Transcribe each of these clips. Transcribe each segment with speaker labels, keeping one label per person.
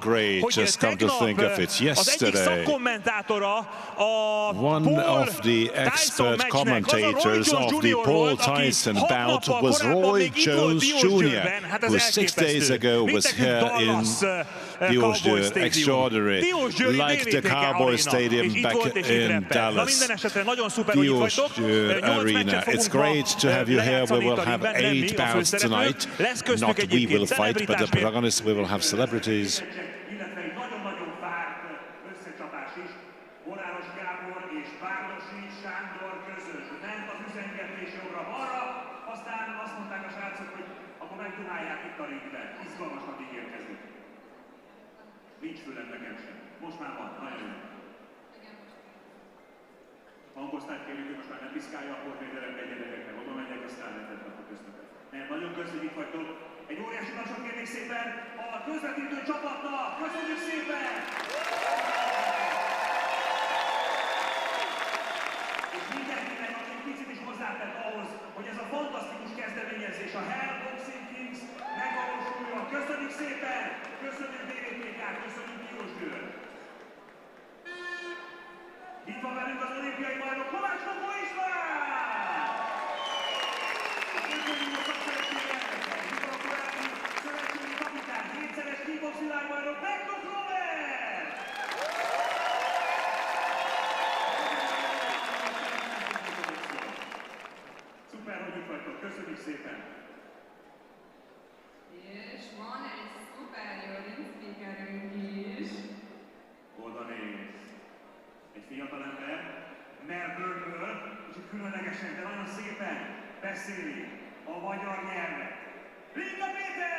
Speaker 1: great, just come to think of it. Yesterday, one of the expert commentators of the Paul Tyson bout was Roy Jones Jr., who 6 days ago was here in the Extraordinary, like the Cowboy Stadium back in Dallas. The Arena. It's great to have you here. We will have 8 bouts tonight. Not we will fight, but the protagonists, we will have celebrities.
Speaker 2: Hangozták kérjük, hogy most már nem piszkálja, akkor védelembe egyenek meg, oda megyek, aztán lehetett a köztetek. Nem, nagyon köszönjük vagytok. Egy óriási tapsot kérnék szépen a közvetítő csapatnak! Köszönjük szépen! És mindenkinek, aki egy picit is hozzátett ahhoz, hogy ez a fantasztikus kezdeményezés, a Hell Boxing Kings megvalósuljon. Köszönjük szépen! Köszönjük DVTK, köszönjük Piros Győr! Itt van velünk az olimpiai bajnok Kovács Kokó István! Köszönjük a szakszerűséget! Itt van a korábbi szövetségi kapitány, 7-szeres kickbox világbajnok Bektok Robert! Szuper, hogy itt vagytok, köszönjük szépen!
Speaker 3: És van egy szuper jó ringszpíkerünk is.
Speaker 2: Oda néz! Egy fiatal ember, Melbourne-ből, és különlegesen, de nagyon szépen beszéli a magyar nyelvet. Linda Péter!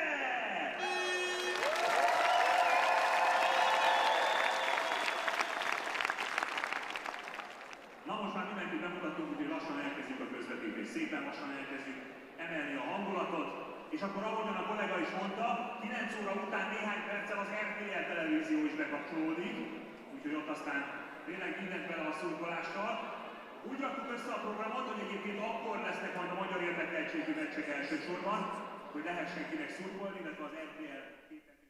Speaker 2: Na most már mindenkit bemutattunk, úgyhogy lassan elkezdjük a közvetítést. Szépen lassan elkezdjük emelni a hangulatot, és akkor ahogyan a kollega is mondta, 9 óra után néhány perccel az RTL televízió is bekapcsolódik, úgyhogy ott aztán tényleg mindent bele a szurkolással. Úgy raktuk össze a programot, hogy egyébként akkor lesznek majd a magyar érdekeltségű meccsek elsősorban, hogy lehessen kinek szurkolni, illetve az RTL képernyőn.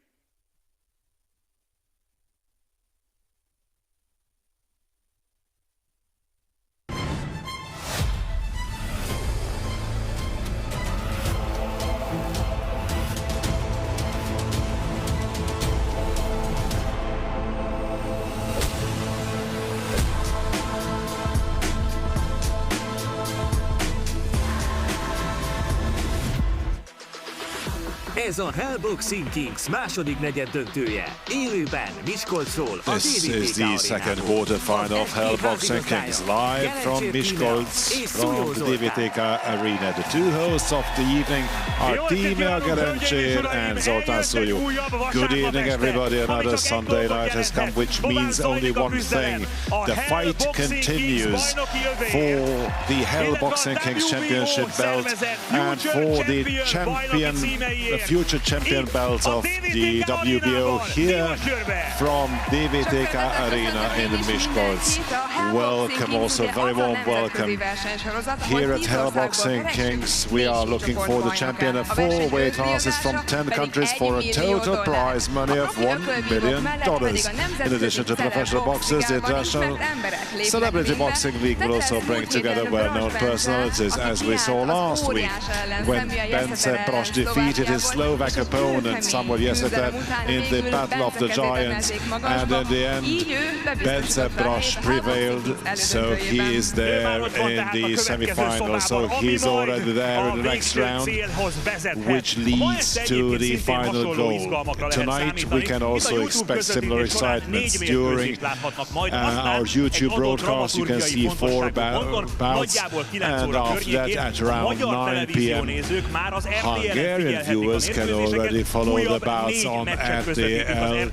Speaker 4: Ez a Hell Boxing Kings második negyeddöntője. Élőben Miskolcról a
Speaker 1: This is the second quarterfinal of Hell Boxing Kings, live from Miskolc, from the DVTK Arena. The two hosts of the evening are Tímea Gerencsér and Zoltán Szúlyó. Good evening, everybody. Another Sunday night has come, which means only one thing. The fight continues for the Hell Boxing Kings Championship belt and for the champion, future champion belt of the WBO here from DVTK Arena in Miskolc. Welcome, also very warm welcome. Here at Hell Boxing Kings, we are looking for the champion of 4 weight classes from 10 countries for a total prize money of $1 million. In addition to professional boxers, the International Celebrity Boxing League will also bring together well-known personalities, as we saw last week when Bence Brosh defeated his Slovak opponent somewhat yesterday in the Battle of the Giants, and in the end Bence Brosh prevailed, so he is there in the semi-final, so he's already there in the next round, which leads to the final goal. Tonight we can also expect similar excitements. During our YouTube broadcast you can see 4 bouts, and after that at around 9 p.m. Hungarian viewers can already follow the bouts on RTL,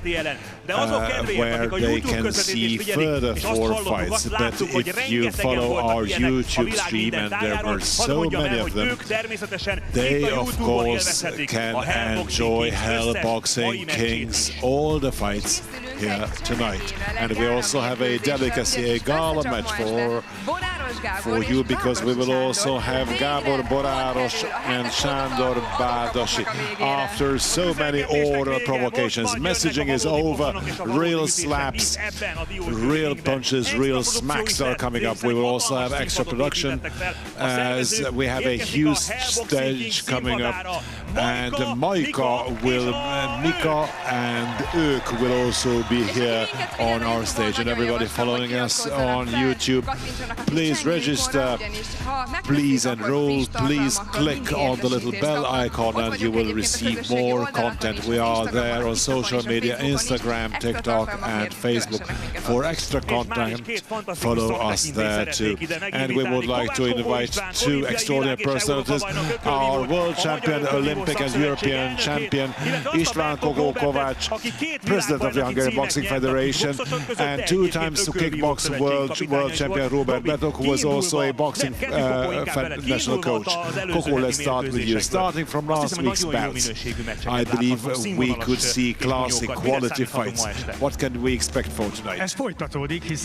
Speaker 1: where they can see further 4 fights. But if you follow our YouTube stream, and there were so many of them, they of course can enjoy Hell Boxing Kings, all the fights here tonight. And we also have a delicacy, a gala match for you, because we will also have Gábor Boráros and Sándor Bárdossy. After so many oral provocations, messaging is over. Real slaps, real punches, real smacks are coming up. We will also have extra production as we have a huge stage coming up. And Mika and Ők will also be here on our stage. And everybody following us on YouTube, please register, please enroll, please click on the little bell icon and you will receive more content. We are there on social media, Instagram, TikTok and Facebook. For extra content, follow us there too. And we would like to invite two extraordinary personalities, our world champion, Olympic and European champion István Kogó Kovács, president of the Hungarian Boxing Federation, and two times kickbox world champion Robert Betok, who was also a boxing national coach. Kogó, let's start with you. Starting from last week's bouts, I believe we could see classic quality fights. What can we expect for tonight?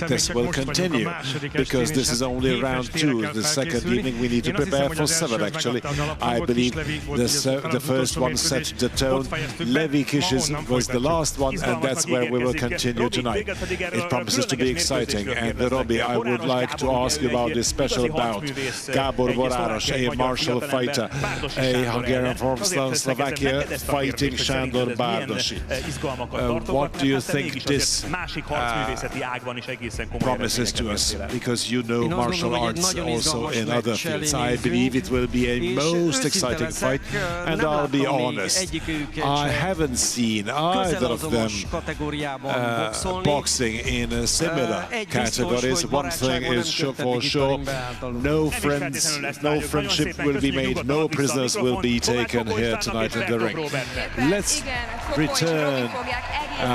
Speaker 1: This will continue because this is only round 2. The second evening we need to prepare for 7 actually. I believe the first one set the tone. Levi Kishis was the last one, and that's where we will continue tonight. It promises to be exciting. And Robbie, I would like to ask you about this special bout. Gábor Boráros, a martial fighter, a Hungarian from Slovakia, fighting Sándor Bárdossy. What do you think this promises to us? Because you know martial arts also in other fields. I believe it will be a most exciting fight, and I'll be honest, I haven't seen either of them boxing in similar categories. One thing is for sure, no friendship will be made, no prisoners will be taken here tonight in the ring. Let's return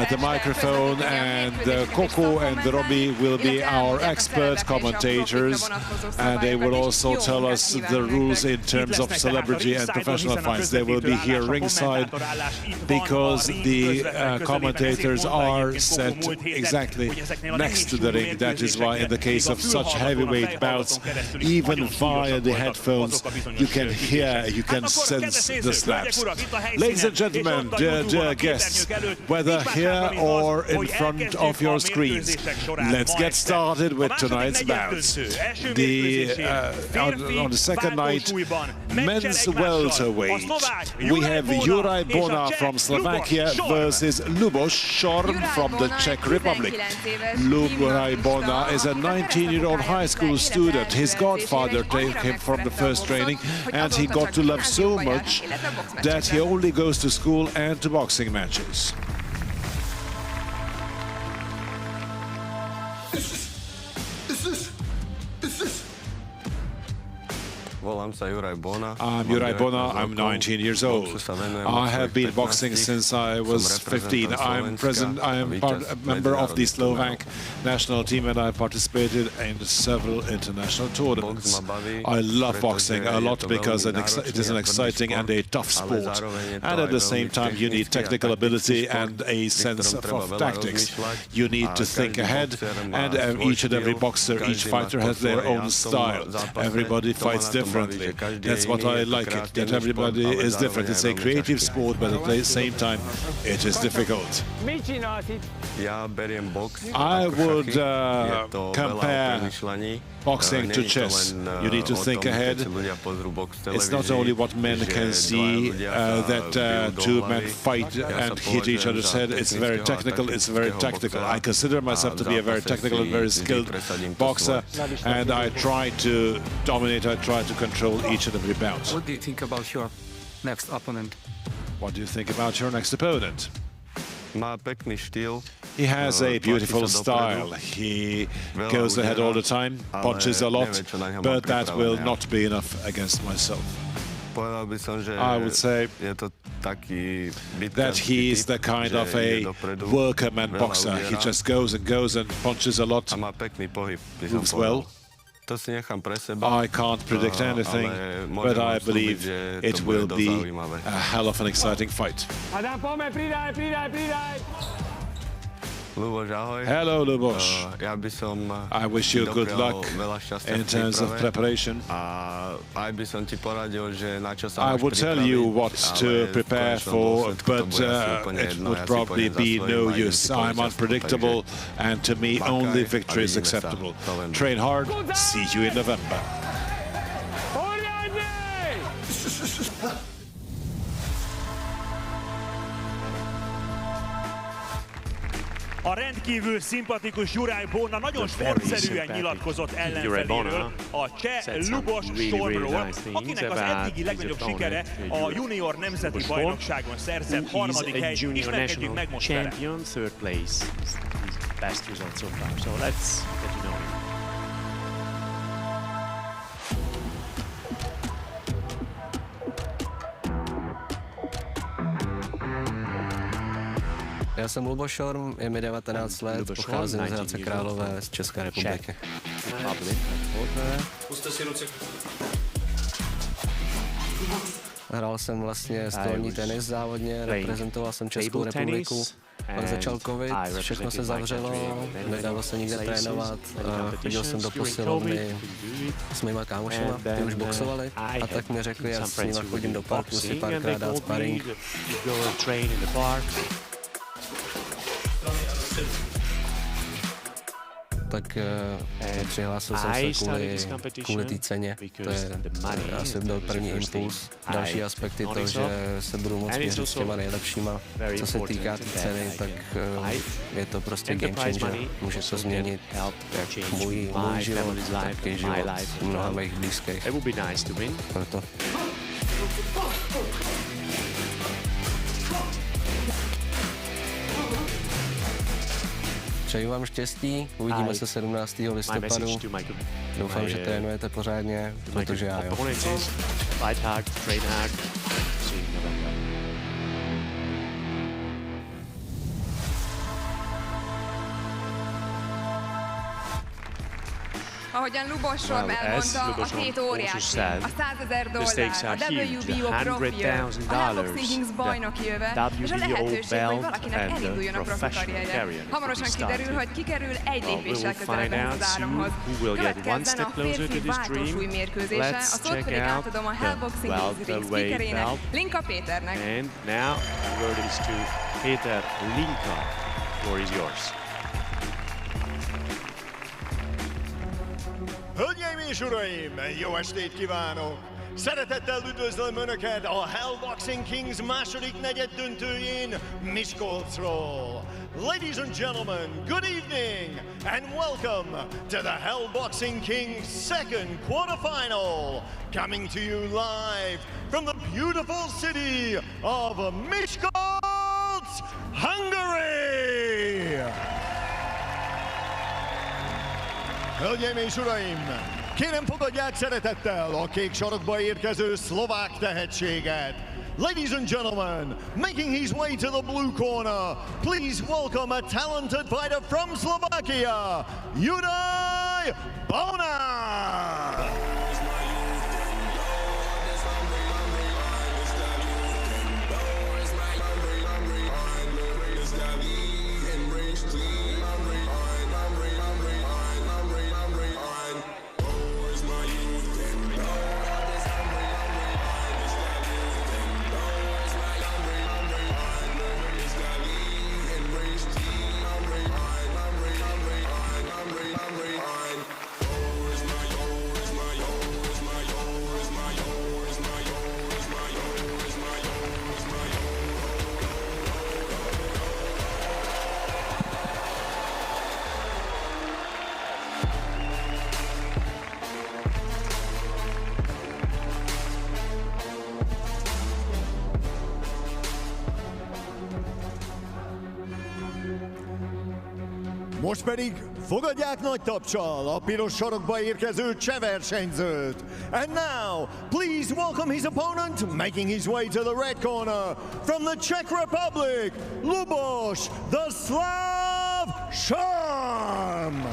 Speaker 1: the microphone, and Koko and Robbie will be our expert commentators, and they will also tell us the rules in terms of celebrity and professional fights. They will be here ringside because the commentators are set exactly next to the ring. That is why in the case of such heavyweight bouts, even via the headphones, you can hear, you can sense the slaps. Ladies and gentlemen, dear guests, whether here or in front of your screens, let's get started with tonight's bouts. On the second night, men's welterweight, we have Juraj Bona from Slovakia versus Luboš Šorm from the Czech Republic. Juraj Bona is a 19-year-old high school student. His godfather took him from the first training, and he got to love so much that he only goes to school and to boxing matches. I'm Juraj Bona, I'm 19 years old. I have been boxing since I was 15. I am a member of the Slovak national team, and I participated in several international tournaments. I love boxing a lot because it is an exciting and a tough sport. And at the same time, you need technical ability and a sense of tactics. You need to think ahead, and each and every boxer, each fighter has their own style. Everybody fights differently. That's what I like it, that everybody is different. It's a creative sport, but at the same time, it is difficult. I would compare boxing to chess. You need to think ahead. It's not only what men can see, that two men fight and hit each other's head. It's very technical, it's very tactical. I consider myself to be a very technical and very skilled boxer, and I try to dominate, I try to control each and every bout.
Speaker 5: What do you think about your next opponent?
Speaker 1: What do you think about your next opponent? He has a beautiful style. He goes ahead all the time, punches a lot, but that will not be enough against myself. I would say that he is the kind of a workerman boxer. He just goes and punches a lot, moves well. I can't predict anything, but I believe it will be a hell of an exciting fight. Hello, Lubos. I wish you good luck in terms of preparation. I would tell you what to prepare for, but it would probably be no use. I'm unpredictable, and to me, only victory is acceptable. Train hard. See you in November.
Speaker 2: A rendkívül szimpatikus Juraj Bona nagyon sportszerűen nyilatkozott ellenfeléről, a cseh Lubos Stormról, akinek az eddigi legnagyobb sikere a junior nemzeti bajnokságon szerzett harmadik hely. Ismerkedjünk meg most vele.
Speaker 6: Já jsem Lubos Šorm, je mi 19 let, pocházím z Hradce Králové z České republiky. Hrál jsem vlastně stolní tenis závodně, reprezentoval jsem Českou republiku, pak začal covid, všechno se zavřelo, nedalo se nikde trénovat, chodil jsem do posilovny s mýma kámošema, ty už boxovali, a tak mi řekli, já s nima chodím do parku si párkrát dát sparring. Tak přihlásil jsem se kvůli té ceně. To je asi byl první impuls. Další aspekt je to, že se budu moct měřit s těma nejlepšíma. Co se týká té ceny, tak je to prostě game changer. Může to změnit můj život, taky život mnoha mých blízkých. Proto. Přeji vám štěstí, uvidíme se 17. listopadu. Doufám, že trénujete pořádně, protože já jo.
Speaker 3: Ahogyan Lubos Šorm elmondta, a két óriási, a $100,000, a WBO profi, a Hellboxing Kings bajnoki jöve, és a lehetőség, hogy valakinek elinduljon a profi karrierje. Hamarosan kiderül, hogy kikerül egy lépéssel közelebb az álomhoz. Következzen a férfi váltósúly mérkőzése, a szót pedig átadom a Hellboxing Kings ring speakerének, Linka Péternek.
Speaker 7: And now the word is to Peter Linka. The floor is yours.
Speaker 8: Hölgyeim és uraim, jó estét kívánok! Szeretettel üdvözlöm Önöket a Hellboxing Kings második negyeddöntőjén Miskolcról. Ladies and gentlemen, good evening and welcome to the Hellboxing Kings second quarterfinal, coming to you live from the beautiful city of Miskolc, Hungary! Hölgyeim és uraim, kérem fogadják szeretettel a kék sarokba érkező szlovák tehetséget. Ladies and gentlemen, making his way to the blue corner, please welcome a talented fighter from Slovakia, Juraj Bona! Most pedig fogadják nagy tapsal a piros sarokba érkező cseh versenyzőt. And now, please welcome his opponent, making his way to the red corner, from the Czech Republic, Lubos the Slav Šorm!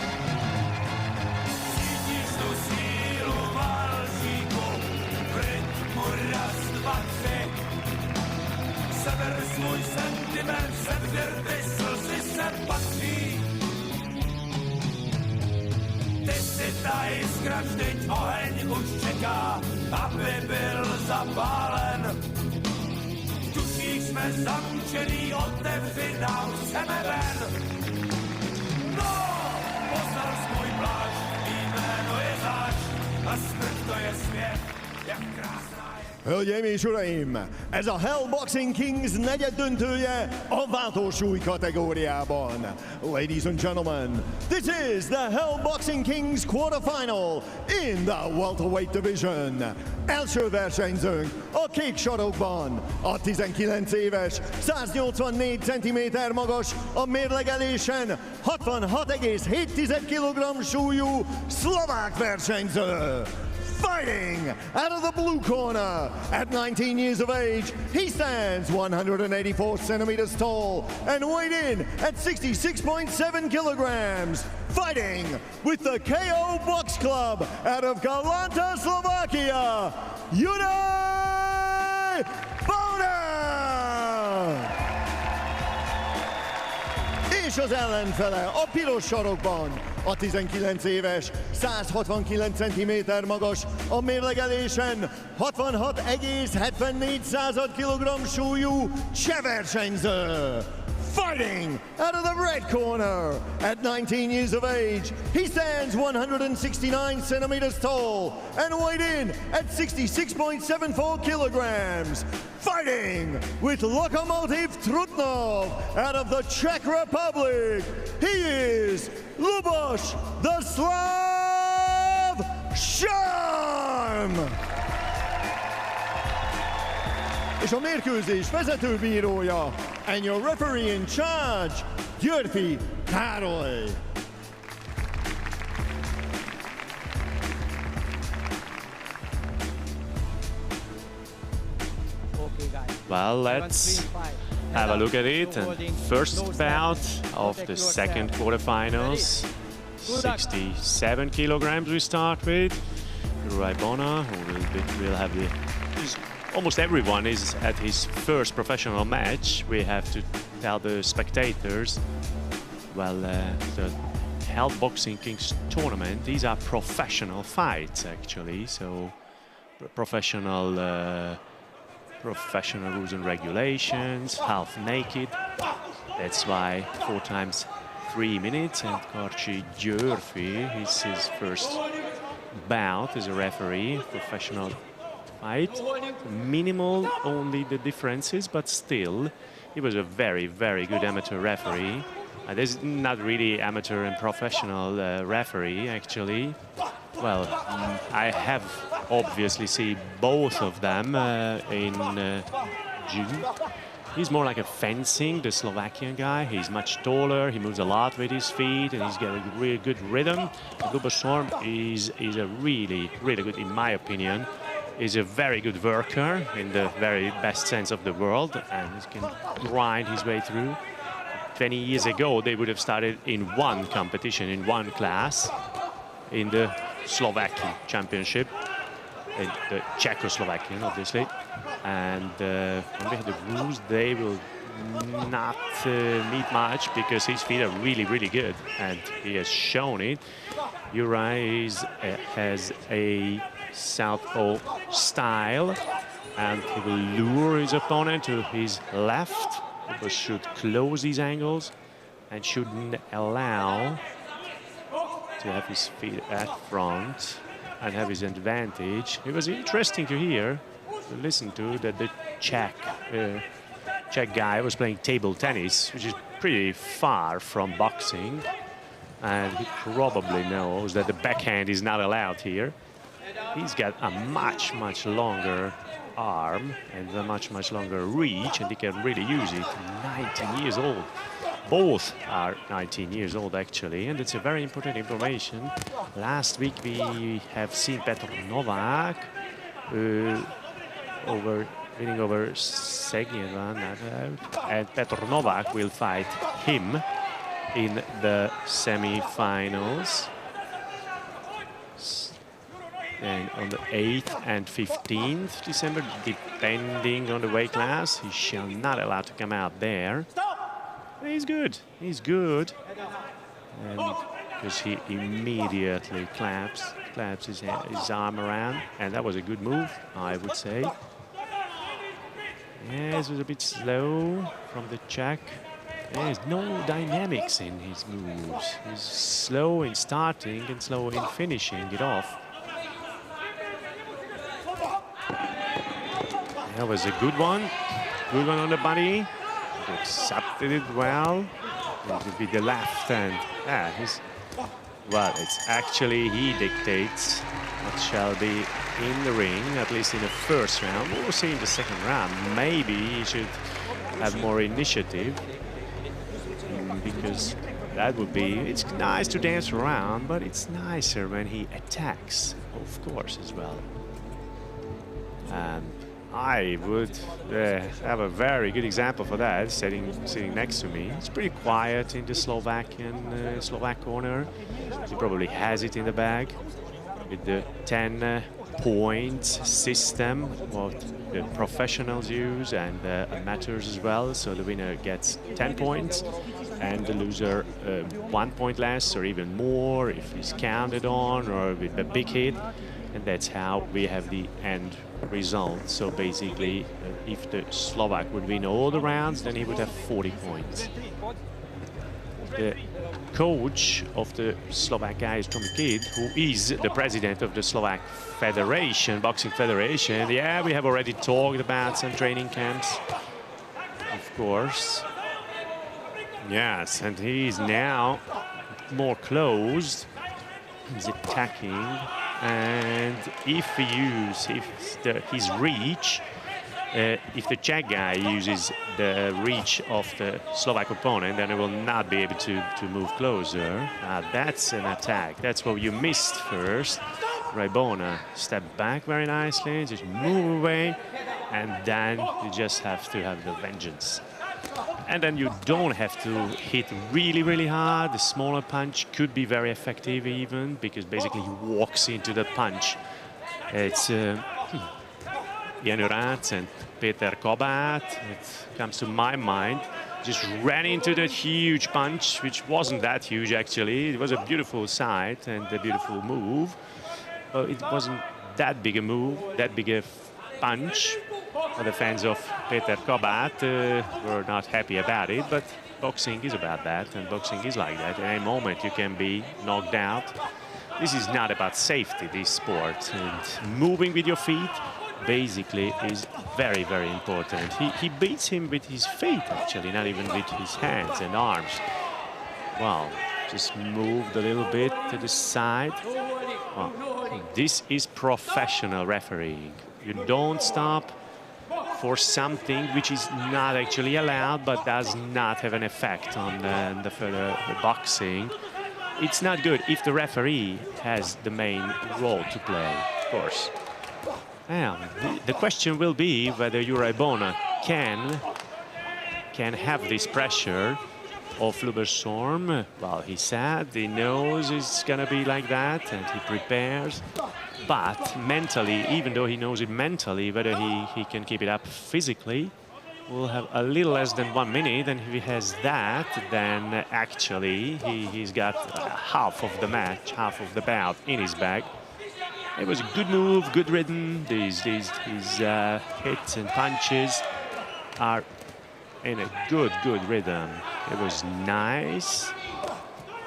Speaker 9: Seber svůj sentiment, se vděrty slzy se patří. ta jiskra vždyť oheň už čeká, aby byl zapálen. V duších jsme zamčený, otevři nám chceme ven. No, poznal jsi můj plášť, jméno je záč a smrt to je svět, jak krásná je.
Speaker 8: Hölgyeim és uraim, ez a Hell Boxing Kings negyed döntője a váltósúly kategóriában. Ladies and gentlemen, this is the Hell Boxing Kings quarterfinal in the welterweight division. Első versenyzőnk a kék sarokban, a 19 éves, 184 cm magas, a mérlegelésen 66,7 kg súlyú szlovák versenyző. Fighting out of the blue corner, at 19 years of age, he stands 184 centimeters tall and weighed in at 66.7 kilograms. Fighting with the KO Box Club out of Galanta, Slovakia, Juraj Bona! És az ellenfele a piros sarokban, a 19 éves, 169 cm magas, a mérlegelésen 66,74 kg súlyú cseh versenyző. Fighting out of the red corner, at 19 years of age, he stands 169 centimeters tall and weighed in at 66.74 kilograms. Fighting with Lokomotiv Trutnov out of the Czech Republic, he is Luboš the Slav Sharm! És a mérkőzés vezetőbírója, and your referee in charge, Györfi Károly.
Speaker 3: Well, let's have a look at it. And first bout of the second quarterfinals. 67 kilograms we start with. Juraj Bona, who will have the... Almost everyone is at his first professional match. We have to tell the spectators, well, the Hell Boxing Kings tournament, these are professional fights actually, so professional rules and regulations, half naked. That's why 4 times 3 minutes, and Karcsi Györfi is his first bout as a referee, professional fight. Minimal only the differences, but still he was a very, very good amateur referee. There's not really amateur and professional referee actually. Well, I have obviously seen both of them in June. He's more like a fencing, the Slovakian guy. He's much taller, he moves a lot with his feet, and he's got a really good rhythm. Luboš Sharm is a really, really good, in my opinion. He's a very good worker in the very best sense of the word, and he can grind his way through. 20 years ago, they would have started in one competition, in one class, in the Slovakian championship, in the Czechoslovakian, obviously. And when they have the rules, they will not meet much because his feet are really, really good, and he has shown it. Juraj has a southpaw style, and he will lure his opponent to his left, but should close these angles and shouldn't allow to have his feet at front and have his advantage. It was interesting to hear, to listen to, that the Czech guy was playing table tennis, which is pretty far from boxing, and he probably knows that the backhand is not allowed here. He's got a much, much longer arm and a much, much longer reach, and he can really use it. 19 years old. Both are 19 years old, actually, and it's a very important information. Last week we have seen Petr Novak winning over Segnievan, and Petr Novak will fight him in the semi-finals. And on the 8th and 15th December, depending on the weight class, he shall not allowed to come out there. He's good. He's good. And because he immediately claps his arm around, and that was a good move, I would say. Yes, it was a bit slow from the Czech. There's no dynamics in his moves. He's slow in starting and slow in finishing it off. That was a good one. Good one on the body. He accepted it well. With the left hand. Well, it's actually he dictates what shall be in the ring, at least in the first round. We'll see in the second round. Maybe he should have more initiative, because that would be, it's nice to dance around, but it's nicer when he attacks, of course, as well. And I would have a very good example for that, sitting next to me. It's pretty quiet in the Slovak corner. He probably has it in the bag with the 10 points system, what the professionals use and amateurs as well. So the winner gets 10 points and the loser 1 point less or even more if he's counted on or with a big hit. And that's how we have the end result. So basically, if the Slovak would win all the rounds, then he would have 40 points. The coach of the Slovak guy is Tommy Kidd, who is the president of the Slovak Federation, Boxing Federation. Yeah, we have already talked about some training camps, of course. Yes, and he's now more closed. He's attacking. And if he uses his reach, if the Czech guy uses the reach of the Slovak opponent, then he will not be able to move closer. That's an attack. That's what you missed first. Raibona stepped back very nicely, just move away, and then you just have to have the vengeance. And then you don't have to hit really, really hard. The smaller punch could be very effective even, because basically he walks into the punch. It's Jan Urat and Peter Kobat, it comes to my mind, just ran into that huge punch, which wasn't that huge actually. It was a beautiful sight and a beautiful move. Well, it wasn't that big a move, that big a punch. The fans of Peter Kobat were not happy about it, but boxing is about that, and boxing is like that. At any moment you can be knocked out. This is not about safety, this sport, and moving with your feet basically is very, very important. He beats him with his feet actually, not even with his hands and arms. Wow, just moved a little bit to the side. Wow. This is professional refereeing. You don't stop for something which is not actually allowed but does not have an effect on the further boxing. It's not good if the referee has the main role to play, of course. Well, the question will be whether Raibona can have this pressure of Luberstorm. Well, he said he knows it's gonna be like that and he prepares. But mentally, even though he knows it mentally, whether he can keep it up physically, we'll have a little less than 1 minute. And if he has that, then actually he's got half of the match, half of the bout in his bag. It was a good move, good rhythm. These hits and punches are in a good rhythm. It was nice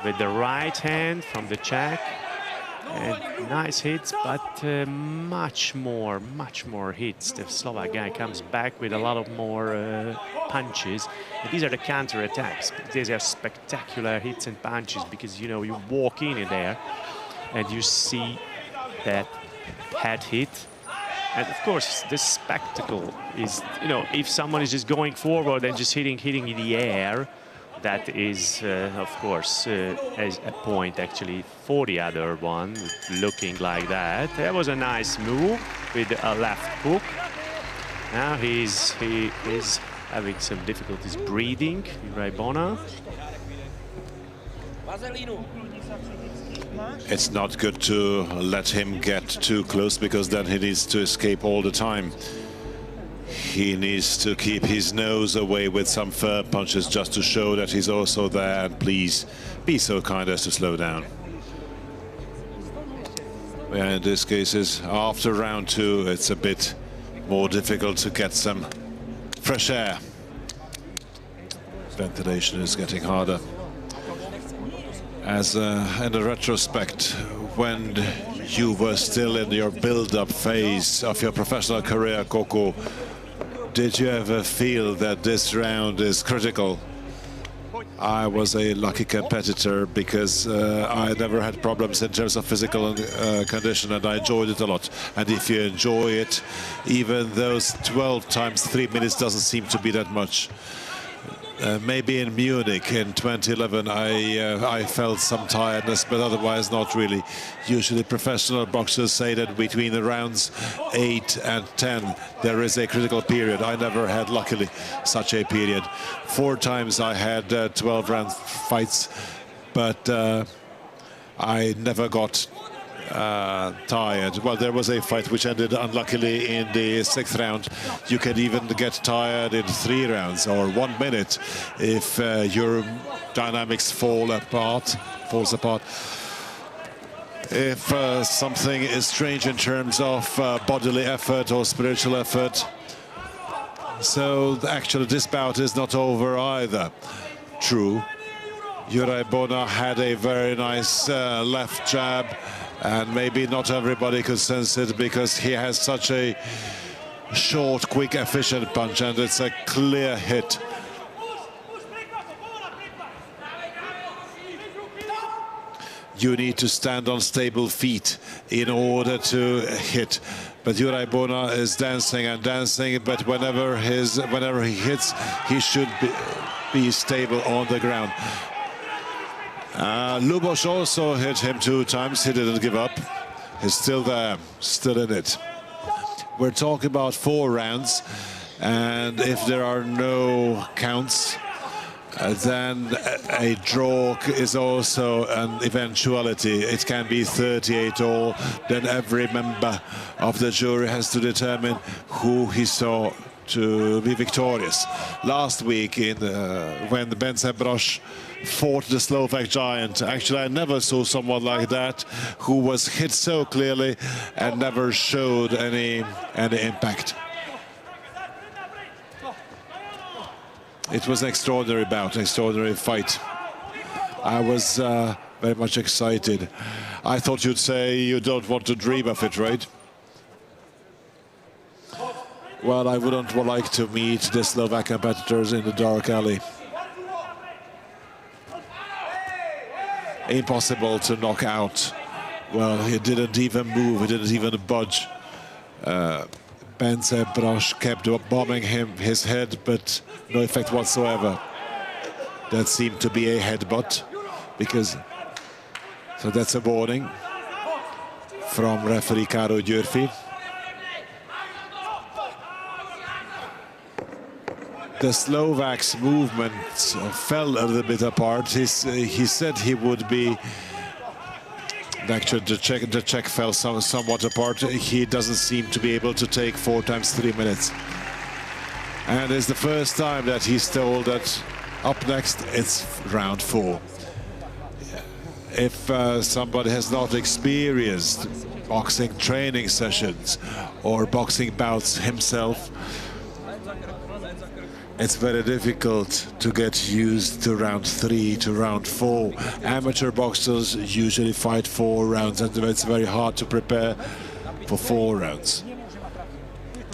Speaker 3: with the right hand from the Czech. And nice hits, but much more hits. The Slovak guy comes back with a lot of more punches. And these are the counter attacks. These are spectacular hits and punches because, you know, you walk in there and you see that head hit. And of course, the spectacle is, you know, if someone is just going forward and just hitting in the air, that is, of course, as a point actually for the other one, looking like that. That was a nice move with a left hook. Now he is having some difficulties breathing, Raibona.
Speaker 1: It's not good to let him get too close because then he needs to escape all the time. he needs to keep his nose away with some firm punches just to show that he's also there, and please be so kind as to slow down. Yeah, in this case, after round 2, it's a bit more difficult to get some fresh air. Ventilation is getting harder. As in the retrospect, when you were still in your build-up phase of your professional career, Coco, did you ever feel that this round is critical? I was a lucky competitor because I never had problems in terms of physical condition, and I enjoyed it a lot. And if you enjoy it, even those 12 times 3 minutes doesn't seem to be that much. Maybe in Munich in 2011 I felt some tiredness, but otherwise not really. Usually professional boxers say that between the rounds 8 and 10 there is a critical period. I never had, luckily, such a period. 4 times I had 12-round fights, but I never got tired. Well, there was a fight which ended unluckily in the 6th round. You can even get tired in 3 rounds or 1 minute if your dynamics falls apart. If something is strange in terms of bodily effort or spiritual effort. So actually this bout is not over either. True, Juraj Bona had a very nice left jab, and maybe not everybody could sense it because he has such a short, quick, efficient punch, and it's a clear hit. You need to stand on stable feet in order to hit. But Juraj Bona is dancing and dancing, but whenever he hits, he should be stable on the ground. Lubos also hit him 2 times. He didn't give up. He's still there, still in it. We're talking about 4 rounds, and if there are no counts, then a draw is also an eventuality. It can be 38 all. Then every member of the jury has to determine who he saw to be victorious. Last week, when Bence Broš fought the Slovak giant, actually I never saw someone like that who was hit so clearly and never showed any impact. It was an extraordinary bout, an extraordinary fight. I was very much excited. I thought you'd say you don't want to dream of it, right? Well, I wouldn't like to meet the Slovak competitors in the dark alley. Impossible to knock out. Well, he didn't even move, he didn't even budge. Bence Broš kept bombing his head, but no effect whatsoever. That seemed to be a headbutt, so that's a warning from referee Károly Györfi. The Slovak's movement fell a little bit apart. He said he would be. Actually, the Czech fell somewhat apart. He doesn't seem to be able to take 4 times 3 minutes. And it's the first time that he's told that up next it's round 4. If somebody has not experienced boxing training sessions or boxing bouts himself, it's very difficult to get used to round 3, to round 4. Amateur boxers usually fight 4 rounds, and it's very hard to prepare for 4 rounds.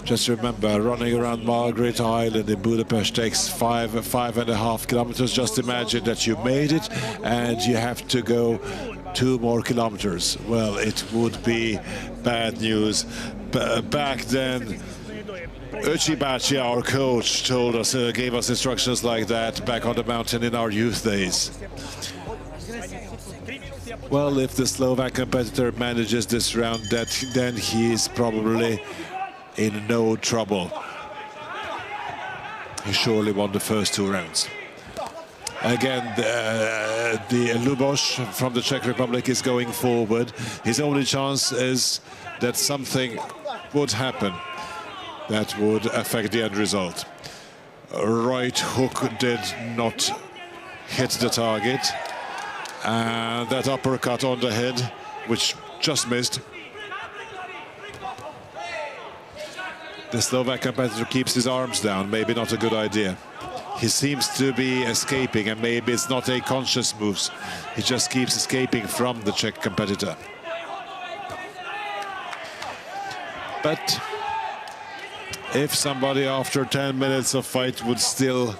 Speaker 1: Just remember, running around Margaret Island in Budapest takes 5.5 kilometers. Just imagine that you made it and you have to go 2 more kilometers. Well, it would be bad news. Back then, Öcsi bácsi, our coach, told us, gave us instructions like that back on the mountain in our youth days. Well, if the Slovak competitor manages this round, then he is probably in no trouble. He surely won the first 2 rounds. Again, the Lubos from the Czech Republic is going forward. His only chance is that something would happen. that would affect the end result. Right hook did not hit the target. And that uppercut on the head, which just missed. The Slovak competitor keeps his arms down, maybe not a good idea. He seems to be escaping, and maybe it's not a conscious move. He just keeps escaping from the Czech competitor. But if somebody after 10 minutes of fight would still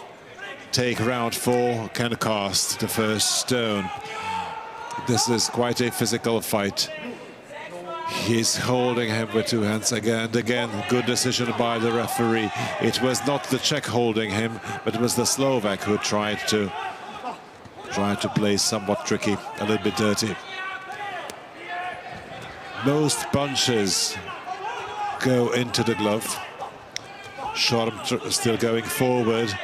Speaker 1: take round 4, can cast the first stone. This is quite a physical fight. He's holding him with 2 hands again and again. Good decision by the referee. It was not the Czech holding him, but it was the Slovak who tried to play somewhat tricky, a little bit dirty. Most punches go into the glove. Shorm still going forward,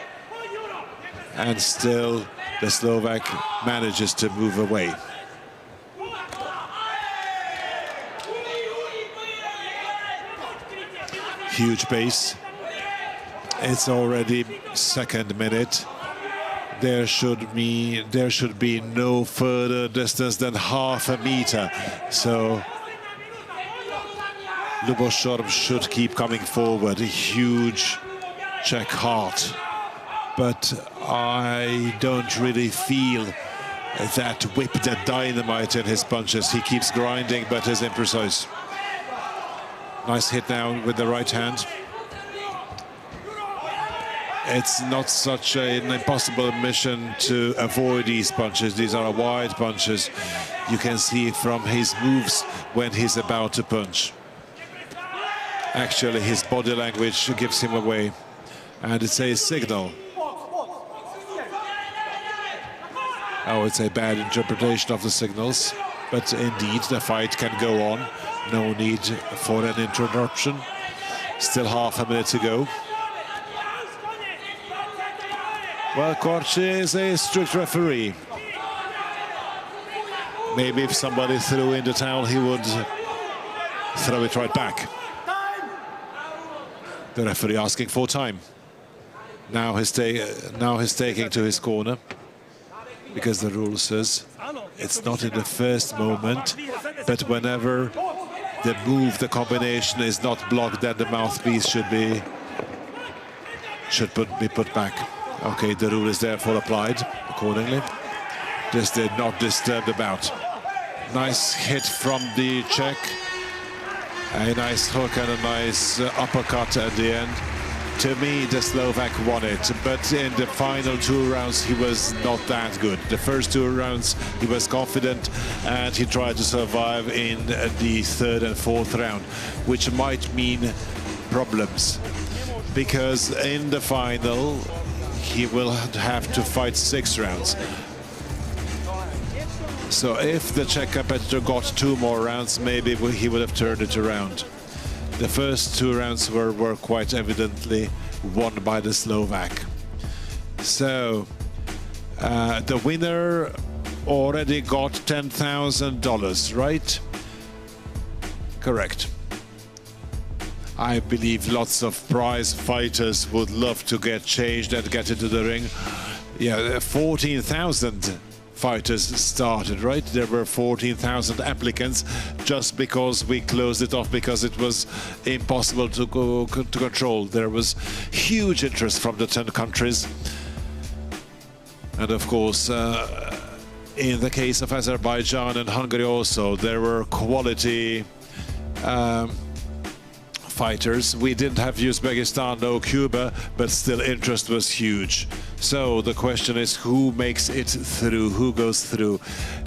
Speaker 1: and still the Slovak manages to move away. Huge pace. It's already 2nd minute. There should be no further distance than half a meter. So Lubos Shorm should keep coming forward. A huge Czech heart. But I don't really feel that whip, that dynamite in his punches. He keeps grinding, but is imprecise. Nice hit now with the right hand. It's not such an impossible mission to avoid these punches. These are wide punches. You can see from his moves when he's about to punch. Actually, his body language gives him away. And it's a signal. Oh, it's a bad interpretation of the signals. But indeed, the fight can go on. No need for an interruption. Still half a minute to go. Well, Korci is a strict referee. Maybe if somebody threw in the towel, he would throw it right back. The referee asking for time. Now he's taking to his corner, because the rule says it's not in the first moment, but whenever the move, the combination is not blocked, then the mouthpiece should be put back. Okay, the rule is therefore applied accordingly. This did not disturb the bout. Nice hit from the Czech. A nice hook and a nice uppercut at the end. To me, the Slovak won it, but in the final 2 rounds, he was not that good. The first 2 rounds, he was confident, and he tried to survive in the 3rd and 4th round, which might mean problems, because in the final, he will have to fight 6 rounds. So if the Czech competitor got 2 more rounds, maybe he would have turned it around. The first 2 rounds were quite evidently won by the Slovak. So the winner already got $10,000, right? Correct. I believe lots of prize fighters would love to get changed and get into the ring. Yeah, 14,000 fighters started, right? There were 14,000 applicants just because we closed it off because it was impossible to control. There was huge interest from the 10 countries. And of course, in the case of Azerbaijan and Hungary also, there were quality fighters. We didn't have Uzbekistan, no Cuba, but still interest was huge. So the question is, who makes it through? Who goes through?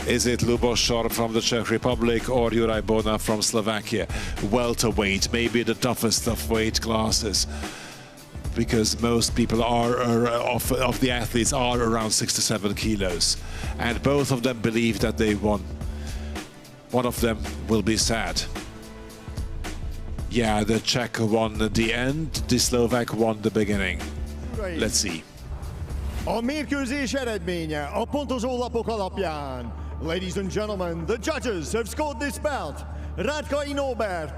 Speaker 1: Is it Lubos Shorm from the Czech Republic or Juraj Bona from Slovakia? Welterweight, maybe the toughest of weight classes, because most people are of the athletes are around 67 kilos, and both of them believe that they won. One of them will be sad. Yeah, the Czech won the end, the Slovak won the beginning. Let's see.
Speaker 8: A mérkőzés eredménye a pontozólapok alapján. Ladies and gentlemen, the judges have scored this bout. Radkai Norbert,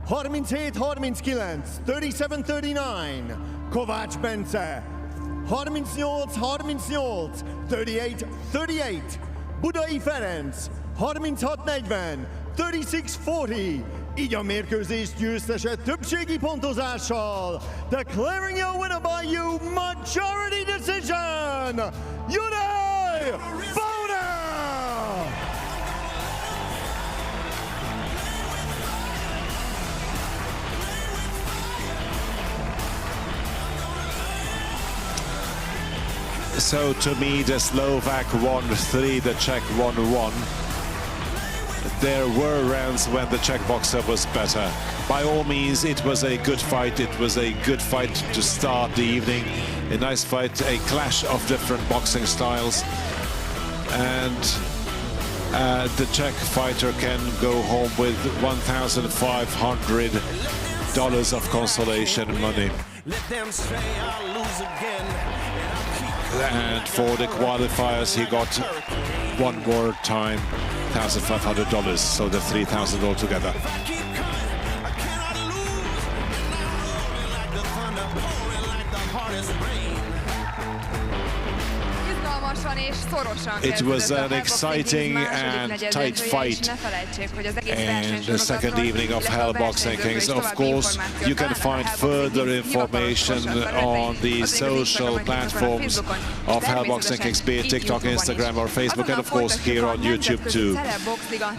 Speaker 8: 37-39, 37-39, Kovács Bence. 38-38, 38-38, Budai Ferenc. 36-40, 36-40. Így a mérkőzés győztese többségi pontozással. Declaring your winner by you majority decision, Juraj Bauer!
Speaker 1: So to me, the Slovak won 3, the Czech won 1. There were rounds when the Czech boxer was better. By all means, it was a good fight. It was a good fight to start the evening. A nice fight, a clash of different boxing styles. And the Czech fighter can go home with $1,500 of consolation money. And for the qualifiers, he got one more time $1,500, so the $3,000 altogether. It was an exciting and tight fight in the second evening of Hell Boxing Kings. Of course, you can find further information on the social platforms of Hell Boxing Kings, be it TikTok, Instagram or Facebook, and of course here on YouTube too.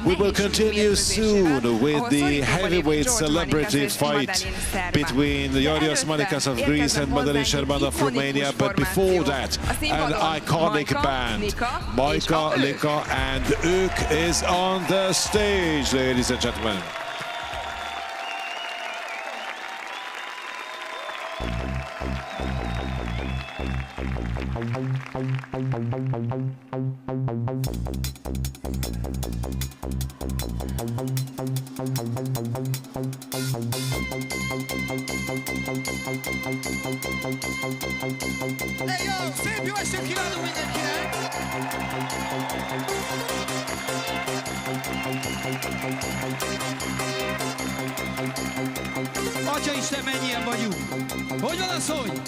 Speaker 1: We will continue soon with the heavyweight celebrity fight between Yorios Manikas of Greece and Madalin Sherman of Romania, but before that, an iconic band, Majka, Lika and Ők is on the stage, ladies and gentlemen.
Speaker 10: Hey, yo, szép jó estét kívánunk mindenkinek! Atyaisten, mennyien vagyunk? Hogy van az, hogy?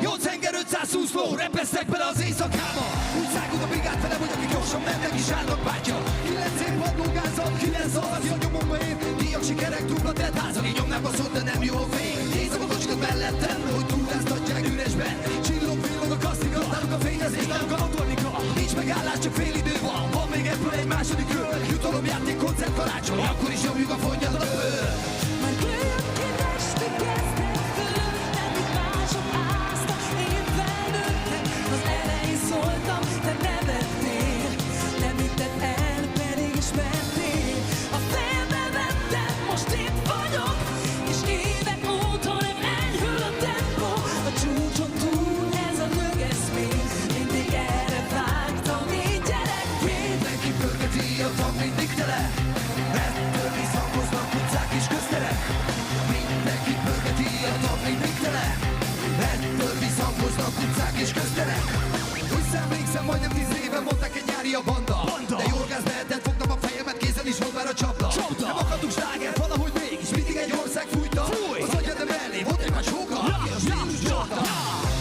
Speaker 10: 8520 ló, repesztek bele az éjszakába. Úgy szágult a brigád fele, hogy akik gyorsan mennek is állnak bátya. 9 év padlógázat, 9 alapja a nyomomba ér. Díjak, sikerek, dupla telt házal, így nyomnám baszott, de nem jó a fény. Nézem a kocsikat mellettem, hogy túláztatják üresben. Csillog, villog a kasztika, náluk a fényezés, náluk a motornika. Nincs megállás, csak fél idő van. Van még ebből egy második kör. Jutalomjáték, koncert, karácsony, akkor is nyomjuk a fonnyat a bőr. Majdnem 10 éve mondták egy nyári a banda. De jó orgáz lehetett, fogtam a fejemet, kézen is volt már a csapda. Nem akadtunk slágert, valahogy mégis mindig egy ország fújta. Az agyad mellé volt egy macsóka, aki a stílus nyomta.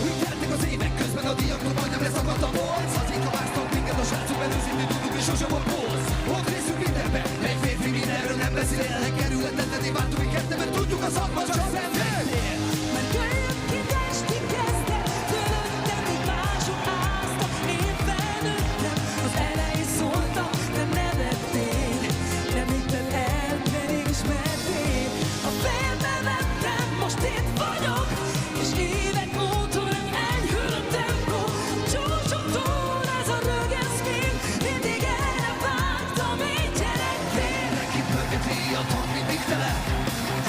Speaker 10: Úgy teltek az évek, közben a díjaktól majdnem leszakadt a bolc. Azért haváztak minket a srácok, mert őszintén tudtuk és sose volt polc. Volt részünk mindenben, egy férfi mindenről nem beszél, jelenleg kerületet tenni vártunk mi ketten, mert tudjuk a szakma csak szenvedél.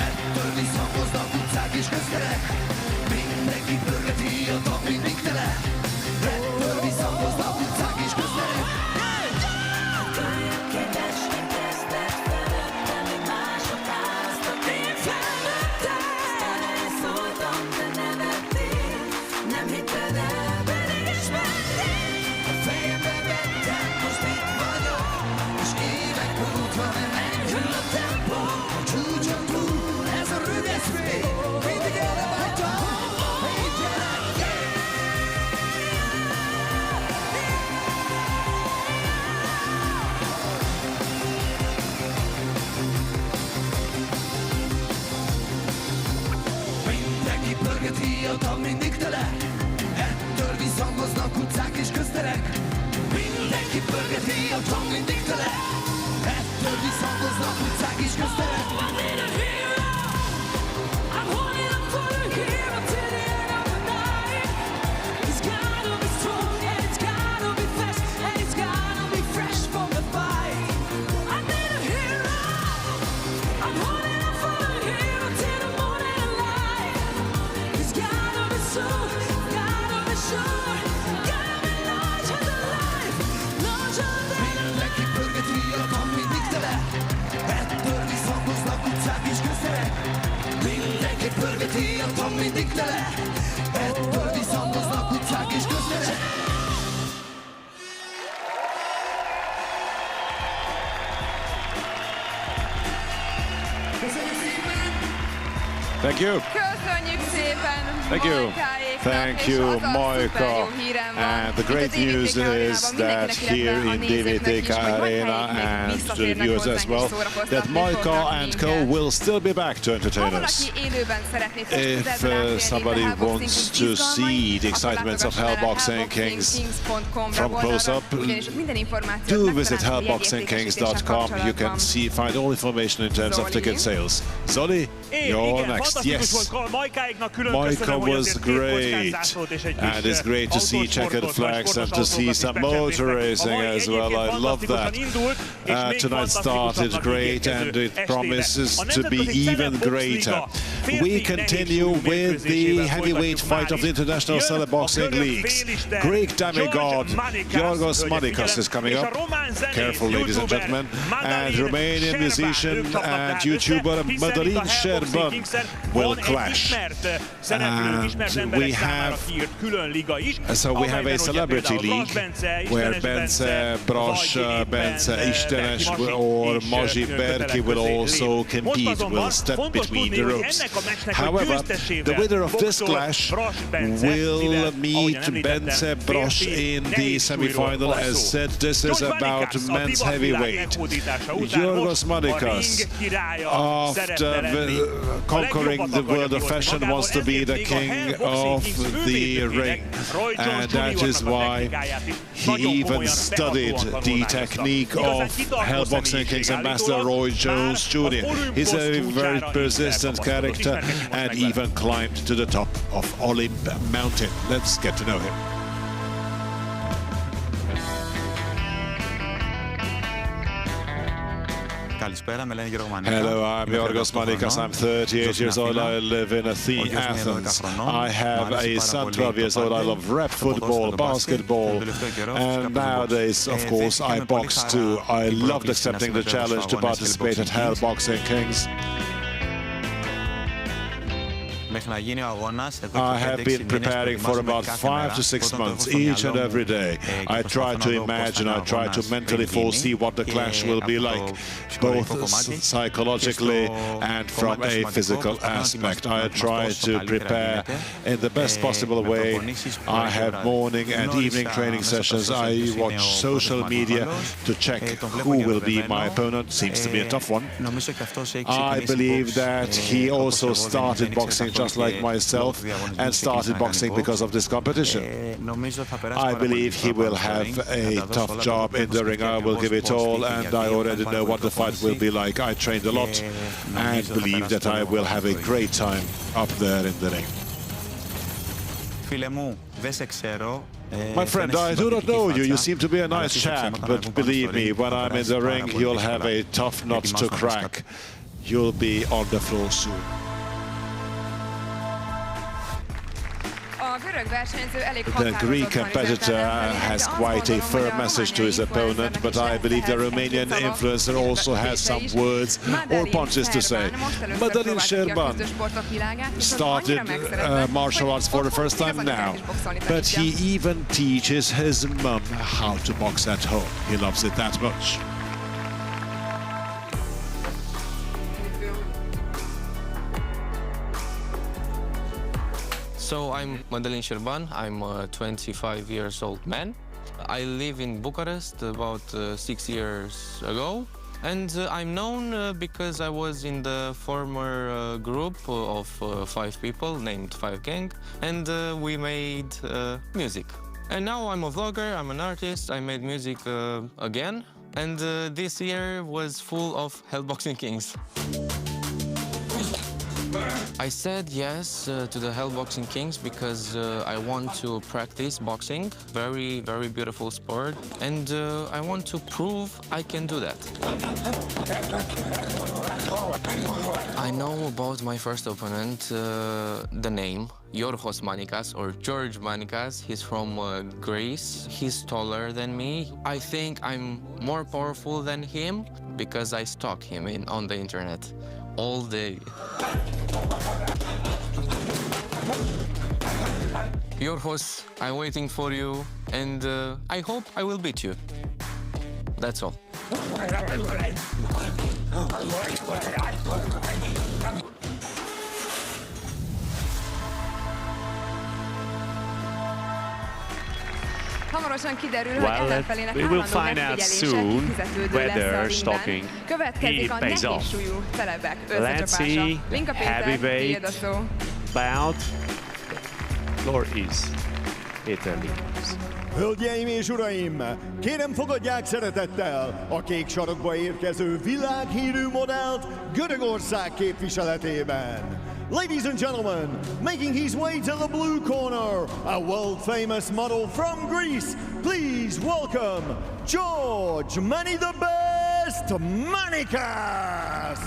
Speaker 10: Ettől viszont tag mindig tele. Ettől visszhangoznak utcák és közterek. Mindenki pörgeti, a tag mindig tele. Ettől visszhangoznak utcák és közterek. Pörgeti a tag mindig tele. Ettől visszhangoznak utcák és közterek.
Speaker 1: Thank you.
Speaker 11: Köszönjük szépen.
Speaker 1: Thank you. Thank you, Moika. And the great news is that here in DVTK Arena and to the viewers as well, that Moika and co will still be back to entertain us. If somebody wants to see the excitements of Hellboxing Kings from close up, do visit hellboxingkings.com. You can find all information in terms of ticket sales. Zoli, you're next. Yes, Moika was great. And it's great to see checkered flags and to see some motor racing as well. I love that. Tonight started great and it promises to be even greater. We continue with the heavyweight fight of the International Celeb Boxing Leagues. Greek demigod Yorgos Manikas is coming up. Careful, ladies and gentlemen. And Romanian musician and YouTuber Madalin Sherban will clash. And we have a celebrity league where Bence Brosh, Bence Istenes or Mazsi Berki will also compete, will step between the ropes. However, the winner of this clash will meet Bence Brosh in the semi-final. As said, this is about men's heavyweight. Yorgos Manikas, after conquering the world of fashion, wants to be the king of the ring, and that is why he even studied the technique of Hellboxing Kings ambassador Roy Jones Jr. He's a very persistent character and even climbed to the top of Olymp Mountain. Let's get to know him. Hello, I'm Yorgos Manikas. I'm 38 years old. I live in Athens. I have a son, 12 years old. I love rap, football, basketball, and nowadays, of course, I box too. I loved accepting the challenge to participate at Hellboxing Kings. I have been preparing for about 5 to 6 months, each and every day. I try to imagine, I try to mentally foresee what the clash will be like, both psychologically and from a physical aspect. I try to prepare in the best possible way. I have morning and evening training sessions. I watch social media to check who will be my opponent. Seems to be a tough one. I believe that he also started boxing just like myself and started boxing because of this competition. I believe he will have a tough job in the ring. I will give it all, and I already know what the fight will be like. I trained a lot and believe that I will have a great time up there in the ring. My friend, I do not know you. You seem to be a nice chap, but believe me, when I'm in the ring, you'll have a tough nut to crack. You'll be on the floor soon. The Greek competitor has quite a firm message to his opponent, but I believe the Romanian influencer also has some words or punches to say. Madalin Sherban started martial arts for the first time now, but he even teaches his mum how to box at home. He loves it that much.
Speaker 6: So I'm Madalin Sherban. I'm a 25 years old man. I live in Bucharest about 6 years ago.
Speaker 12: And I'm known because I was in the former group of 5 people named 5 Gang, and we made music. And now I'm a vlogger, I'm an artist, I made music again, and this year was full of Hellboxing Kings. I said yes to the Hellboxing Kings because I want to practice boxing, very, very beautiful sport, and I want to prove I can do that. I know about my first opponent, the name, Yorgos Manikas or George Manikas. He's from Greece. He's taller than me. I think I'm more powerful than him because I stalk him on the internet all day. Yorgos, I'm waiting for you, and I hope I will beat you. That's all.
Speaker 11: Hamarosan kiderül, hogy ellenfelének
Speaker 3: we will
Speaker 11: állandó
Speaker 3: find out
Speaker 11: megfigyelése
Speaker 3: soon
Speaker 11: kifizetődő lesz a
Speaker 3: whether
Speaker 11: ringben.
Speaker 3: stalking
Speaker 11: Következik a
Speaker 3: pays off.
Speaker 11: nehézsúlyú celebek
Speaker 3: Let's see,
Speaker 11: összecsapása. Linka Péter, tiéd a szó.
Speaker 3: bout. Floor is Péter Linkas.
Speaker 8: Hölgyeim és uraim, kérem fogadják szeretettel a kék sarokba érkező világhírű modellt Görögország képviseletében. Ladies and gentlemen, making his way to the blue corner, a world-famous model from Greece, please welcome George Money the Best Manikas!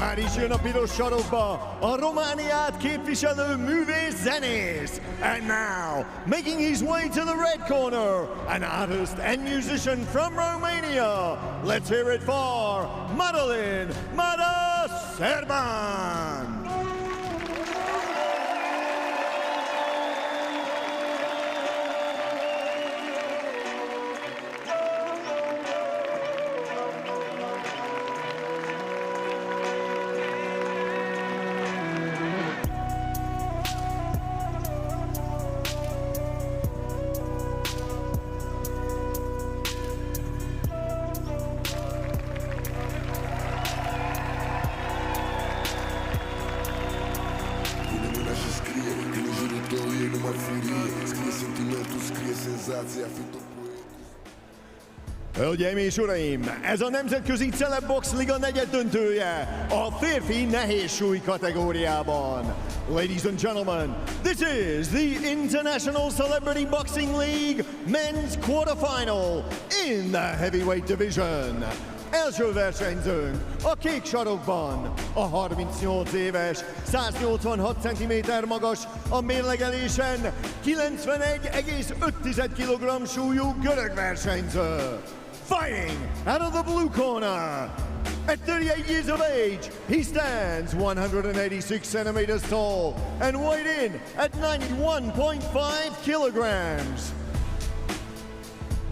Speaker 8: Már is jön a piros sarokba a Romániát képviselő művész zenész. And now, making his way to the red corner, an artist and musician from Romania. Let's hear it for Madeline Mada Serban. Hölgyeim és uraim, ez a Nemzetközi Celebbox Liga negyeddöntője a férfi nehézsúly kategóriában. Ladies and gentlemen, this is the International Celebrity Boxing League Men's Quarterfinal in the Heavyweight Division. Első versenyzőnk a kék sarokban, a 38 éves, 186 cm magas, a mérlegelésen 91,5 kg súlyú görög versenyző. Fighting out of the blue corner, at 38 years of age, he stands 186 centimeters tall and weighed in at 91.5 kilograms.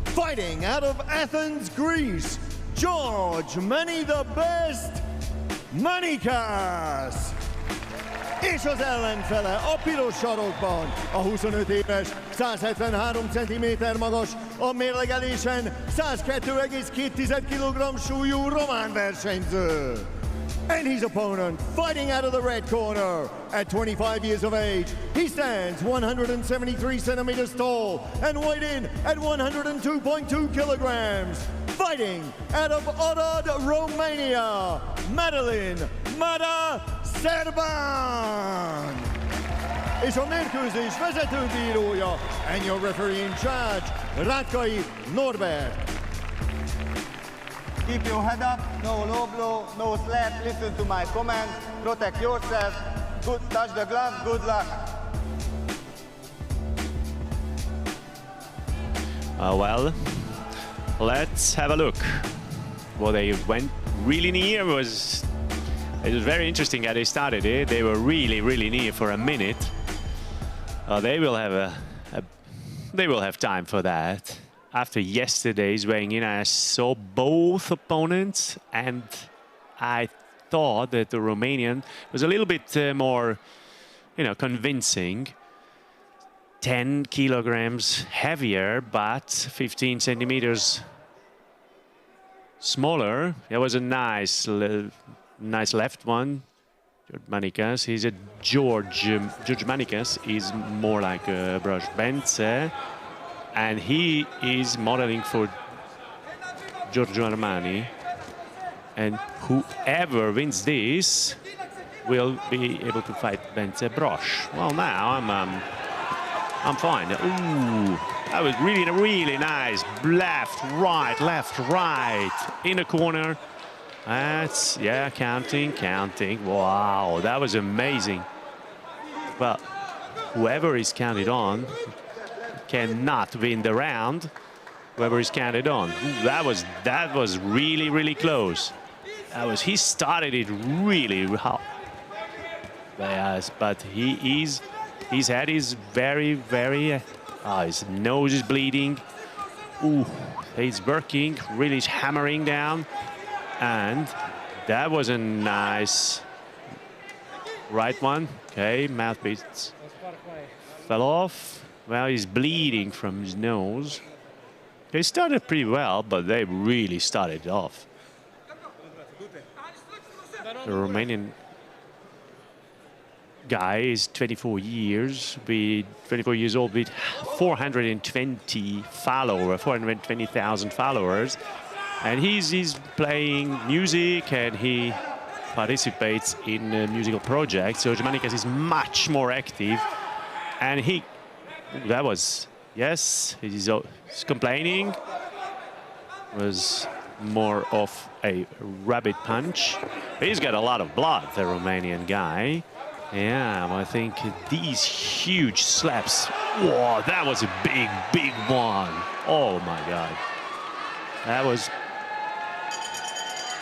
Speaker 8: Fighting out of Athens, Greece, George Money the Best Manikas! És az ellenfele a piros sarokban, a 25 éves, 173 cm magas, a mérlegelésen 102,2 kg súlyú román versenyző. And his opponent, fighting out of the red corner, at 25 years of age, he stands 173 centimeters tall and weighed in at 102.2 kilograms. Fighting out of Arad, Romania, Madeline Mada Serban! És a mérkőzés vezetőbírója, and your referee in charge, Rátkai Norbert.
Speaker 13: Keep your head up, no low blow, no slap, listen to my command, protect yourself, good, touch the glove, good luck.
Speaker 3: Well, let's have a look. well, they went really near. It was very interesting how they started it. They were really near for a minute. They will have time for that. After yesterday's weighing in, I saw both opponents, and I thought that the Romanian was a little bit more, convincing. 10 kilograms heavier, but 15 centimeters smaller. That was a nice left one. George Manikas. He's a George Manikas is more like a Brož Bence, and he is modeling for Giorgio Armani. And whoever wins this will be able to fight Bence Brož. Well, now I'm fine. Ooh, that was really nice. Left, right, in the corner. That's, yeah, counting. Wow, that was amazing. Well, whoever is counted on cannot win the round. Whoever is counted on. Ooh, that was really close. He started it really hot. Yes, but his head is very, his nose is bleeding. Ooh, he's working, really hammering down. And that was a nice right one. Okay, mouthpiece fell off. Well, he's bleeding from his nose. They started pretty well, but they really started off. The Romanian guy is 24 years old with 420,000 followers. And he's playing music, and he participates in musical projects. So Manikas is much more active, and he's complaining. Was more of a rabbit punch. He's got a lot of blood, the Romanian guy. Yeah, I think these huge slaps. Whoa, that was a big one. Oh my God. That was.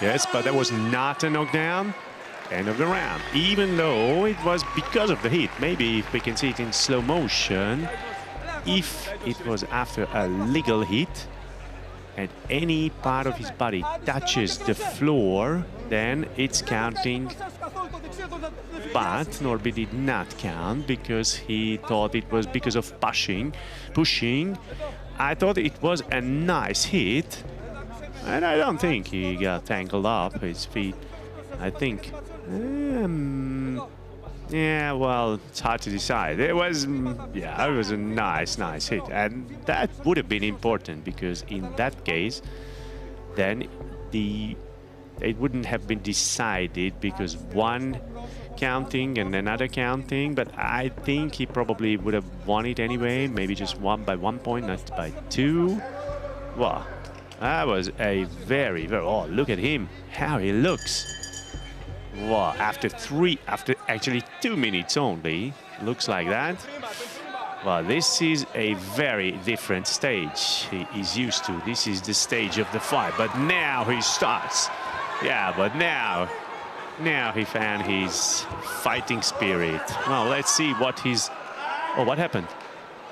Speaker 3: Yes, but that was not a knockdown. End of the round. Even though it was because of the hit. Maybe if we can see it in slow motion. If it was after a legal hit and any part of his body touches the floor, then it's counting. But Norby did not count because he thought it was because of pushing. I thought it was a nice hit. And I don't think he got tangled up his feet. I think, yeah, well, it's hard to decide. It was a nice hit. And that would have been important because in that case, then it wouldn't have been decided because one counting and another counting. But I think he probably would have won it anyway. Maybe just by 1 point, not by 2. Well. That was a very, oh, look at him, how he looks. Wow, after actually 2 minutes only, looks like that. Well, this is a very different stage he is used to. This is the stage of the fight, but now he starts. Yeah, but now he found his fighting spirit. Well, let's see what happened?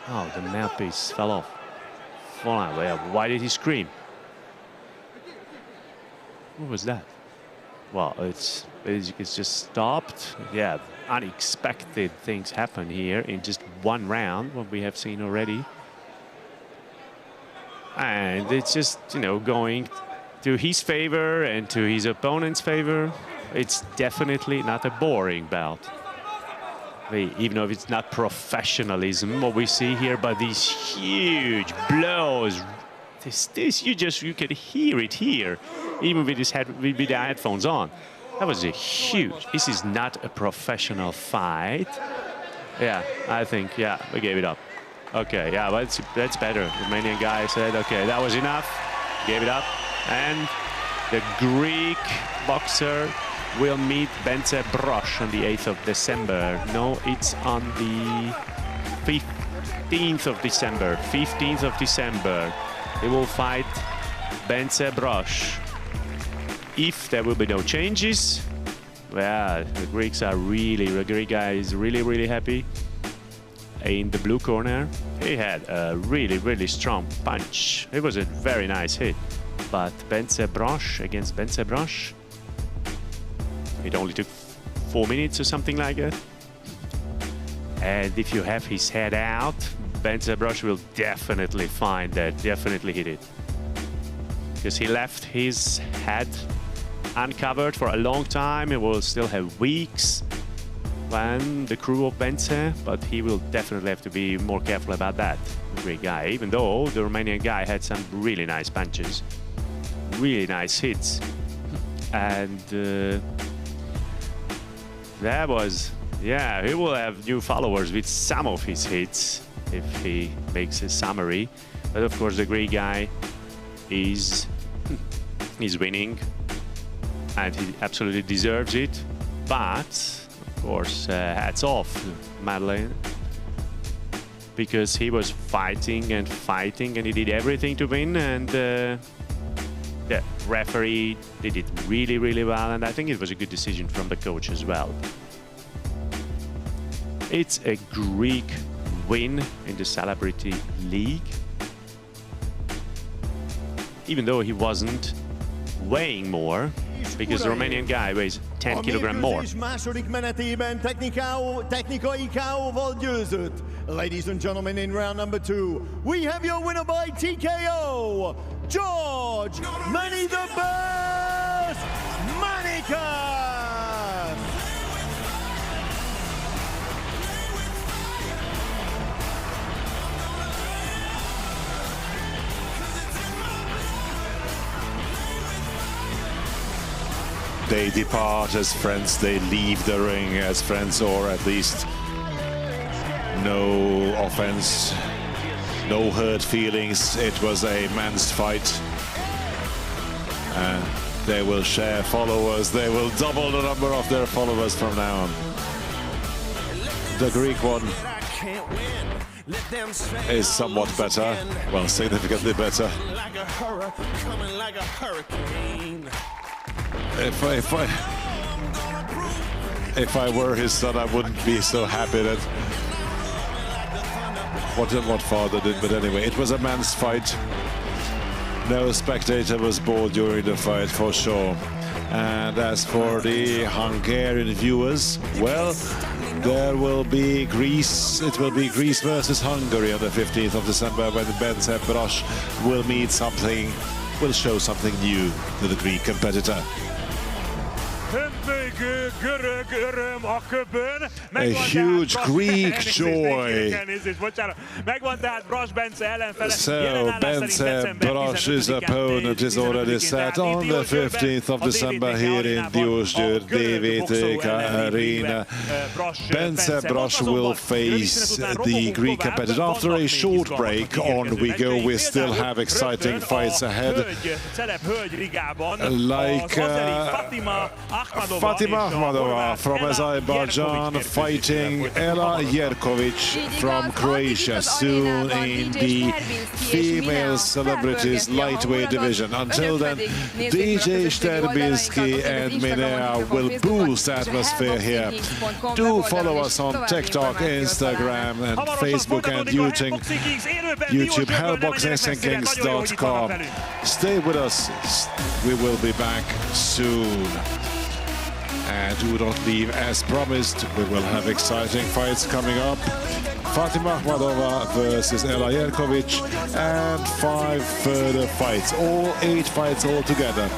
Speaker 3: Oh, the mouthpiece fell off. Well, why did he scream? What was that? Well, it's just stopped. Yeah, unexpected things happen here in just one round, what we have seen already. And it's just, going to his favor and to his opponent's favor. It's definitely not a boring bout. Even though it's not professionalism, what we see here, but these huge blows. You can hear it here, even with the headphones on. That was a huge. This is not a professional fight. Yeah, I think, we gave it up. Okay, yeah, well, that's better. The Romanian guy said, okay, that was enough. Gave it up. And the Greek boxer will meet Bence Brož on the 8th of December. No, it's on the 15th of December. 15th of December. They will fight Bence Brož if there will be no changes, well, the Greek guy is really happy. In the blue corner, he had a really strong punch. It was a very nice hit. But Bence Brosh against Bence Brosh, it only took 4 minutes or something like that. And if you have his head out, Bence Brosh will definitely find that, definitely hit it. Because he left his head uncovered for a long time. He will still have weeks when the crew of Bence, but he will definitely have to be more careful about that, the Greek guy, even though the Romanian guy had some really nice punches, really nice hits. And that was, yeah, he will have new followers with some of his hits if he makes a summary. But of course the Greek guy is winning and he absolutely deserves it. But of course, hats off to Madeleine, because he was fighting and he did everything to win, and the referee did it really well, and I think it was a good decision from the coach as well. It's a Greek win in the Celebrity League, even though he wasn't weighing more, because the Romanian guy weighs 10 kilogram more.
Speaker 8: Második menetében technikai KO-val győzött. Ladies and gentlemen, in round number 2, we have your winner by TKO, George Many the Best Manikas!
Speaker 1: They depart as friends, they leave the ring as friends, or at least no offense, no hurt feelings. It was a man's fight. They will share followers, they will double the number of their followers from now on. The Greek one is somewhat better, well, significantly better. If I were his son, I wouldn't be so happy that what father did. But anyway, it was a man's fight. No spectator was bored during the fight, for sure. And as for the Hungarian viewers, well, there will be Greece. It will be Greece versus Hungary on the 15th of December, when Bence Brosh will show something new to the Greek competitor. A huge Greek joy. So Bence Brosh's opponent is already set on the 15th of December here in Diósgyőr DVTK Arena. Bence Brosh will face the Greek competitor. After a short break, on we go. We still have exciting fights ahead, like Fatima Akhmadova from Azerbaijan fighting Ela Jerkovic from Croatia soon in the female celebrities lightweight division. Until then, DJ Sterbinski and Minea will boost the atmosphere here. Do follow us on TikTok, Instagram and Facebook and YouTube, hellboxingkings.com. Stay with us, we will be back soon. And do not leave, as promised. We will have exciting fights coming up. Fatima Akhmadova versus Ela Jerkovic, and 5 further fights, all 8 fights altogether.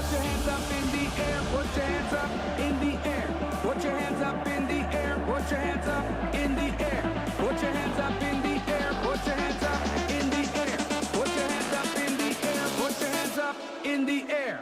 Speaker 9: Put your hands up in the air, put your hands up in the air. Put your hands up in the air, put your hands up in the air. Put your hands up in the air, put your hands up in the air. Put your hands up in the air, put your hands up in the air.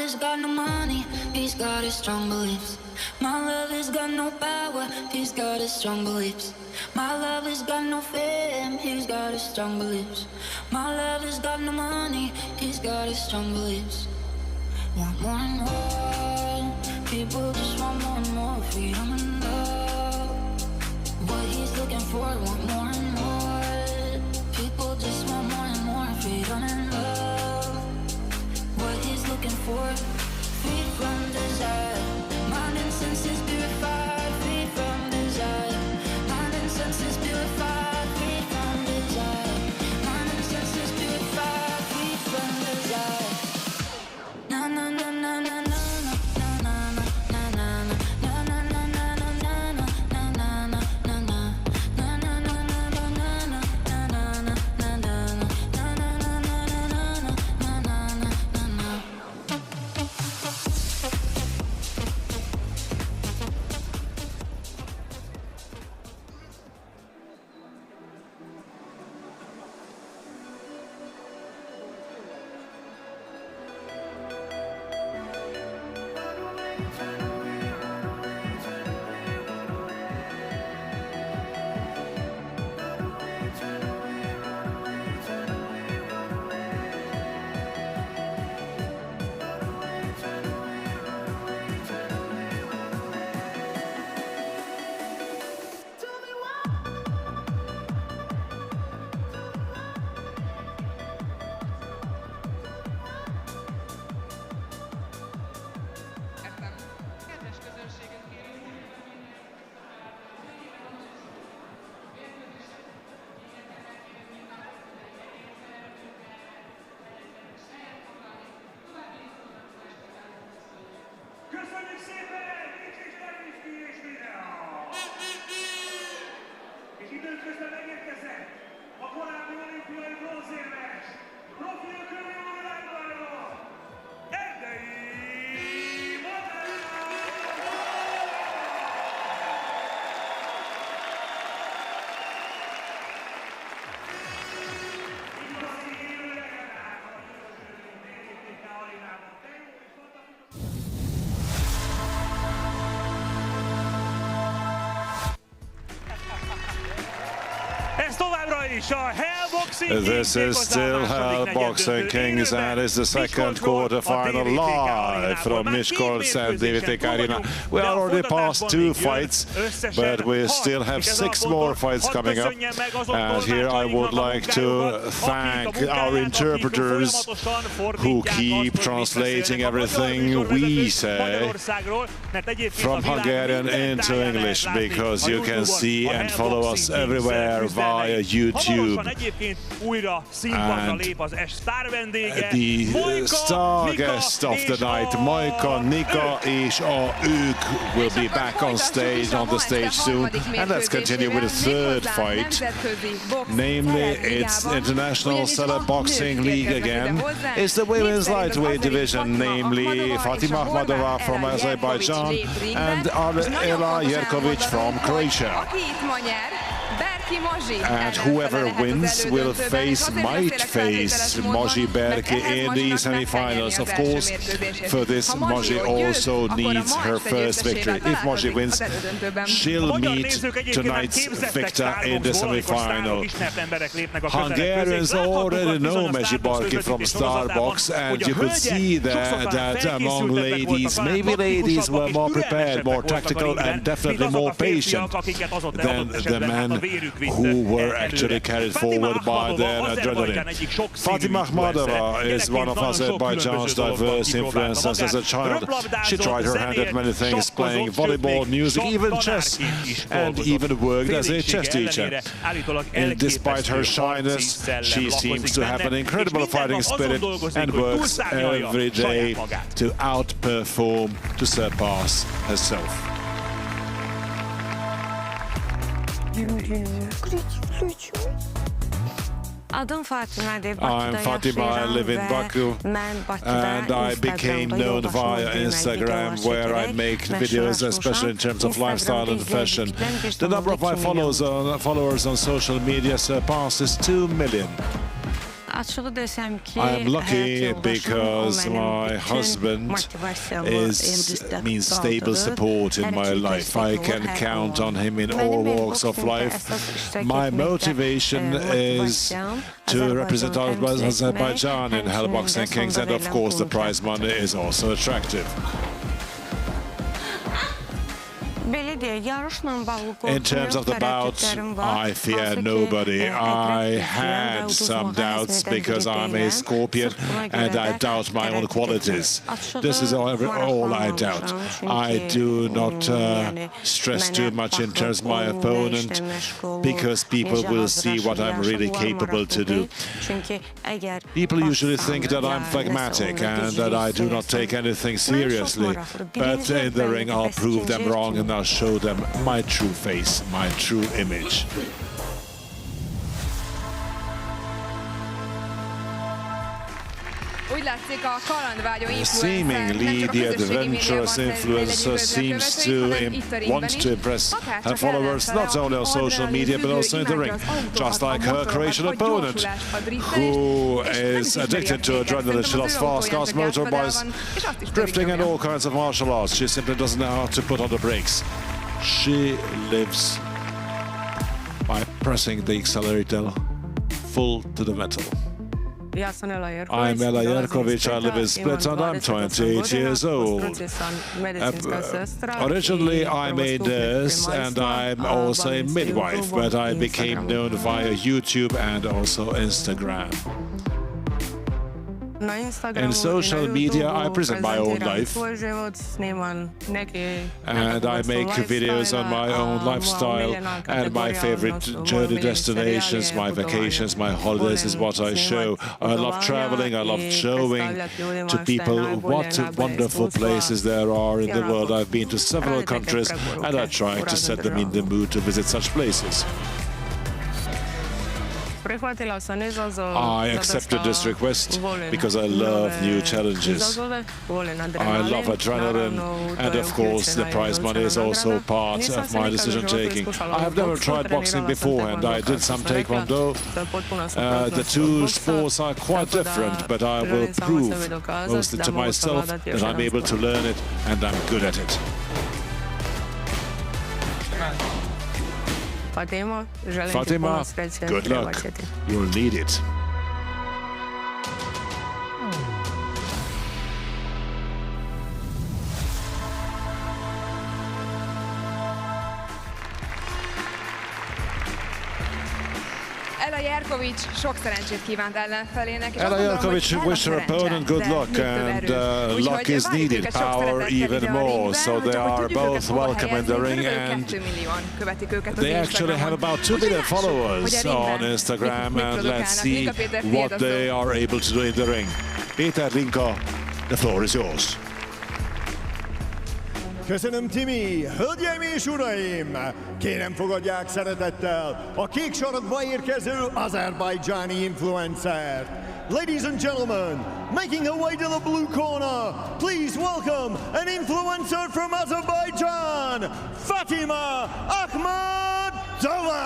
Speaker 14: has got no money, he's got his strong beliefs. My love has got no power, he's got his strong beliefs. My love has got no fame, he's got his strong beliefs. My love has got no money, he's got his strong beliefs. Want more and more, people just want more and more freedom and love. What he's looking for, want more and more. People just want more and more freedom and love. What he's looking for, free from desire. Mind and senses purified, free from desire.
Speaker 2: Ez továbbra is a Hell Boxing Kings.
Speaker 1: This is still Hell Boxing Kings, and it's the second quarterfinal live from Miskolc and DVTK Arena. We are already past 2 fights, but we still have 6 more fights coming up. And here I would like to thank our interpreters who keep translating everything we say from Hungarian into English, because you can see and follow us everywhere via YouTube. And the star guest of the night, Majka, Nika és a ők, will be back on the stage soon. And let's continue with the third fight. Namely, it's International Celeb Boxing League again. It's the women's lightweight division, namely Fatima Ahmadova from Azerbaijan and Ela Jerkovic from Croatia. And whoever wins might face Moji Berki in the semi-finals. Of course, for this, Moji also needs her first victory. If Moji wins, she'll meet tonight's victor in the semi-final. Hungarians already know Moji Berki from Starbox, and you could see there that among ladies, maybe ladies were more prepared, more tactical, and definitely more patient than the men who were actually carried forward by their adrenaline. Fatima Ahmadova is one of Azerbaijan's diverse influences. As a child, she tried her hand at many things, playing volleyball, music, even chess, and even worked as a chess teacher. And despite her shyness, she seems to have an incredible fighting spirit and works every day to outperform, to surpass herself.
Speaker 15: I'm
Speaker 1: Fatima, I live in Baku, and I became known via Instagram, where I make videos, especially in terms of lifestyle and fashion. The number of my followers on social media surpasses 2 million. I am lucky because my husband means stable support in my life. I can count on him in all walks of life. My motivation is to represent Azerbaijan in Hell Boxing Kings, and of course the prize money is also attractive. In terms of the bout, I fear nobody. I had some doubts because I'm a Scorpion and I doubt my own qualities. This is all I doubt. I do not stress too much in terms of my opponent, because people will see what I'm really capable to do. People usually think that I'm phlegmatic and that I do not take anything seriously, but in the ring I'll prove them wrong and I'll show them my true face, my true image. Seemingly, the adventurous influencer seems to want to impress her followers not only on social media but also in the ring, just like her Croatian opponent, who is addicted to adrenaline. She loves fast cars, motorbikes, drifting and all kinds of martial arts. She simply doesn't know how to put on the brakes. She lives by pressing the accelerator full to the metal. I'm Ela Jerkovic, I live in Split, and I'm 28 years old. Originally, I'm a nurse and I'm also a midwife, but I became known via YouTube and also Instagram. In social media, I present my own life, and I make videos on my own lifestyle and my favorite journey destinations, my vacations, my holidays is what I show. I love traveling, I love showing to people what wonderful places there are in the world. I've been to several countries and I try to set them in the mood to visit such places. I accepted this request because I love new challenges. I love adrenaline, and of course the prize money is also part of my decision-taking. I have never tried boxing before, and I did some taekwondo. The two sports are quite different, but I will prove, mostly to myself, that I'm able to learn it and I'm good at it.
Speaker 6: Fatima,
Speaker 1: good luck. You'll need it.
Speaker 11: Ela Jerkovics sok szerencsét kívánt ellenfelének.
Speaker 1: Ela Jerkovics wished her opponent good luck, and luck is needed, power even more. So they are both welcome in the ring, and they actually have about 2 million followers on Instagram, and let's see what they are able to do in the ring. Péter Linka, the floor is yours.
Speaker 8: Köszönöm, Timi! Hölgyeim és uraim! Kérem, fogadják szeretettel a kék sarokba érkező azerbajdzsáni influencert. Ladies and gentlemen, making her way to the blue corner, please welcome an influencer from Azerbaijan, Fatima Akhmadova!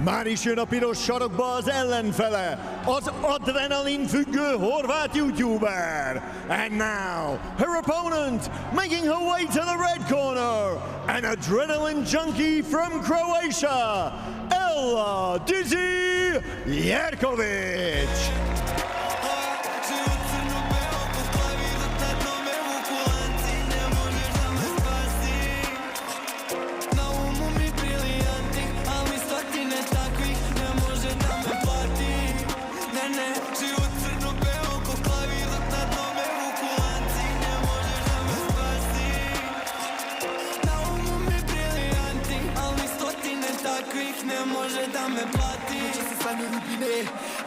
Speaker 8: Már is jön a piros sarokba az ellenfele, az adrenalin függő horvát YouTuber. And now, her opponent, making her way to the red corner, an adrenaline junkie from Croatia, Ela Dizzy Jerkovic.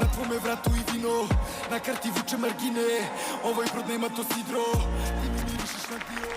Speaker 10: Na tvome vratu i vino, na karti vuče margine, ovaj brod nema to sidro, ti mi mirišiš na dio.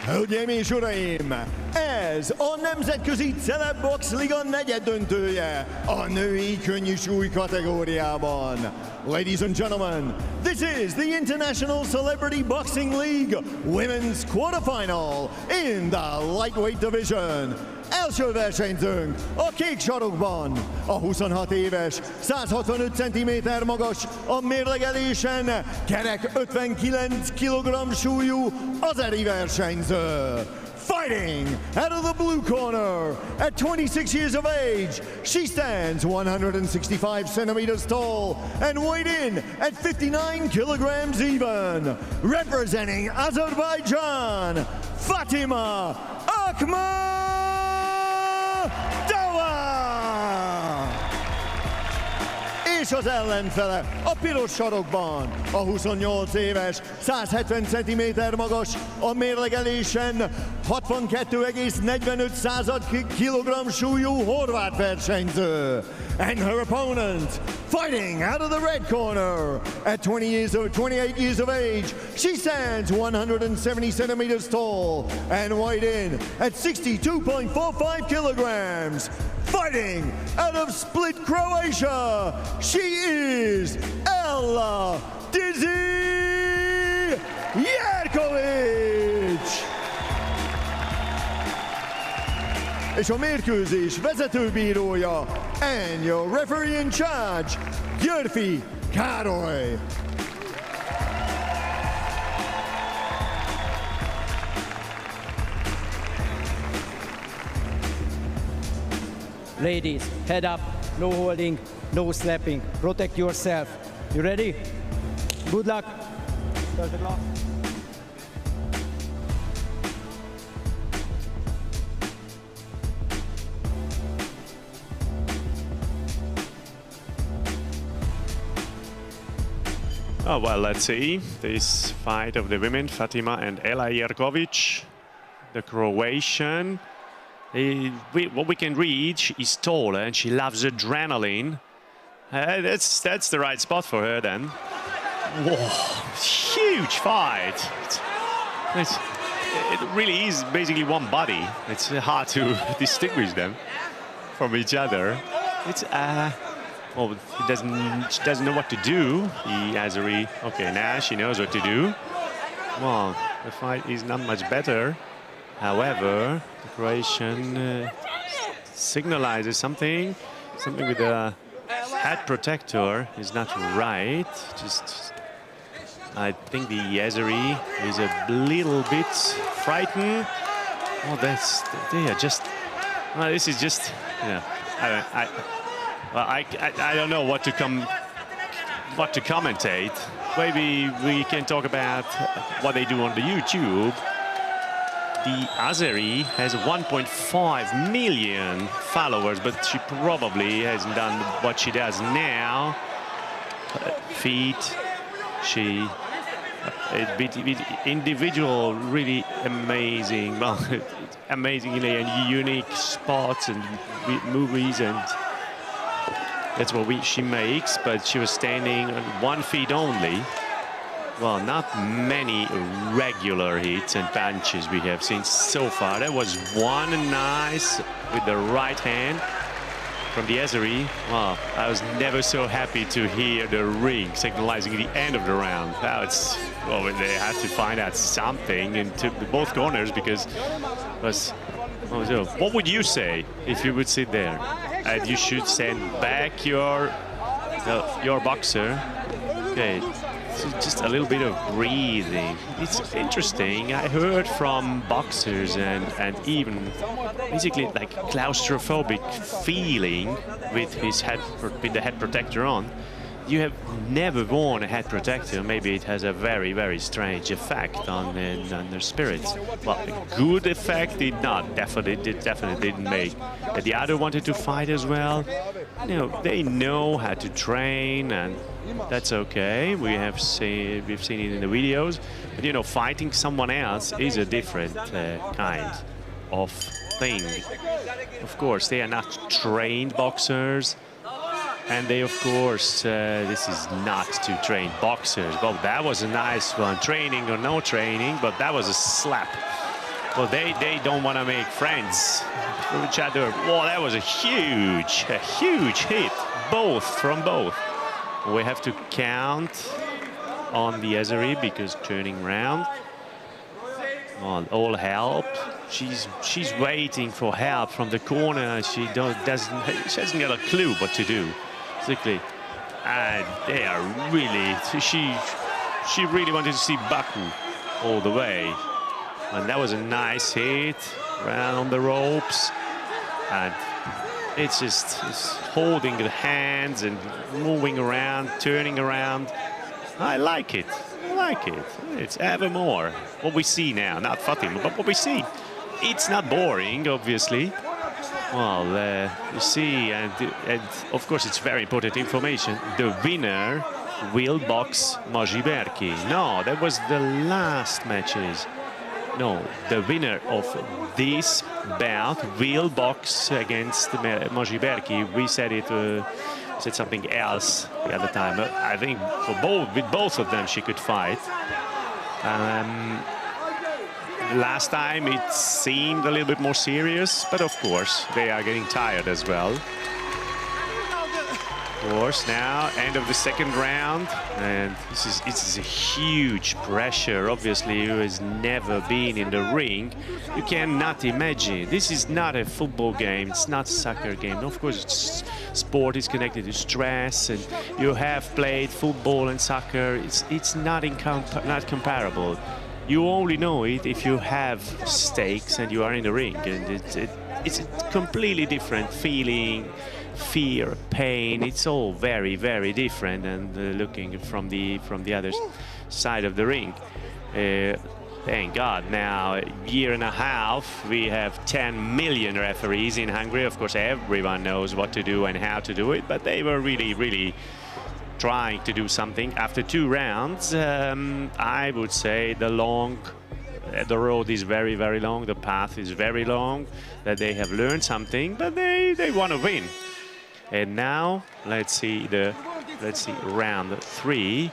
Speaker 8: Hölgyeim és uraim, ez a Nemzetközi Celebbox Liga negyeddöntője a női könnyű súly kategóriában. Ladies and gentlemen, this is the International Celebrity Boxing League Women's Quarterfinal in the lightweight division. Első versenyzőnk a kék sarokban, a 26 éves, 165 cm magas, a mérlegelésen kerek 59 kg súlyú azeri versenyző. Fighting out of the blue corner, at 26 years of age, she stands 165 centimeters tall and weighed in at 59 kilograms even. Representing Azerbaijan, Fatima Akhmadova! És az ellenfele a piros sarokban, a 28 éves, 170 cm magas, a mérlegelésen 62,45 kg súlyú horvát versenyző. And her opponent, fighting out of the red corner, at 28 years of age, she stands 170 centimeters tall and weighed in at 62.45 kilograms. Fighting out of Split, Croatia, she is Ela Dizzy Jerkovic! És a mérkőzés vezetőbírója, and your referee in charge, Györfi Károly.
Speaker 15: Ladies, head up, no holding, no slapping. Protect yourself. You ready? Good luck. Touch the glass.
Speaker 3: Oh, well, let's see this fight of the women, Fatima and Ela Jerkovic, the Croatian. What we can read, she's tall and she loves adrenaline. That's the right spot for her then. Whoa, huge fight. it really is basically one body. It's hard to distinguish them from each other. It's well, she doesn't know what to do. The Azeri. Okay, now she knows what to do. Well, the fight is not much better. However, the Croatian signalizes something with the head protector is not right. Just, I think the Azeri is a little bit frightened. Oh, they are just. Well, this is just. Yeah, I don't know what to commentate. Maybe we can talk about what they do on the YouTube. The Azeri has 1.5 million followers, but she probably hasn't done what she does now. Feet, she individual, really amazing, well, amazingly and unique spots and movies, and that's what she makes. But she was standing on 1 foot only. Well, not many regular hits and punches we have seen so far. There was one nice with the right hand from the Azeri. Well, I was never so happy to hear the ring signalizing the end of the round. Now it's, well, they have to find out something into both corners, because it was, what would you say if you would sit there? And you should send back your boxer. Okay. Just a little bit of breathing. It's interesting. I heard from boxers and even basically like claustrophobic feeling with the head protector on. You have never worn a head protector. Maybe it has a very, very strange effect on their spirits. Well, a good effect did not. Definitely didn't make. But the other wanted to fight as well. You know, they know how to train, and that's okay. We've seen it in the videos. But you know, fighting someone else is a different kind of thing. Of course, they are not trained boxers. And they, of course, this is not to train boxers. Well, that was a nice one, training or no training, but that was a slap. Well, they don't want to make friends with each other. Well, that was a huge hit, from both. We have to count on the Azeri because turning round. Well, all help. She's waiting for help from the corner. She hasn't got a clue what to do. Basically, and they are really. She really wanted to see Baku all the way, and that was a nice hit around the ropes, and it's holding the hands and moving around, turning around. I like it. I like it. It's ever more what we see now, not Fatima, but what we see. It's not boring, obviously. Well, you see, and of course it's very important information. The winner will box Mazsiberki. No, that was the last matches. No, the winner of this bout will box against Mazsiberki. We said it. Said something else the other time. But I think with both of them she could fight. Last time it seemed a little bit more serious, but of course they are getting tired as well. Of course, now end of the second round, and this is a huge pressure. Obviously, who has never been in the ring, you cannot imagine. This is not a football game. It's not a soccer game. Of course, sport is connected to stress, and you have played football and soccer. It's not comparable. You only know it if you have stakes and you are in the ring, and it's a completely different feeling, fear, pain. It's all very, very different. And looking from the other side of the ring, thank God, now a year and a half we have 10 million referees in Hungary. Of course, everyone knows what to do and how to do it, but they were really, really trying to do something. After 2 rounds, I would say the road is very, very long, the path is very long, that they have learned something, but they want to win. And now let's see round 3.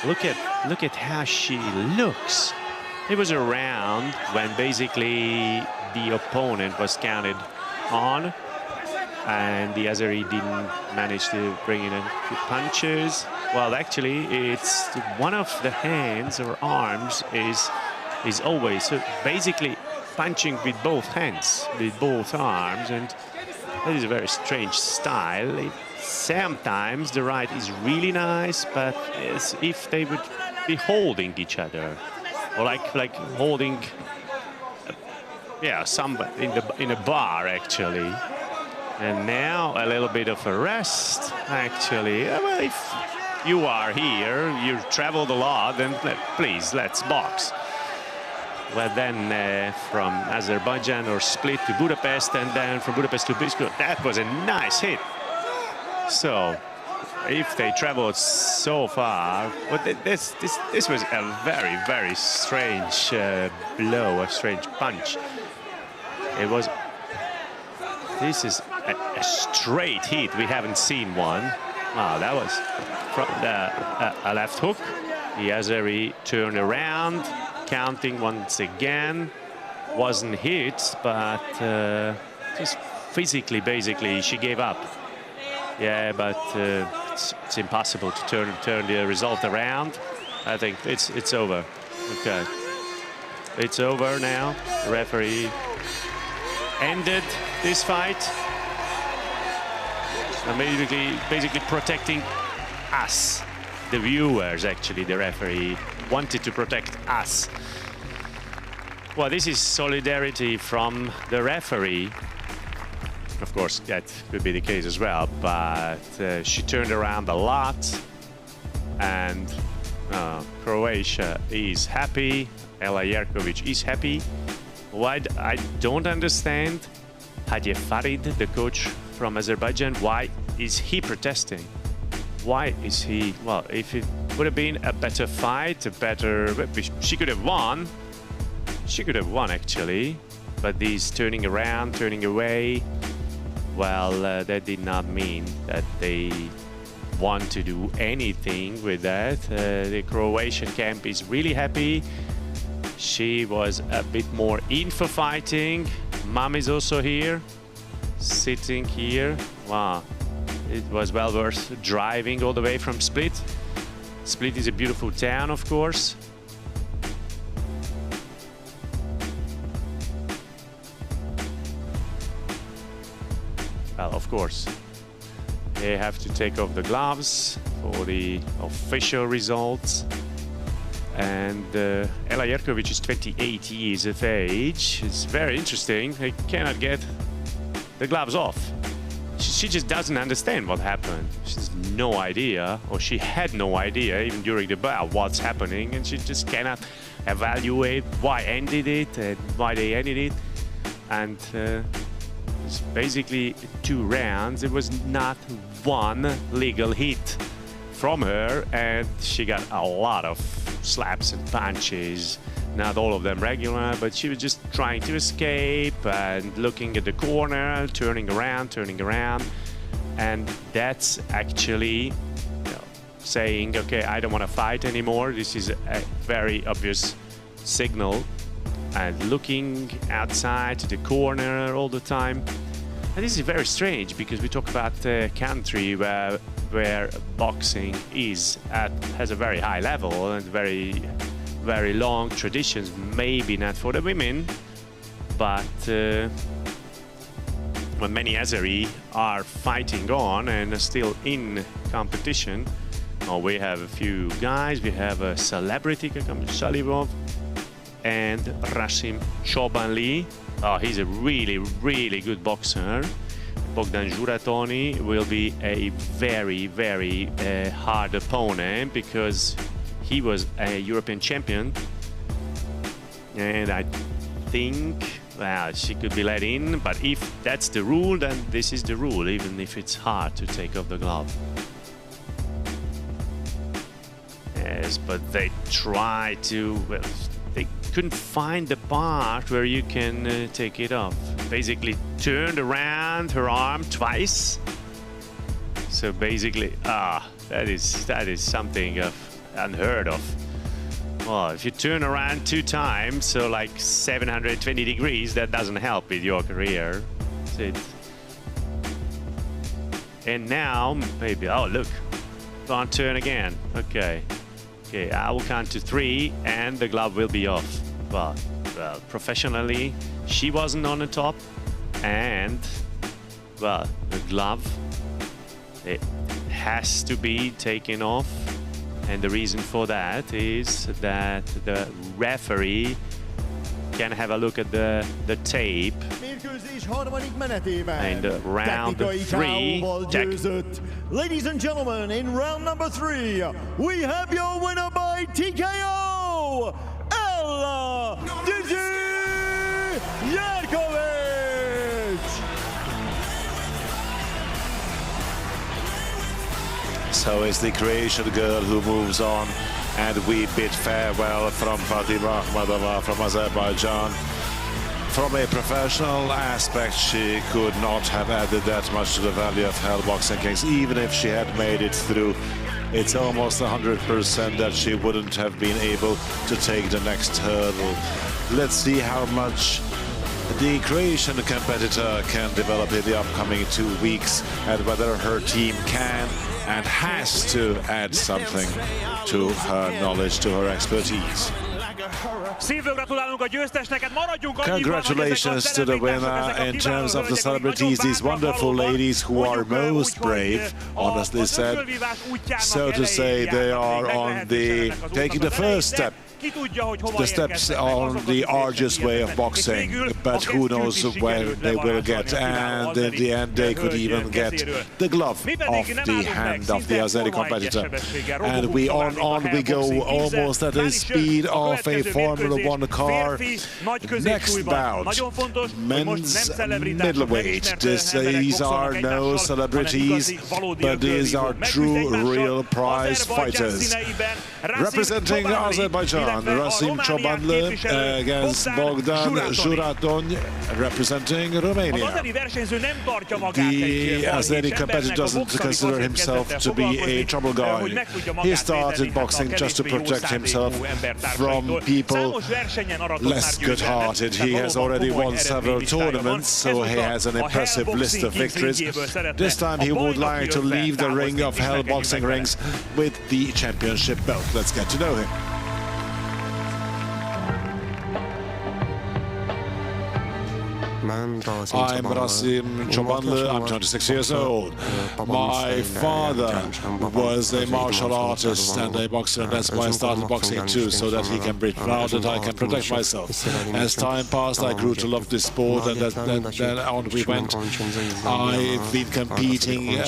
Speaker 3: Look at how she looks. It was a round when basically the opponent was counted on, and the Azeri didn't manage to bring in a few punches. Well, actually, it's one of the hands or arms is always so basically punching with both hands, with both arms, and that is a very strange style. Sometimes the right is really nice, but as if they would be holding each other, or like holding, yeah, somebody in a bar actually. And now a little bit of a rest actually. Well, if you are here, you traveled a lot, then please let's box. But then from Azerbaijan or Split to Budapest, and then from Budapest to Bishkek, that was a nice hit. So if they traveled so far, but this was a very, very strange blow, a strange punch. It was. This is a straight hit. We haven't seen one. Wow, that was from a left hook. The Azeri turned around, counting once again. Wasn't hit, but just physically, basically, she gave up. Yeah, but it's impossible to turn the result around. I think it's over. Okay, it's over now. The referee ended this fight. And basically protecting us, the viewers. Actually, the referee wanted to protect us. Well, this is solidarity from the referee. Of course, that could be the case as well, but she turned around a lot, and Croatia is happy. Ela Jerkovic is happy. Why I don't understand, Hadje Farid, the coach from Azerbaijan, why is he protesting? Why is he? Well, if it would have been a better fight, she could have won. She could have won actually, but these turning around, turning away, well, that did not mean that they want to do anything with that. The Croatian camp is really happy. She was a bit more in for fighting. Mom is also here, sitting here. Wow, it was well worth driving all the way from Split. Split is a beautiful town, of course. Well, of course, they have to take off the gloves for the official results. And Ela Jerkovic is 28 years of age. It's very interesting. They cannot get the gloves off. She just doesn't understand what happened. She has no idea, or she had no idea even during the bout what's happening, and she just cannot evaluate why ended it and why they ended it. And it's basically 2 rounds. It was not one legal hit from her, and she got a lot of slaps and punches, not all of them regular, but she was just trying to escape and looking at the corner, turning around, and that's actually saying, okay, I don't want to fight anymore. This is a very obvious signal, and looking outside to the corner all the time. And this is very strange because we talk about a country where boxing has a very high level and very long traditions. Maybe not for the women, but when many Azeri are fighting on and are still in competition. We have a few guys. We have a celebrity, Kakam Shalivov, and Rasim Chobanli. He's a really, really good boxer. Bogdan Juratoni will be a very, very hard opponent because he was a European champion. And I think, well, she could be let in, but if that's the rule, then this is the rule, even if it's hard to take off the glove. Yes, but they try to, well, they couldn't find the part where you can take it off. Basically turned around her arm twice. So basically, that is something unheard of. Well, if you turn around 2 times, so like 720 degrees, that doesn't help with your career. And now, maybe, oh look, can't turn again. Okay, I will count to 3 and the glove will be off. Well, professionally, she wasn't on the top, and, well, the glove, it has to be taken off. And the reason for that is that the referee can have a look at the tape. And round 3,
Speaker 8: Ladies and gentlemen, in round number 3, we have your winner by TKO, Ella Jarkovic.
Speaker 1: So is the Croatian girl who moves on, and we bid farewell from Fatima Akhmadova from Azerbaijan. From a professional aspect, she could not have added that much to the value of Hell Boxing Kings, even if she had made it through. It's almost 100% that she wouldn't have been able to take the next hurdle. Let's see how much the Croatian competitor can develop in the upcoming 2 weeks, and whether her team can and has to add something to her knowledge, to her expertise. Congratulations to the winner. In terms of the celebrities, these wonderful ladies who are most brave, honestly said, so to say, they are on taking the first step. The steps on the arduous way of boxing, but who knows where they will get, and in the end they could even get the glove off the hand of the Azeri competitor. And we go almost at the speed of a Formula 1 car. Next bout, men's middleweight. These are no celebrities, but these are true, real prize fighters. Representing Azerbaijan, Rasim Chobanlı against Bogdan Juratony, representing Romania. The Azeri competitor doesn't consider himself to be a trouble guy. He started boxing just to protect himself from people less good-hearted. He has already won several tournaments, so he has an impressive list of victories. This time he would like to leave the ring of Hell Boxing rings with the championship belt. Let's get to know him. I'm Rasim Chobanlı, I'm 26 years old. My father was a martial artist and a boxer, and that's why I started boxing too, so that he can be proud that I can protect myself. As time passed, I grew to love this sport, and then on we went. I've been competing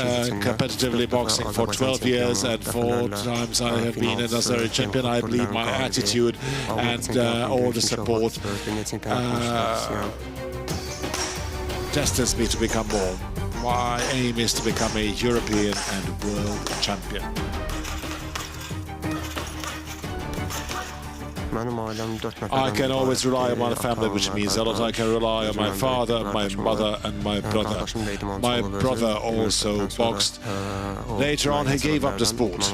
Speaker 1: competitively boxing for 12 years, and 4 times I have been an Azeri champion. I believe my attitude and all the support destines me to become more. My aim is to become a European and world champion. I can always rely on my family, which means a lot. I can rely on my father, my mother, and my brother. My brother also boxed. Later on, he gave up the sport.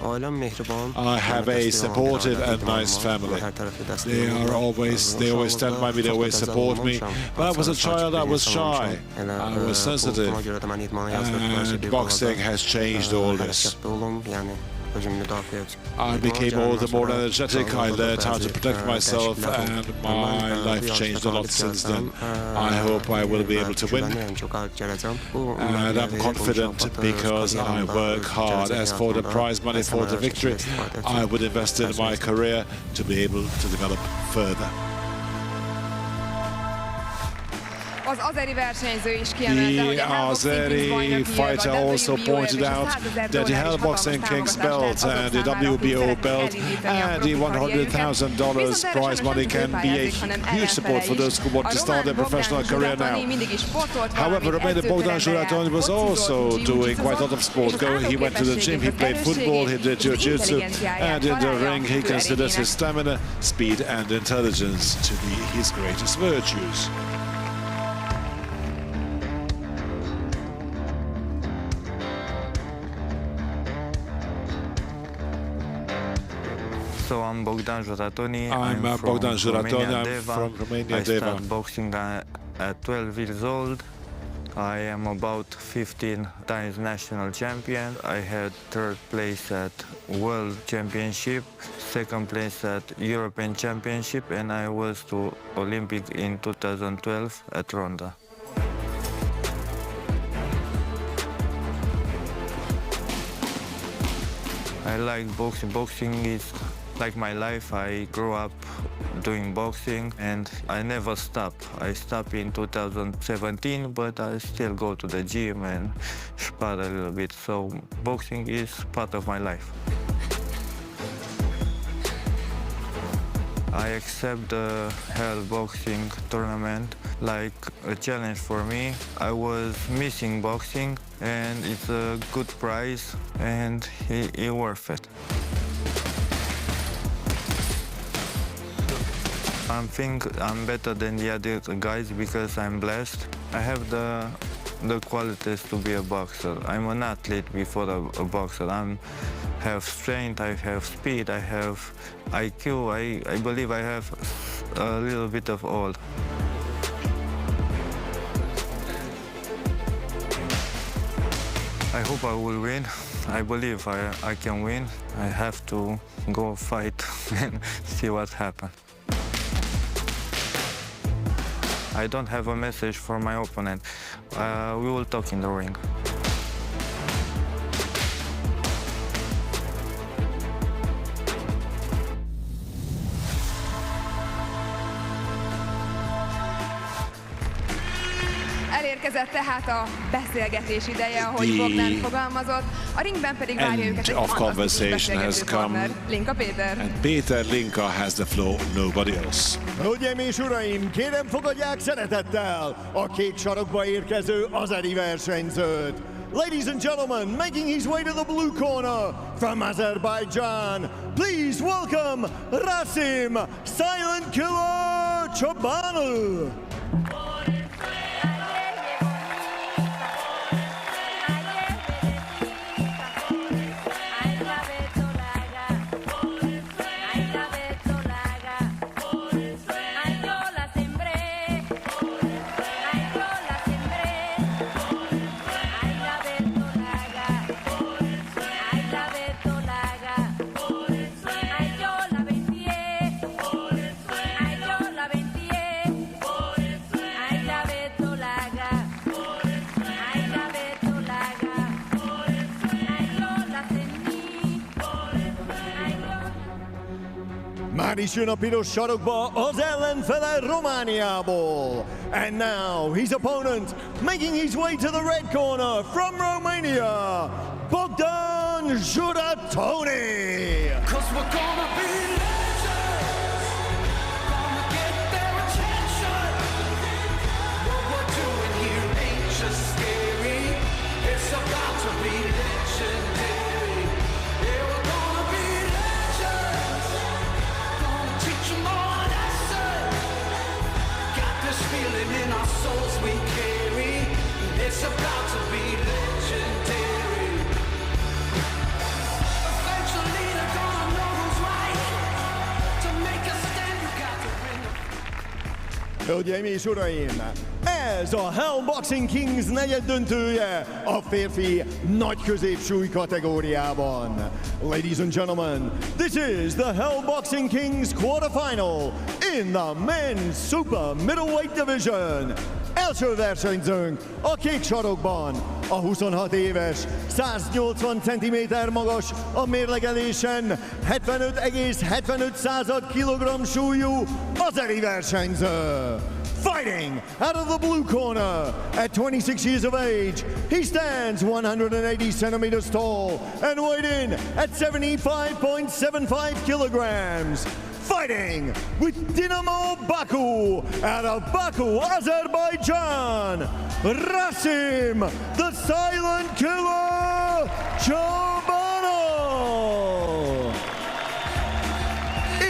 Speaker 1: I have a supportive and nice family. They always stand by me, they always support me. When I was a child, I was shy, I was sensitive, and boxing has changed all this. I became all the more energetic, I learned how to protect myself, and my life changed a lot since then. I hope I will be able to win, and I'm confident because I work hard. As for the prize money for the victory, I would invest in my career to be able to develop further. The Azeri fighter also pointed out that the Hell Boxing Kings belt and the WBO belt and the $100,000 prize money can be a huge support for those who want to start their professional career now. However, Romanian Bogdan Juratony was also doing quite a lot of sport. He went to the gym, he played football, he did jiu-jitsu, and in the ring he considers his stamina, speed and intelligence to be his greatest virtues.
Speaker 12: So I'm Bogdan Juratoni.
Speaker 1: I'm Bogdan Juratoni. I'm from Romania,
Speaker 12: I
Speaker 1: Deva.
Speaker 12: started boxing at 12 years old. I am about 15 times national champion. I had third place at World Championship, second place at European Championship, and I was to Olympic in 2012 at Ronda. I like boxing. Boxing is like my life. I grew up doing boxing and I never stop. I stopped in 2017, but I still go to the gym and spar a little bit. So boxing is part of my life. I accept the Hell Boxing tournament like a challenge for me. I was missing boxing and it's a good prize and it's worth it. I think I'm better than the other guys because I'm blessed. I have the qualities to be a boxer. I'm an athlete before a boxer. I have strength, I have speed, I have IQ. I believe I have a little bit of all. I hope I will win. I believe I can win. I have to go fight and see what happens. I don't have a message for my opponent. We will talk in the ring.
Speaker 11: Elérkezett tehát a beszélgetés ideje, ahogy Bogdan fogalmazott. A ringben pedig várja őket egy fantasztikus beszélgető partner, Linka Péter.
Speaker 1: And Péter Linka has the floor, nobody else.
Speaker 8: Hölgyeim és uraim, kérem fogadják szeretettel a kék sarokba érkező azeri versenyzőt. Ladies and gentlemen, making his way to the blue corner from Azerbaijan, please welcome Rasim Silent Killer Chobanov. Már is jön a piros sarokba az ellenfele Romániából. And now his opponent making his way to the red corner from Romania, Bogdan Juratoni. 'Cause we're gonna be legends, gonna get their attention. What we're doing here ain't just scary, it's about to be legendary. Yeah, we're gonna be legends, gonna teach them all a lesson. Got this feeling in our souls we carry, it's about to be legendary. Eventually they're gonna know who's right. To make a stand you got to win the... Hölgyeim és uraim, ez a Hell Boxing Kings negyeddöntője a férfi nagy középsúly kategóriában. Ladies and gentlemen, this is the Hell Boxing Kings quarterfinal in the men's super middleweight division. Első versenyzőnk a kék sarokban, a 26 éves, 180 cm magas, a mérlegelésen 75,75 kg súlyú azeri versenyző. Fighting out of the blue corner at 26 years of age, he stands 180 centimeters tall and weighed in at 75.75 kilograms. Fighting with Dinamo Baku out of Baku, Azerbaijan, Rasim the Silent Killer Chobanov.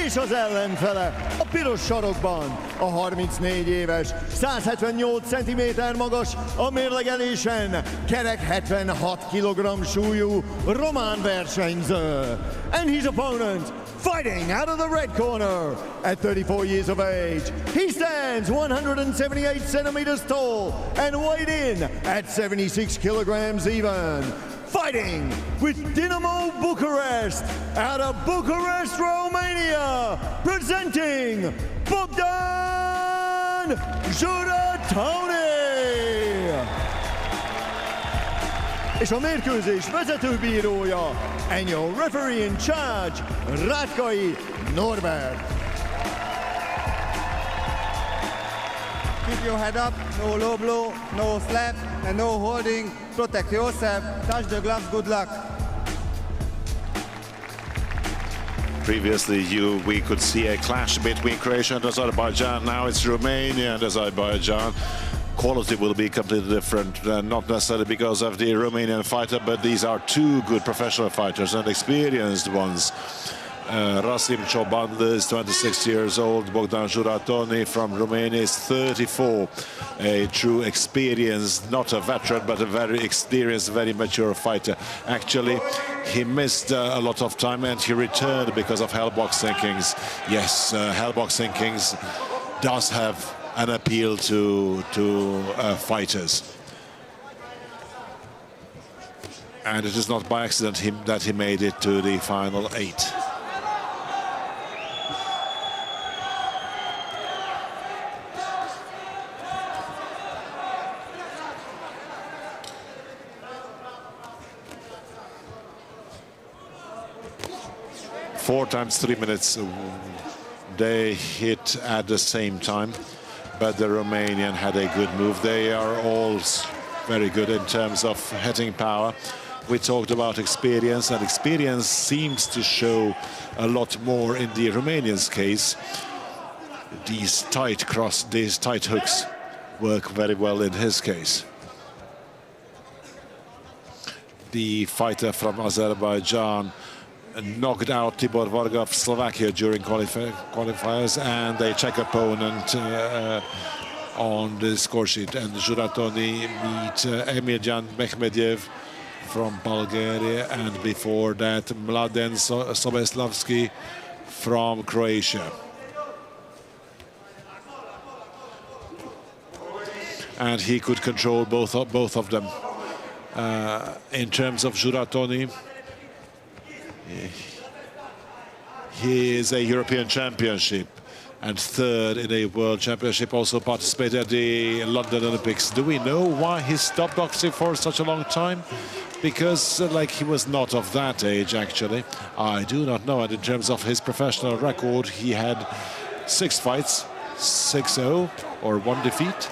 Speaker 8: És az ellenfele a piros sarokban a 34 éves, 178 cm magas, a mérlegelésen kerek 76 kg súlyú román versenyző. And his opponent, fighting out of the red corner at 34 years of age. He stands 178 centimeters tall and weighed in at 76 kilograms even. Fighting with Dinamo Bucharest out of Bucharest, Romania, presenting Bogdan Zsuratoni! És a mérkőzés vezetőbírója, and your referee in charge, Rátkai Norbert.
Speaker 13: Keep your head up, no low blow, no slap, and no holding. Protect yourself, touch the gloves, good luck.
Speaker 1: Previously, we could see a clash between Croatia and Azerbaijan. Now it's Romania and Azerbaijan. Quality will be completely different, not necessarily because of the Romanian fighter, but these are two good professional fighters and experienced ones. Rasim Choban is 26 years old, Bogdan Zsuratoni from Romania is 34. A true experienced, not a veteran, but a very experienced, very mature fighter. Actually, he missed a lot of time and he returned because of Hell Boxing Kings. Yes, Hell Boxing Kings does have an appeal to fighters. And it is not by accident that he made it to the final 8. Four times 3 minutes, they hit at the same time, but the Romanian had a good move. They are all very good in terms of hitting power. We talked about experience, and experience seems to show a lot more in the Romanian's case. These tight hooks work very well in his case. The fighter from Azerbaijan knocked out Tibor Varga of Slovakia during qualifiers, and a Czech opponent on the score sheet. And Zsuratoni meet Emiljan Mehmediev from Bulgaria, and before that Mladen Sobeslavski from Croatia. And he could control both of them. In terms of Zsuratoni, he is a European Championship and third in a World Championship, also participated at the London Olympics. Do we know why he stopped boxing for such a long time? Because he was not of that age, actually. I do not know. And in terms of his professional record, he had 6 fights, 6-0 or 1 defeat.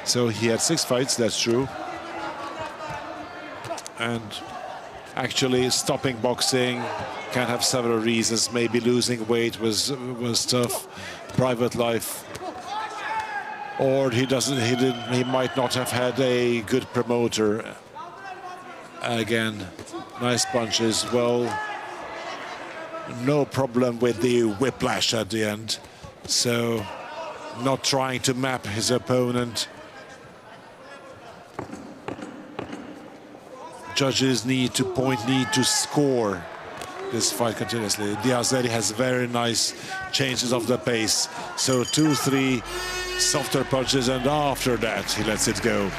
Speaker 1: So he had 6 fights, that's true. And actually stopping boxing can have several reasons. Maybe losing weight was tough, private life, or he might not have had a good promoter. Again, nice punches. Well, no problem with the whiplash at the end. So not trying to map his opponent. Judges need to point, need to score this fight continuously. The Azeri has very nice changes of the pace. So 2-3 softer punches, and after that he lets it go.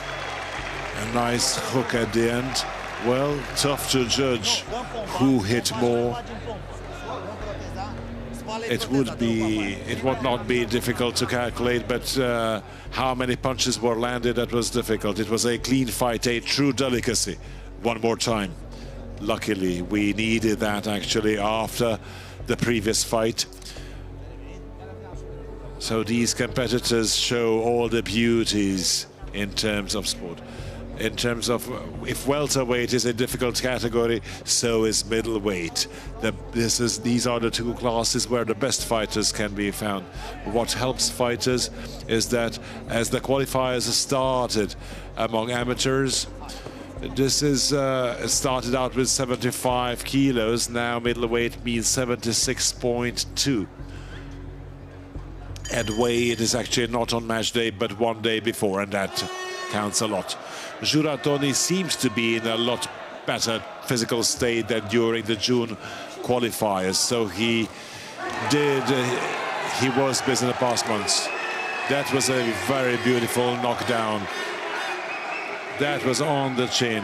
Speaker 1: A nice hook at the end. Well, tough to judge who hit more. It would not be difficult to calculate, but how many punches were landed, that was difficult. It was a clean fight, a true delicacy. One more time. Luckily, we needed that actually after the previous fight. So these competitors show all the beauties in terms of sport. In terms of, if welterweight is a difficult category, so is middleweight. These are the two classes where the best fighters can be found. What helps fighters is that as the qualifiers started among amateurs, This is started out with 75 kilos. Now middleweight means 76.2. And weight is actually not on match day, but one day before, and that counts a lot. Juratoni seems to be in a lot better physical state than during the June qualifiers. So he was busy in the past months. That was a very beautiful knockdown. That was on the chin.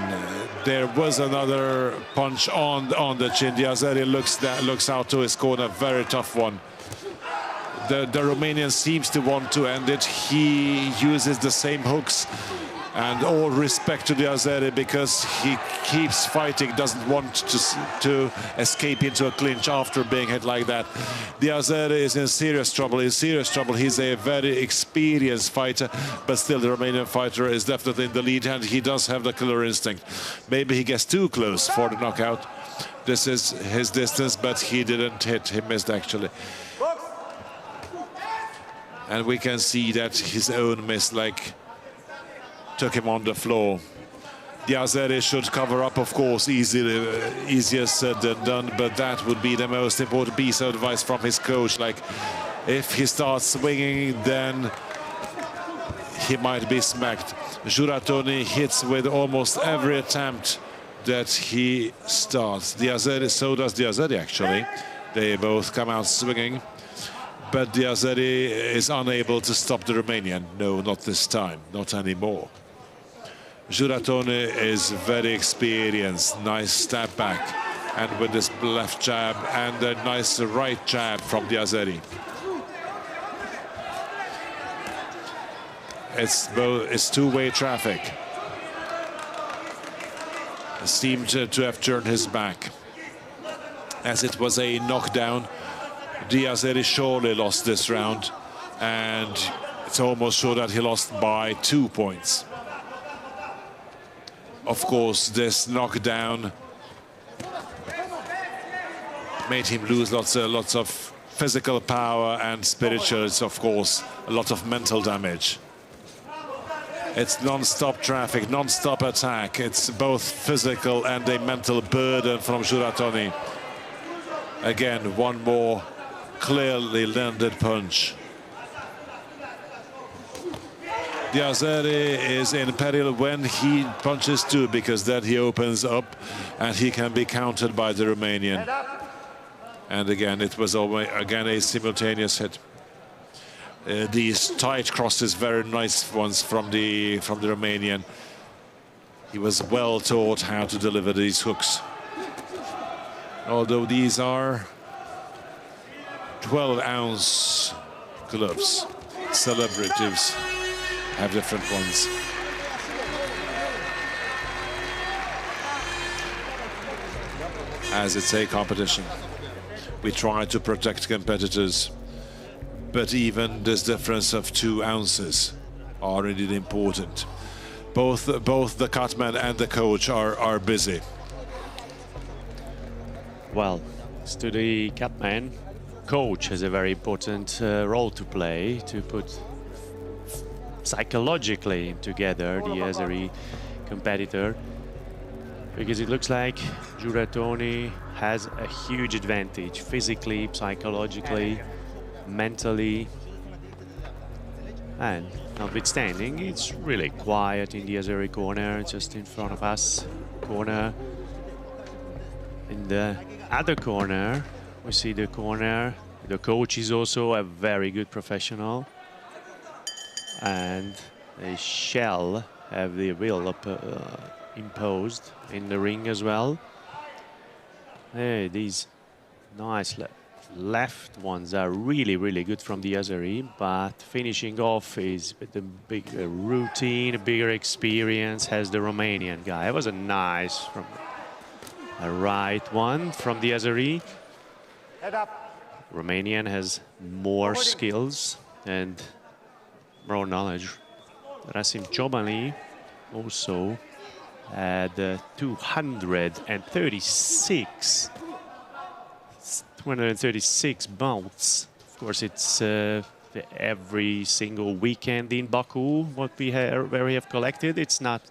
Speaker 1: There was another punch on the chin. The Azeri looks out to his corner, very tough one. The Romanian seems to want to end it. He uses the same hooks, and all respect to the Azeri because he keeps fighting, doesn't want to escape into a clinch after being hit like that. The Azeri is in serious trouble. He's a very experienced fighter, but still the Romanian fighter is definitely in the lead, and he does have the killer instinct. Maybe he gets too close for the knockout. This is his distance, but he didn't hit. He missed actually. And we can see that his own miss took him on the floor. The Azeri should cover up, of course, easier said than done, but that would be the most important piece of advice from his coach. Like, if he starts swinging, then he might be smacked. Juratoni hits with almost every attempt that he starts. The Azeri, so does the Azeri actually. They both come out swinging. But the Azeri is unable to stop the Romanian. No, not this time, not anymore. Juratoni is very experienced. Nice step back, and with this left jab and a nice right jab from the Azeri. It's two-way traffic. He seemed to have turned his back. As it was a knockdown, the Azeri surely lost this round, and it's almost sure that he lost by 2 points. Of course, this knockdown made him lose lots of physical power and spiritual. It's, of course, a lot of mental damage. It's non-stop traffic, non-stop attack. It's both physical and a mental burden from Juratoni. Again, one more clearly landed punch. The Azeri is in peril when he punches too, because then he opens up and he can be countered by the Romanian. And again, it was again a simultaneous hit. These tight crosses, very nice ones from the Romanian. He was well taught how to deliver these hooks. Although these are 12-ounce gloves. Celebrities have different ones. As it's a competition, we try to protect competitors, but even this difference of 2 ounces are indeed important. Both the cutman and the coach are busy.
Speaker 3: Well, as to the cutman, coach has a very important role to play to put psychologically together the Azeri competitor, because it looks like Juratoni has a huge advantage physically, psychologically, mentally, and notwithstanding, it's really quiet in the Azeri corner, just in front of us. Corner. In the other corner, we see the coach is also a very good professional, and they shall have the will imposed in the ring as well. Hey, these nice left ones are really good from the Azeri, but finishing off is with the bigger routine, a bigger experience has the Romanian guy. It was a nice a right one from the Azeri.
Speaker 8: Head up.
Speaker 3: Romanian has more skills and more knowledge. Rasim Ciobani also had 236 bouts. Of course, it's every single weekend in Baku where we have collected. It's not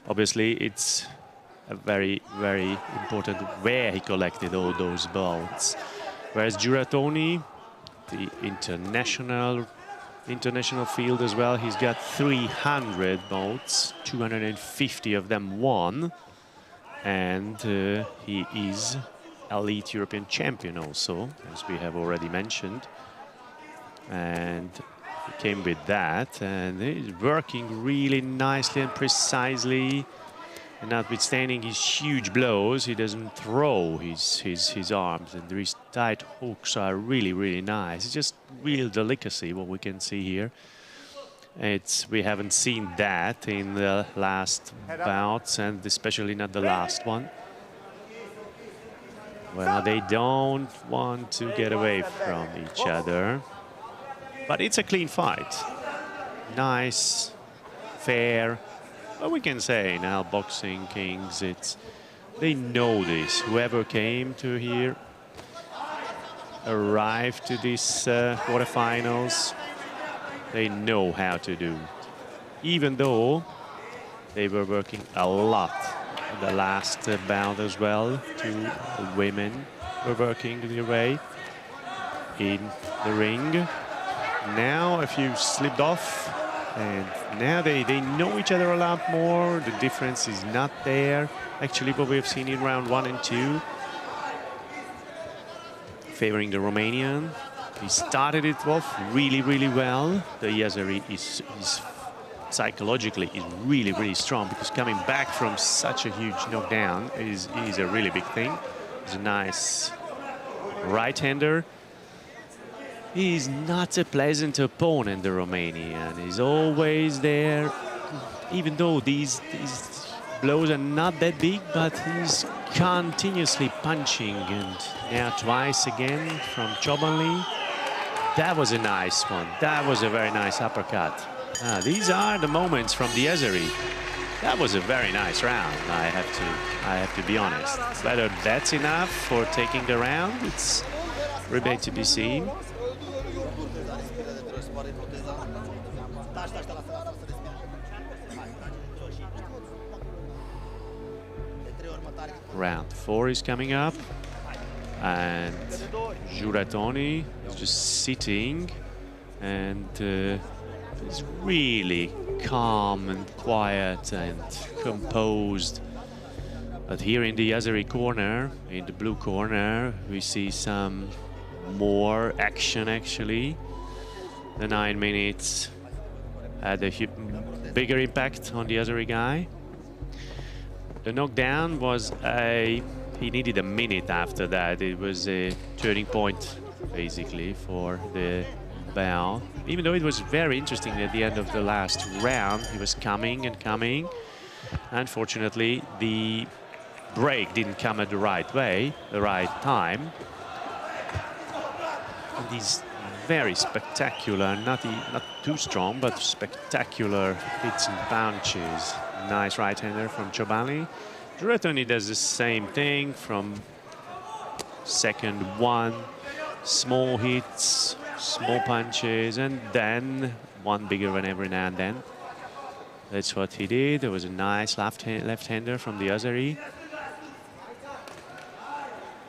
Speaker 3: obviously it's a very, very important where he collected all those belts. Whereas Giratoni, the international field as well, he's got 300 belts, 250 of them won, and he is elite European champion also, as we have already mentioned. And he came with that, and he's working really nicely and precisely. And notwithstanding his huge blows, he doesn't throw his arms, and his tight hooks are really, really nice. It's just real delicacy, what we can see here. We haven't seen that in the last bouts, and especially not the last one. Well, they don't want to get away from each other. But it's a clean fight. Nice, fair. Well, we can say now Boxing Kings, they know this. Whoever came to here, arrived to this quarterfinals, they know how to do. Even though they were working a lot in the last bout as well. 2 women were working their way in the ring. Now a few slipped off, and now they know each other a lot more. The difference is not there. Actually, what we've seen in round 1 and 2, favoring the Romanian. He started it off really, really well. The Yazari is psychologically is really, really strong, because coming back from such a huge knockdown is a really big thing. He's a nice right-hander. He's not a pleasant opponent, the Romanian. He's always there, even though these blows are not that big, but he's continuously punching. And now twice again from Chobanli. That was a nice one. That was a very nice uppercut. These are the moments from the Yazari. That was a very nice round, I have to be honest. Whether that's enough for taking the round, it's remains to be seen. Round 4 is coming up, and Giratoni is just sitting, and is really calm and quiet and composed. But here in the Yazari corner, in the blue corner, we see some more action actually. The 9 minutes had a bigger impact on the Yazari guy. The knockdown was he needed a minute after that. It was a turning point basically for the bout. Even though it was very interesting at the end of the last round, he was coming and coming. Unfortunately, the break didn't come at the right way, the right time. And these very spectacular, not too strong, but spectacular hits and punches. Nice right-hander from Chobani. Giratoni does the same thing from second 1. Small hits, small punches, and then one bigger one every now and then. That's what he did. There was a nice left-hander from the Yazari.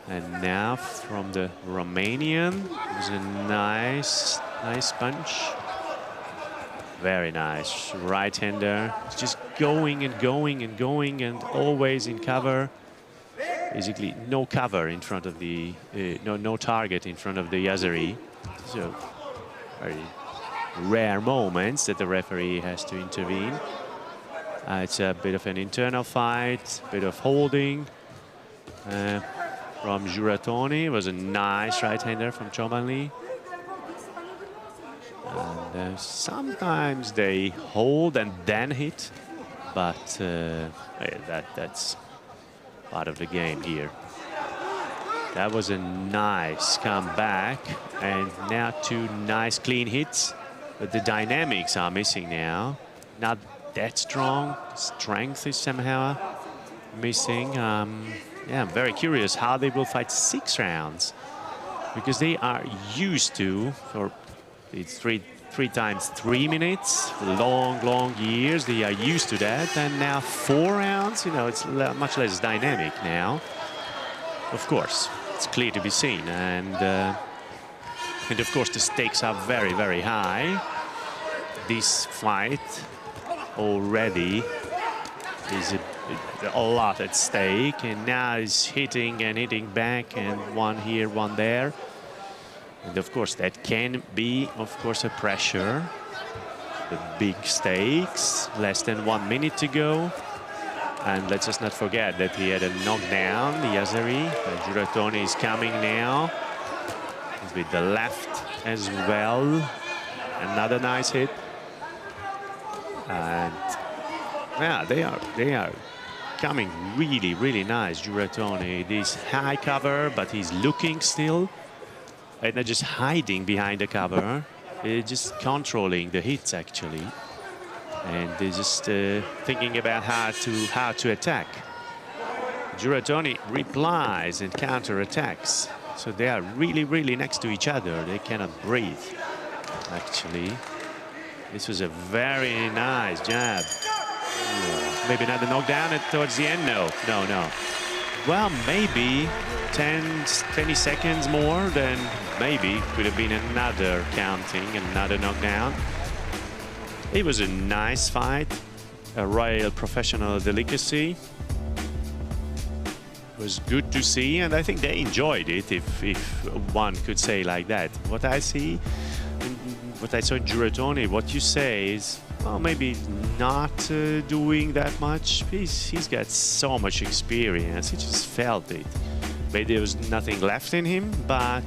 Speaker 3: And now from the Romanian, it was a nice punch. Very nice right-hander. Just going and going and going, and always in cover. Basically, no cover in front of the no target in front of the Yazari. So very rare moments that the referee has to intervene. It's a bit of an internal fight, a bit of holding from Giratoni. It was a nice right-hander from Chobanli. And sometimes they hold and then hit, but that's part of the game here. That was a nice comeback, and now 2 nice clean hits, but the dynamics are missing now. Not that strong. Strength is somehow missing. Yeah, I'm very curious how they will fight 6 rounds, because they are used to, for it's 3 times 3 minutes, long years. They are used to that. And now 4 rounds, you know, it's much less dynamic now. Of course, it's clear to be seen. And of course, the stakes are very, very high. This fight already is a lot at stake, and now he's hitting and hitting back, and one here, one there. And of course, that can be, of course, a pressure. The big stakes, less than 1 minute to go. And let's just not forget that he had a knockdown, the Azeri. Giratoni is coming now. He's with the left as well. Another nice hit. And yeah, they are coming really, really nice. Giratoni, this high cover, but he's looking still. And they're just hiding behind the cover. They're just controlling the hits, actually. And they're just thinking about how to attack. Giratoni replies and counter-attacks. So they are really, really next to each other. They cannot breathe, actually. This was a very nice jab. Maybe another knockdown towards the end? No. Well, maybe 20 seconds more, then maybe could have been another counting, another knockdown. It was a nice fight, a real professional delicacy. It was good to see, and I think they enjoyed it, if one could say like that. What I saw in Giratoni, what you say is, well, maybe not doing that much. He's got so much experience, he just felt it. Maybe there was nothing left in him, but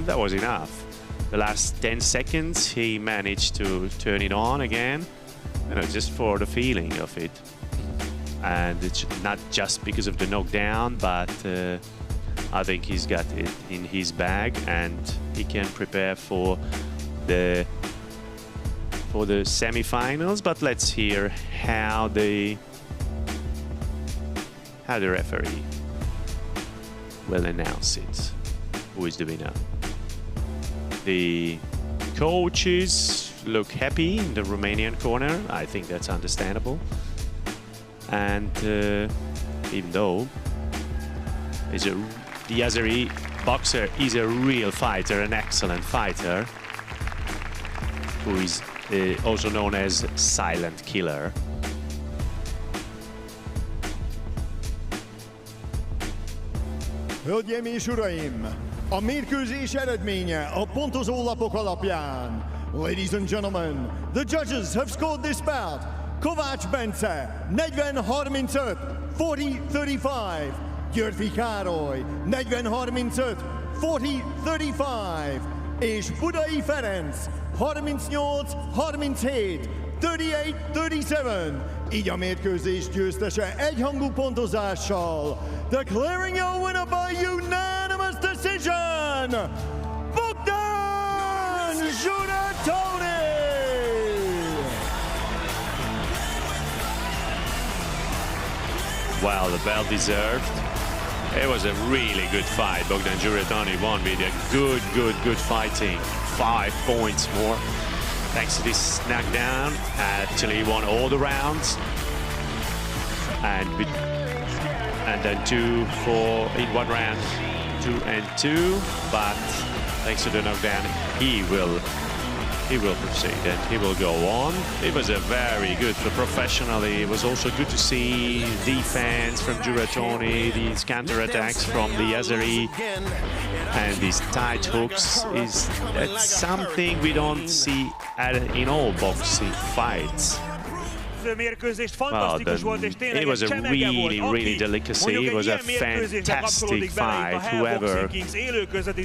Speaker 3: that was enough. The last 10 seconds, he managed to turn it on again, you know, just for the feeling of it. And it's not just because of the knockdown, but I think he's got it in his bag, and he can prepare for the semi-finals. But let's hear how the referee will announce it. Who is the winner? The coaches look happy in the Romanian corner. I think that's understandable. And even though the Azeri boxer is a real fighter, an excellent fighter, who is also known as Silent Killer.
Speaker 8: Hölgyeim és uraim, a mérkőzés eredménye a pontozólapok alapján. Ladies and gentlemen, the judges have scored this bout. Kovács Bence, 40-35, 40-35. Györfi Károly, 40-35, 40-35. És Budai Ferenc, 38-37, 38-37. Így a mérkőzés győztese egyhangú pontozással. Declaring your winner by unanimous decision, Bogdan Giratoni!
Speaker 3: Well, the belt deserved. It was a really good fight. Bogdan Giratoni won with a good fighting. 5 points more. Thanks to this knockdown, actually won all the rounds. And then 2-4 in one round, 2-2. But thanks to the knockdown, he will proceed and he will go on. It was a very good professionally. It was also good to see defense from Giratoni, these counterattacks from the Azeri, and these tight hooks. That's something we don't see in all boxing fights. Well, it was a really delicacy. It was a fantastic fight. Whoever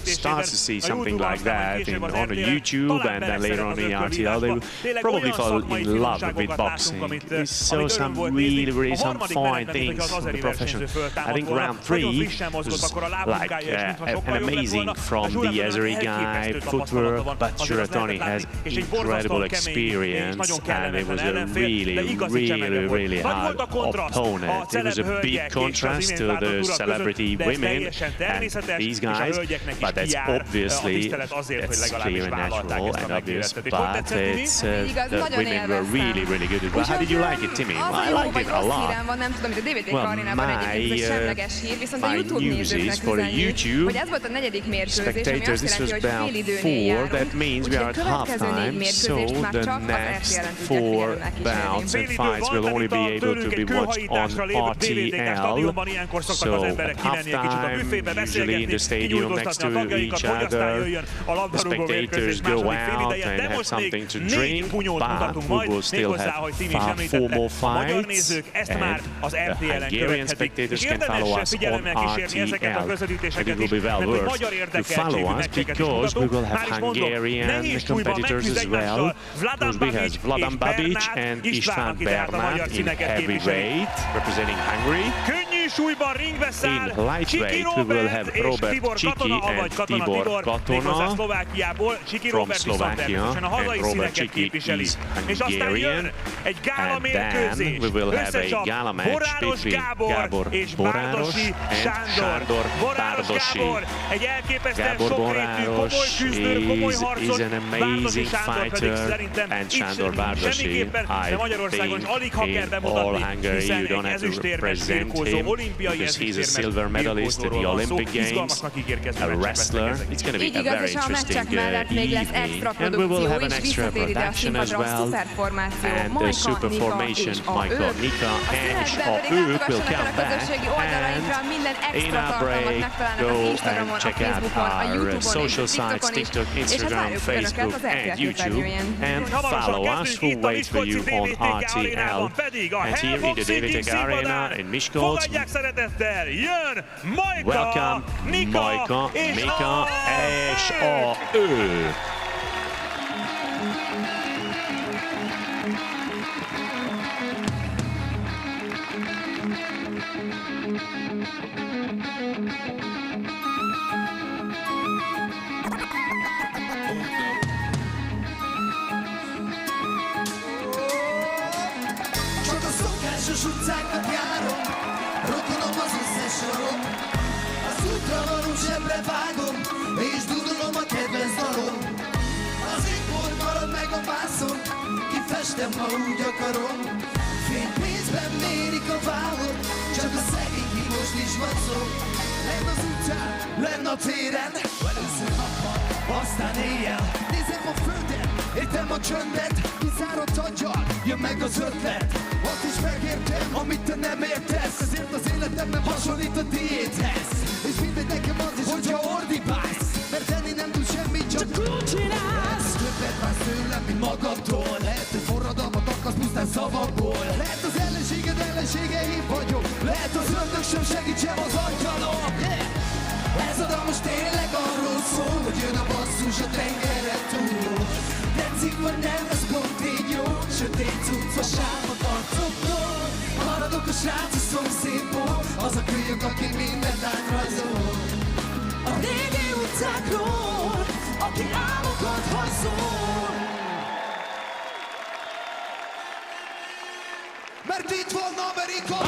Speaker 3: starts to see something like that on YouTube and then later on in RTL, they will probably fall in love with boxing. We saw some really some fine things from the profession. I think round 3 was like an amazing from the Azeri guy, footwork, but Giratoni has incredible experience, and it was a really really hard opponent. It was a big contrast to the celebrity women and these guys, but that's obviously, that's clear and natural and obvious, but it's, the women were really good. Well, how did you like it, Timmy? Well, I liked it a lot. Well, my news is for the YouTube spectators, this was about 4. That means we are at halftime, so the next 4 bouts and fights will only be able to be watched on RTL. So at halftime, usually in the stadium next to each other, the spectators go out and have something to drink, but we will still have 4 more fights, and the Hungarian spectators can follow us on RTL. And it will be well worth to follow us because we will have Hungarian competitors as well. Because we have Vladan Babic and István Bernát in heavyweight, representing Hungary. In lightweight, we will have Robert Csiki and Tibor Katona from Slovakia, and Robert Csiki is Hungarian. And then we will have a gala match between Gábor Boráros and Sándor Bárdossy. Gábor Boráros is an amazing fighter, and Sándor Bárdossy, I think in all Hungary you don't have to present him because he's a silver medalist at the Olympic Games, a wrestler. It's going to be a very interesting evening, and we will have an extra production as well, and the super formation Michael, Nika and ők will come back, and in our break go and check out our social sites, TikTok, Instagram, Facebook and YouTube, and follow us. We'll wait for you on RTL. And here in the DVTK Arena in Miskolc, welcome Majka, Mika és ő.
Speaker 10: Szokásos utcákat járom, rokonom az összes sorom. Az útra való zsebre vágom, és dudolom a kedvenc dalom. Az égbolt marad meg a vászon, kifestem, ha úgy akarom. Fénypénzben mérik a vállot, csak a szegény most is vacog. Lenn az utcán, lenn a téren, először nappal, aztán éjjel. Nézem a földet, értem a csöndet, kiszáradt aggyal, jön meg az ötlet. Azt is megértem, amit te nem értesz, ezért az életem nem hasonlít a diéthez. És mindegy nekem az is, hogyha ordibálsz, mert tenni nem tud semmit, csak csinálsz. Többet vársz tőlem, mint magadtól, lehet, hogy forradalmat akarsz pusztán szavakból. Lehet az ellenséged ellensége, én vagyok, lehet az ördög sem segítsem az angyalom. Ez a dal most tényleg arról szól, hogy jön a basszus a tengeren túl. Tetszik vagy nem, ez pont így jó, sötét cucc a sávok arcokról. Maradok a srác a szomszédból, az a kölyök, aki mindent átrajzol. A régi utcákról, aki álmokat hajszol. Mert itt van Amerika,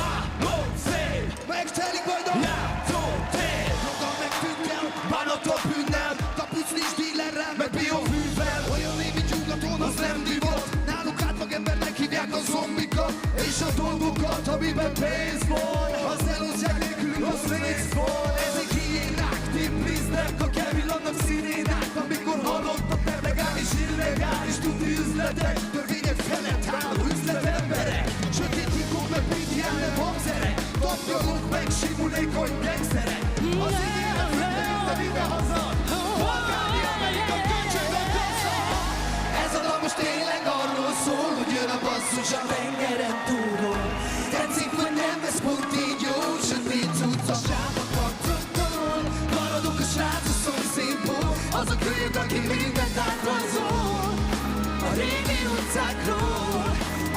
Speaker 10: megtelik majd a játszótér. Joga meg tűnkel, bánatot bűnnel, kapuc nincs dílerrel, meg biofűvel. Olyan némi nyugaton, az nem divott, náluk átlag embernek hívják a zombikat. És a dolgokat, amiben pénz van, az elosztják nélkülünk, az rész van. Ezek hiénák, tippriznek, a kevillannak szirénák, amikor halottak, mert legális illegális tudni üzletek. Törvények felett álló üzletemberek, sötét hikok meg pitjánne hangszerek, tapnyolók meg simulékony gengszerek. Az ígéret minden ide haza, Balkáni Amerika köcsög a kassa. Ez a dal most tényleg arról szól, hogy jön a basszus a tengeren túlról. Tetszik vagy nem, ez pont így jó, sötét cucc a sávak arcokról. Maradok a srác a szomszédból, az a kölyök, aki mindent átrajzol. A régi utcákról,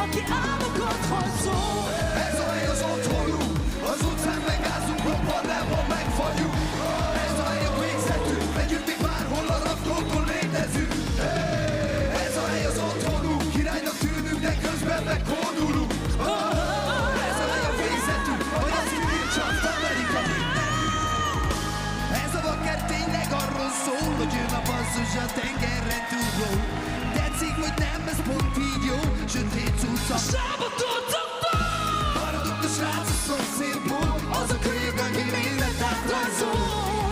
Speaker 10: aki álmokat hajszol. Ez a hely az otthonunk, az utcán megázunk, robbanában megfagyunk. Ez a hely a végzetünk, megyünk még bárhol a raktokon létezünk. Ez a hely az otthonunk, királynak tűnünk, de közben megkódulunk. pont így jó, sötét cucca. Sába torcokba! Maradott a srác a szomszédból, az a kölyök, aki mindent átrajzol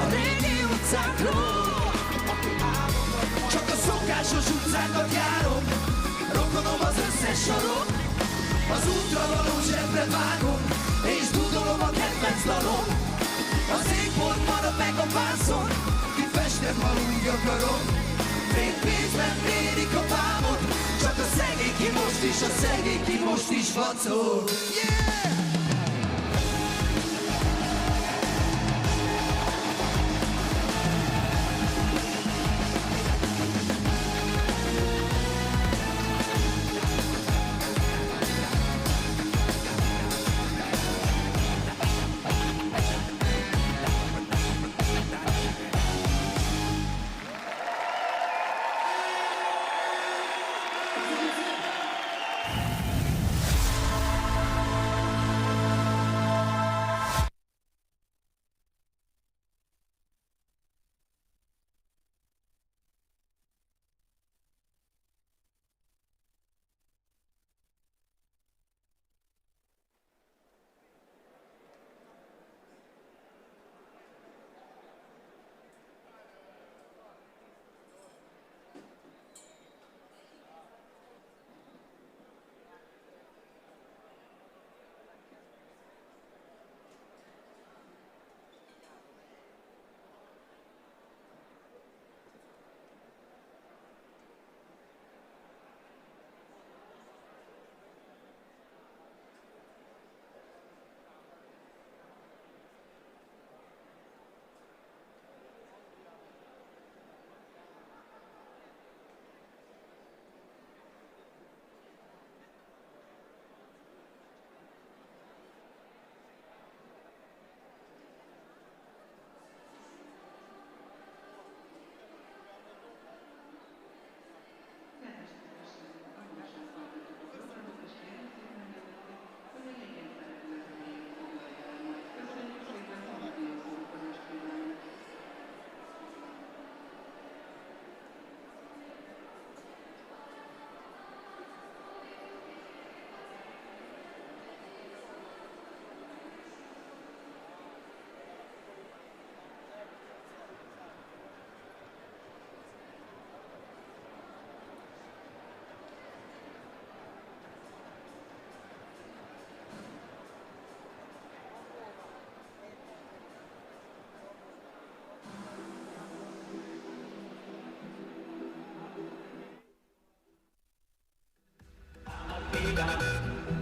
Speaker 10: a régi utcákról. Csak a szokásos utcákat járom, rokonom az összes sarok. Az útra való zsebre vágom, és dúdolom a kedvenc dalom. Az égbolt marad meg a vászon, kifestem, ha úgy akarom. Fénykézben mérik a vámot, csak a szegény ki most is, a szegény ki most is vacol. Yeah!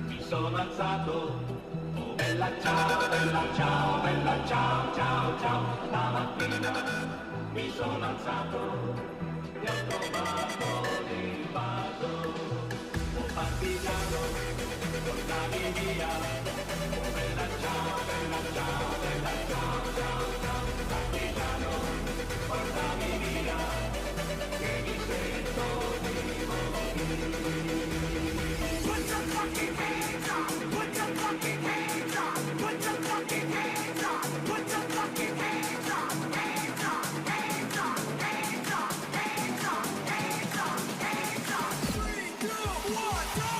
Speaker 9: Mi sono alzato, oh bella ciao, bella ciao, bella ciao, ciao, ciao. Stamattina mi sono alzato e ho trovato l'invaso, un partigiano, portami via, oh bella ciao, bella ciao, bella ciao, ciao, ciao. Partigiano, portami via, che mi sento di morire. Put your fucking hands up! Put your fucking hands up! Put your fucking hands up! Put your fucking hands up! Hands up! Hands up! Hands up! Hands up! Hands up! Hands up! 3, 2, 1, go!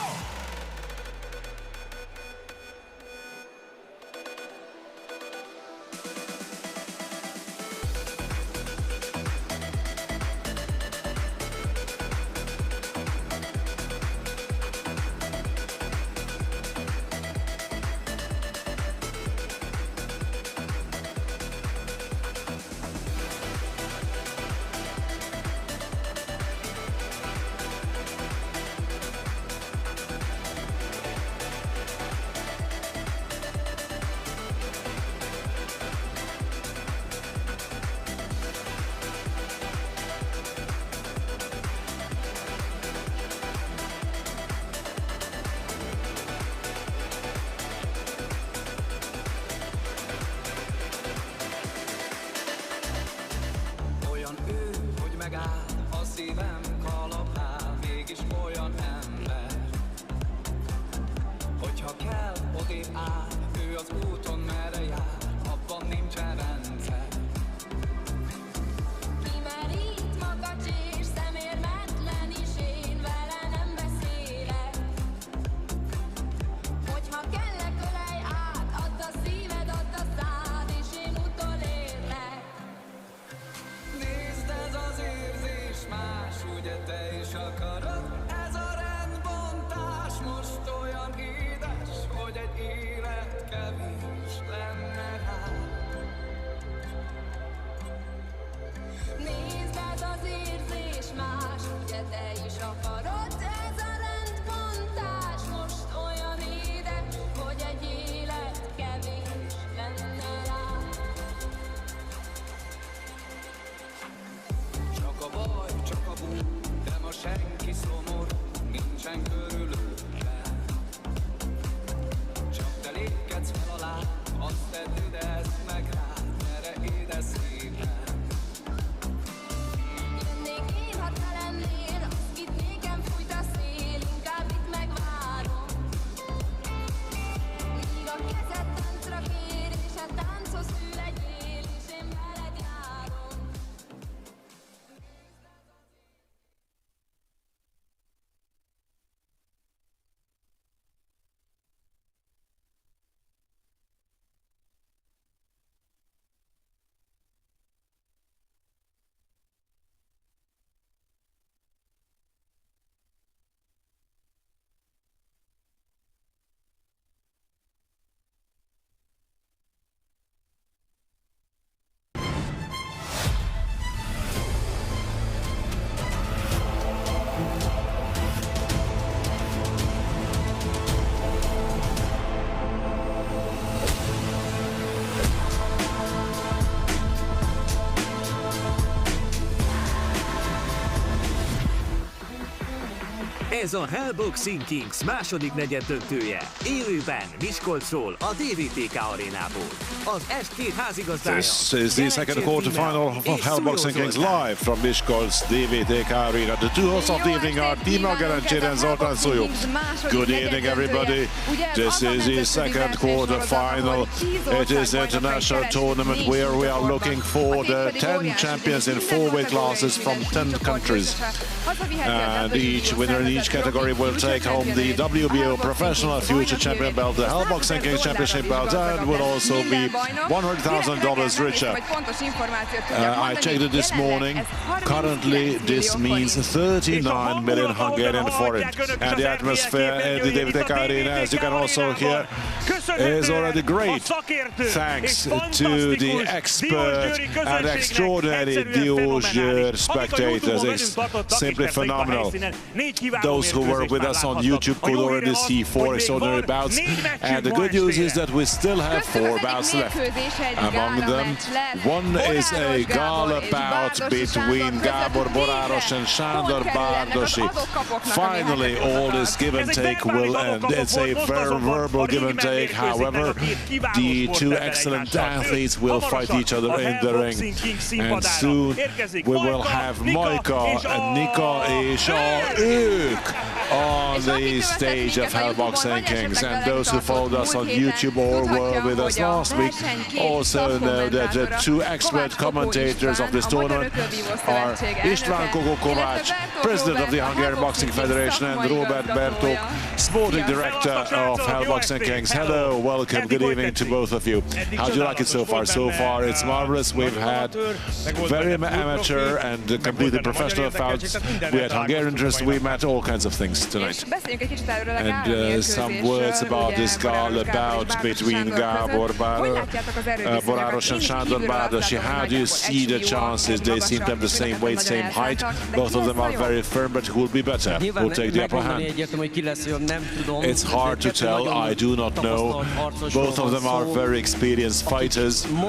Speaker 14: Ki már itt makacs és szemérmetlen is én velem.
Speaker 16: Nézzen körülötted. Csak te lépkedsz fel alá, azt tedd ide, ezt meg rád, merre édes szépen.
Speaker 14: Lennék én, ha te lennél, akit nékem fújt a szél, inkább itt megvárom. Míg a kezed táncra kér, és a tánchoz hű legyél, és én veled járom.
Speaker 4: Ez a Hell Boxing Kings második negyeddöntője. Élőben Miskolcról, a DVTK arénából. Az est két házigazdája.
Speaker 1: This is the second quarterfinal of Hell Boxing Kings live from Miskolc DVTK arena. The two hosts of the evening are Timo Garancsér and Zoltán Szolyó. Good evening, everybody. This is the second quarterfinal. It is an international tournament where we are looking for the 10 champions in 4 weight classes from 10 countries. And each winner in each category will take home the WBO Professional Future Champion belt, the Hell Boxing Kings Championship belt, and will also be $100,000 richer. I checked it this morning. Currently, this means 39 million Hungarian forint. And the atmosphere at the DVTK arena, as you can also hear, is already great. Thanks to the expert and extraordinary Diósgyőr spectators. It's simply phenomenal. Those who were with us on YouTube could already see 4 extraordinary bouts, and the good news is that we still have 4 bouts left. Among them, one is a gala bout between Gábor Boráros and Sándor Bárdosi. Finally, all this give and take will end. It's a very verbal give and take. However, the two excellent athletes will fight each other in the ring, and soon we will have Majka, Nika és ők on the stage of Hell Boxing Kings. And those who followed us on YouTube or were with us last week also know that the 2 expert commentators of this tournament are István Kovács, president of the Hungarian Boxing Federation, and Robert Bertók, sporting director of Hell Boxing Kings. Hello, welcome, good evening to both of you. How do you like it so far? So far, it's marvelous. We've had very amateur and completely professional fights. We had Hungarian interest. We met all kinds of things tonight. And some words about this gala bout between Gábor Boráros and Sándor Bárdosi. How do you see the chances? They seem to have the same weight, same height. Both of them are very firm, but who will be better? Who will take the upper hand? It's hard to tell. I do not know. Both of them are very experienced fighters, and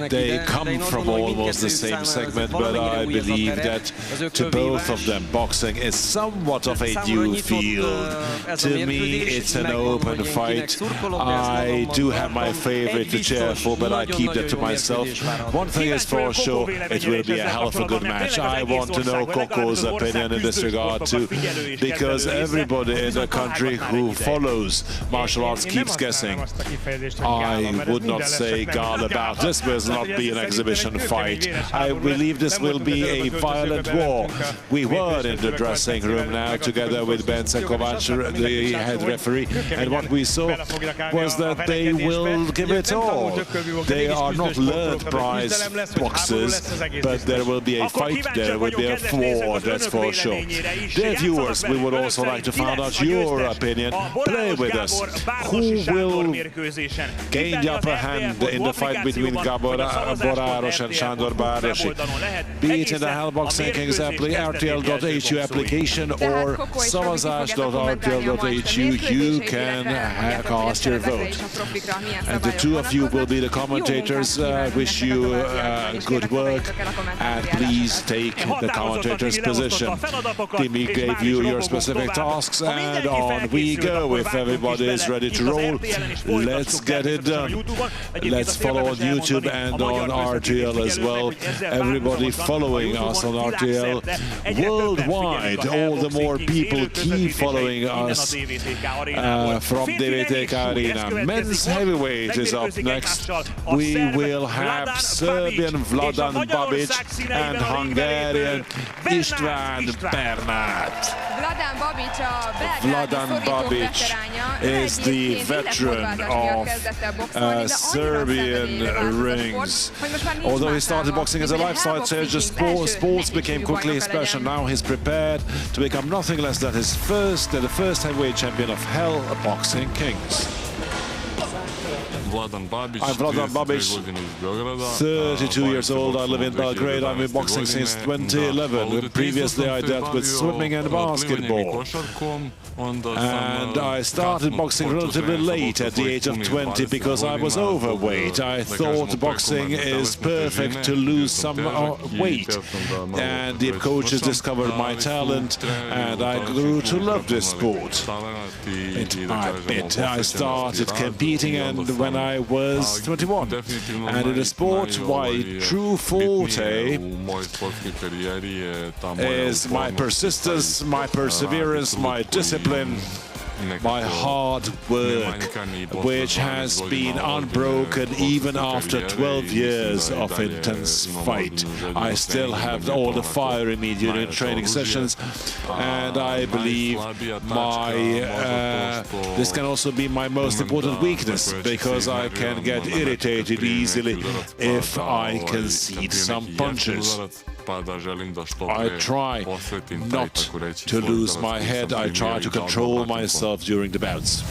Speaker 1: they come from almost the same segment, but I believe that to both of them, boxing is somewhat of a new field. To me, it's an open fight. I do have my favorite to cheer for, but I keep that to myself. One thing is for sure, it will be a hell of a good match. I want to know Coco's opinion in this regard too, because everybody in the country who follows martial arts keeps guessing. I would not say gala bout. This will not be an exhibition fight. I believe this will be a violent war. We were in the dressing room now together with Bence Kovács, the head referee, and what we saw was that they will give it all. They are not learned prize boxers, but there will be a fight, there will be a war, that's for sure. Dear viewers, we would also like to find out your opinion. Play with us. Who will gain the upper hand in the fight between Gábor Boráros and Sándor Bárdosi? Be it in the Hell Boxing Kings RTL.hu application or szavazás.rtl.hu, you can cast your vote. And the two of you will be the commentators. Wish you good work, and please take the commentator's position. Timmy gave you your specific tasks, and on we go. If everybody is ready to roll, let's get it done. Let's follow on YouTube and on RTL as well. Everybody following us on RTL worldwide. All the more people keep following us from DVTK Arena. Men's heavyweight is up next. We will have Serbian Vladan Babic and Hungarian István Bernát. Vladan Babic is the veteran of Serbian rings. Although he started boxing as a lifestyle change, sports became quickly his passion. Now he's prepared to become nothing less than the first heavyweight champion of Hell Boxing Kings. I'm Vladan Babic, 32 years old. I live in Belgrade. I've been boxing since 2011. Previously, I dealt with swimming and basketball. And I started boxing relatively late, at the age of 20, because I was overweight. I thought boxing is perfect to lose some weight. And the coaches discovered my talent, and I grew to love this sport. I started competing, and when I was 21. And in a sport, my true forte is my persistence, my perseverance, my discipline, my hard work, which has been unbroken even after 12 years of intense fight. I still have all the fire in me during training sessions, and I believe this can also be my most important weakness, because I can get irritated easily if I concede some punches. I try not to lose my head. I try to control myself during the bouts.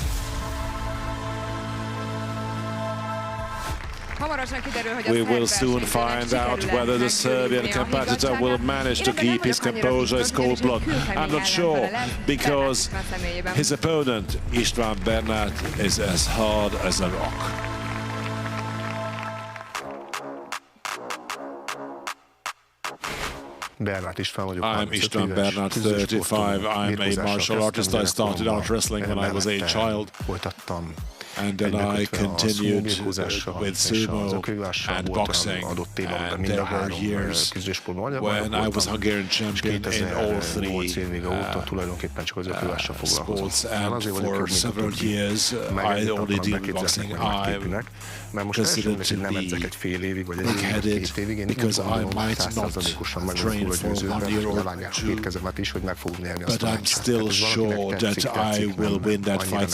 Speaker 1: We will soon find out whether the Serbian competitor will manage to keep his composure, his cold blood. I'm not sure, because his opponent, István Bernát, is as hard as a rock. I'm István Bernát, 35. I'm a martial artist. I started out wrestling when I was a child. And then I continued with sumo and boxing, and there were years when I was Hungarian champion in all three sports, and for several years I only did boxing. I'm considered to be big-headed because I might not train for 1 year or two, but I'm still sure that I will win that fight.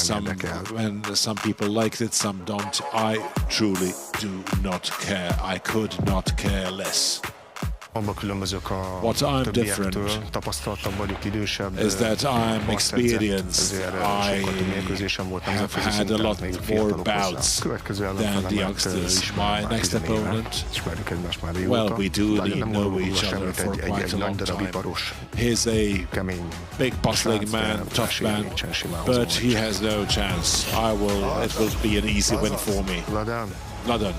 Speaker 1: Some people like it, some don't. I truly do not care. I could not care less. What I'm different is that I'm experienced. I have had a lot more bouts than the youngsters. My next opponent, well, we do know each other for quite a long time. He's a big bustling man, tough man, but he has no chance. It will be an easy win for me. Vladan.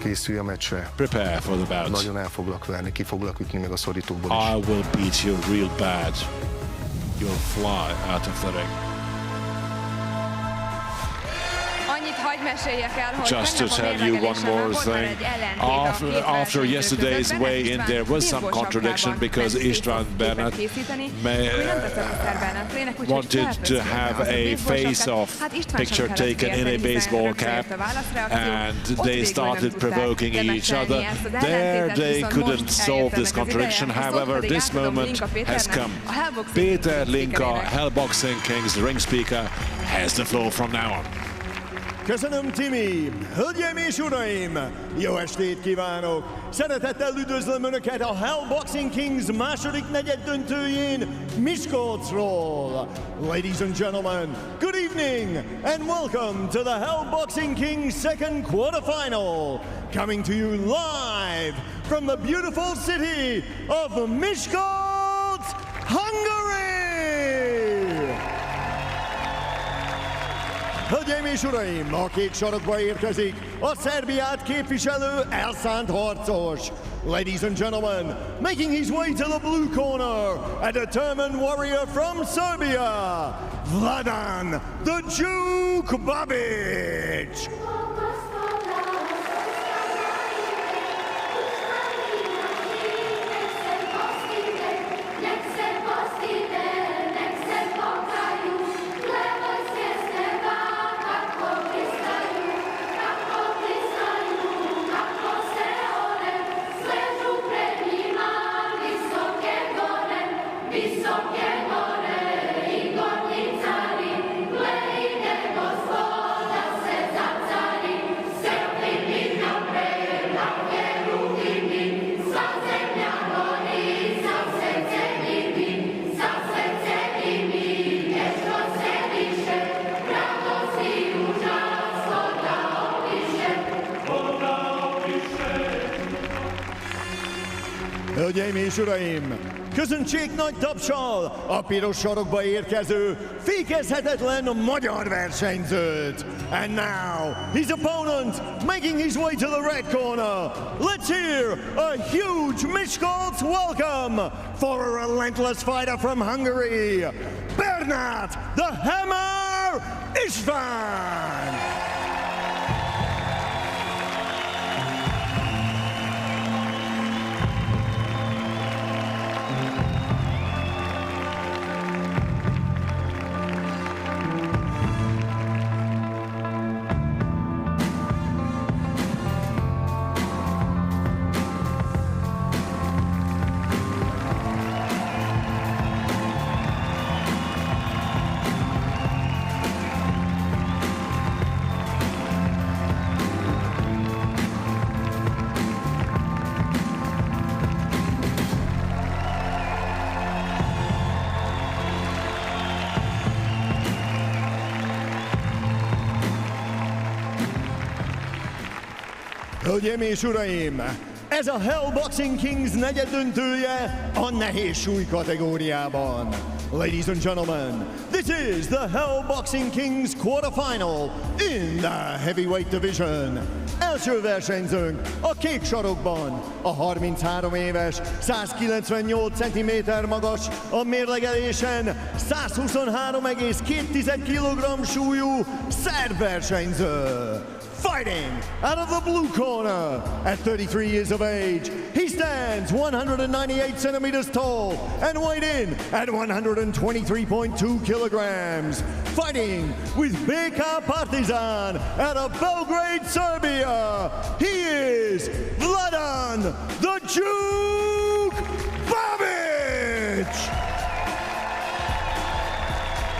Speaker 17: Készülj a meccsre.
Speaker 1: Prepare for the bout.
Speaker 17: Nagyon el foglak verni, ki foglak ütni meg a szorítókból is.
Speaker 1: I will beat you real bad. You'll fly out of the ring. Just to tell you one more thing, after yesterday's weigh-in there was some contradiction, because István Bernát wanted to have a face-off picture taken in a baseball cap, and they started provoking each other. There they couldn't solve this contradiction. However, this moment has come. Péter Linka, Hell Boxing Kings ring speaker, has the floor from now on.
Speaker 8: Köszönöm, Timi! Hölgyeim és uraim! Jó estét kívánok! Szeretettel üdvözlöm Önöket a Hell Boxing Kings második negyeddöntőjén Miskolcról! Ladies and gentlemen, good evening and welcome to the Hell Boxing Kings second quarterfinal! Coming to you live from the beautiful city of Miskolc, Hungary! Hölgyeim és uraim, a kék sarokba érkezik a Szerbiát képviselő elszánt harcos. Ladies and gentlemen, making his way to the blue corner, a determined warrior from Serbia, Vladan the Duke Babic. Hölgyeim és uraim, köszöntsék nagy tapssal a piros sarokba érkező, fékezhetetlen magyar versenyzőt. And now, his opponent making his way to the red corner. Let's hear a huge Miskolc welcome for a relentless fighter from Hungary, Bernát the Hammer István! Hölgyeim és uraim, ez a Hell Boxing Kings negyeddöntője a nehéz súly kategóriában. Ladies and gentlemen, this is the Hell Boxing Kings quarterfinal in the heavyweight division. Első versenyzőnk a kék sarokban, a 33 éves, 198 cm magas, a mérlegelésen 123,2 kg súlyú szerb versenyző. Fighting out of the blue corner, at 33 years of age, he stands 198 centimeters tall and weighed in at 123.2 kilograms. Fighting with BK Partizan out of Belgrade, Serbia, he is Vladan the Duke Babic!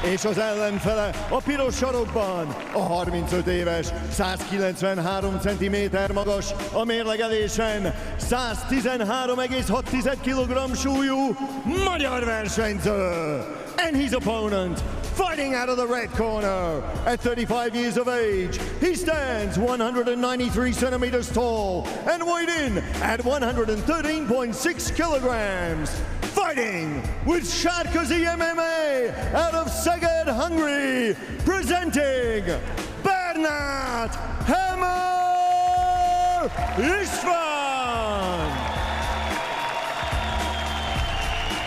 Speaker 8: És az ellenfele a piros sarokban, a 35 éves, 193 cm magas, a mérlegelésen 113,6 kg súlyú magyar versenyző. And his opponent, fighting out of the red corner, at 35 years of age, he stands 193 centimeters tall and weighed in at 113.6 kilograms. Fighting with Sárközi MMA out of Szeged, Hungary, presenting Bernát Hammer István!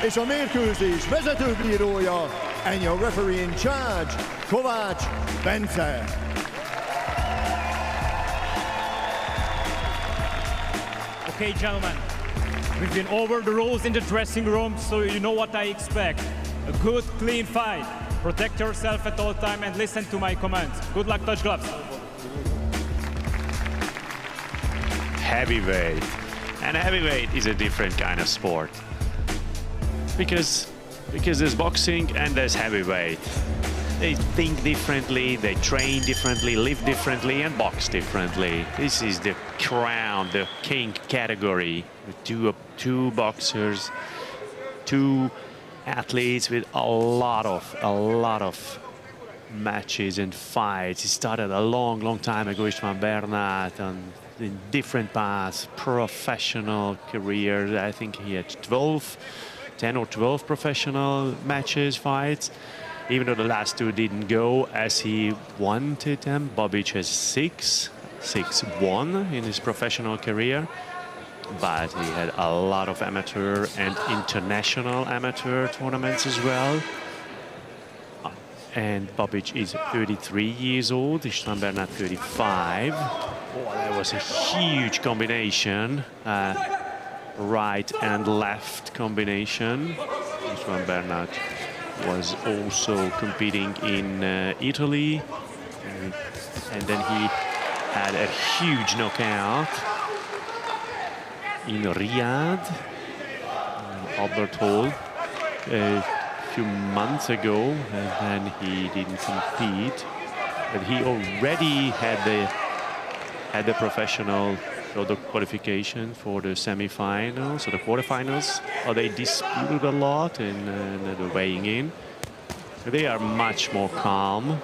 Speaker 8: És a mérkőzés vezetőbírója, and your referee in charge, Kovács Bence.
Speaker 18: Okay, gentlemen. We've been over the rules in the dressing room, so you know what I expect. A good, clean fight. Protect yourself at all time and listen to my commands. Good luck, touch gloves.
Speaker 3: Heavyweight. And heavyweight is a different kind of sport. Because there's boxing and there's heavyweight. They think differently, they train differently, live differently, and box differently. This is the crown, the king category. Two boxers, two athletes with a lot of matches and fights. It started a long time ago, István Bernát, on in different paths, professional careers. I think he had 10 or 12 professional matches, fights. Even though the last two didn't go as he wanted them. Babic has 6-1 in his professional career. But he had a lot of amateur and international amateur tournaments as well. And Babic is 33 years old, István Bernát 35. Oh, that was a huge combination. Right and left combination. István Bernát was also competing in Italy. And then he had a huge knockout in Riyadh, Albert Hall, a few months ago, and then he didn't compete. But he already had the professional, so the qualification for the semi-finals, or the quarterfinals. They disputed a lot in the weighing in. They are much more calm,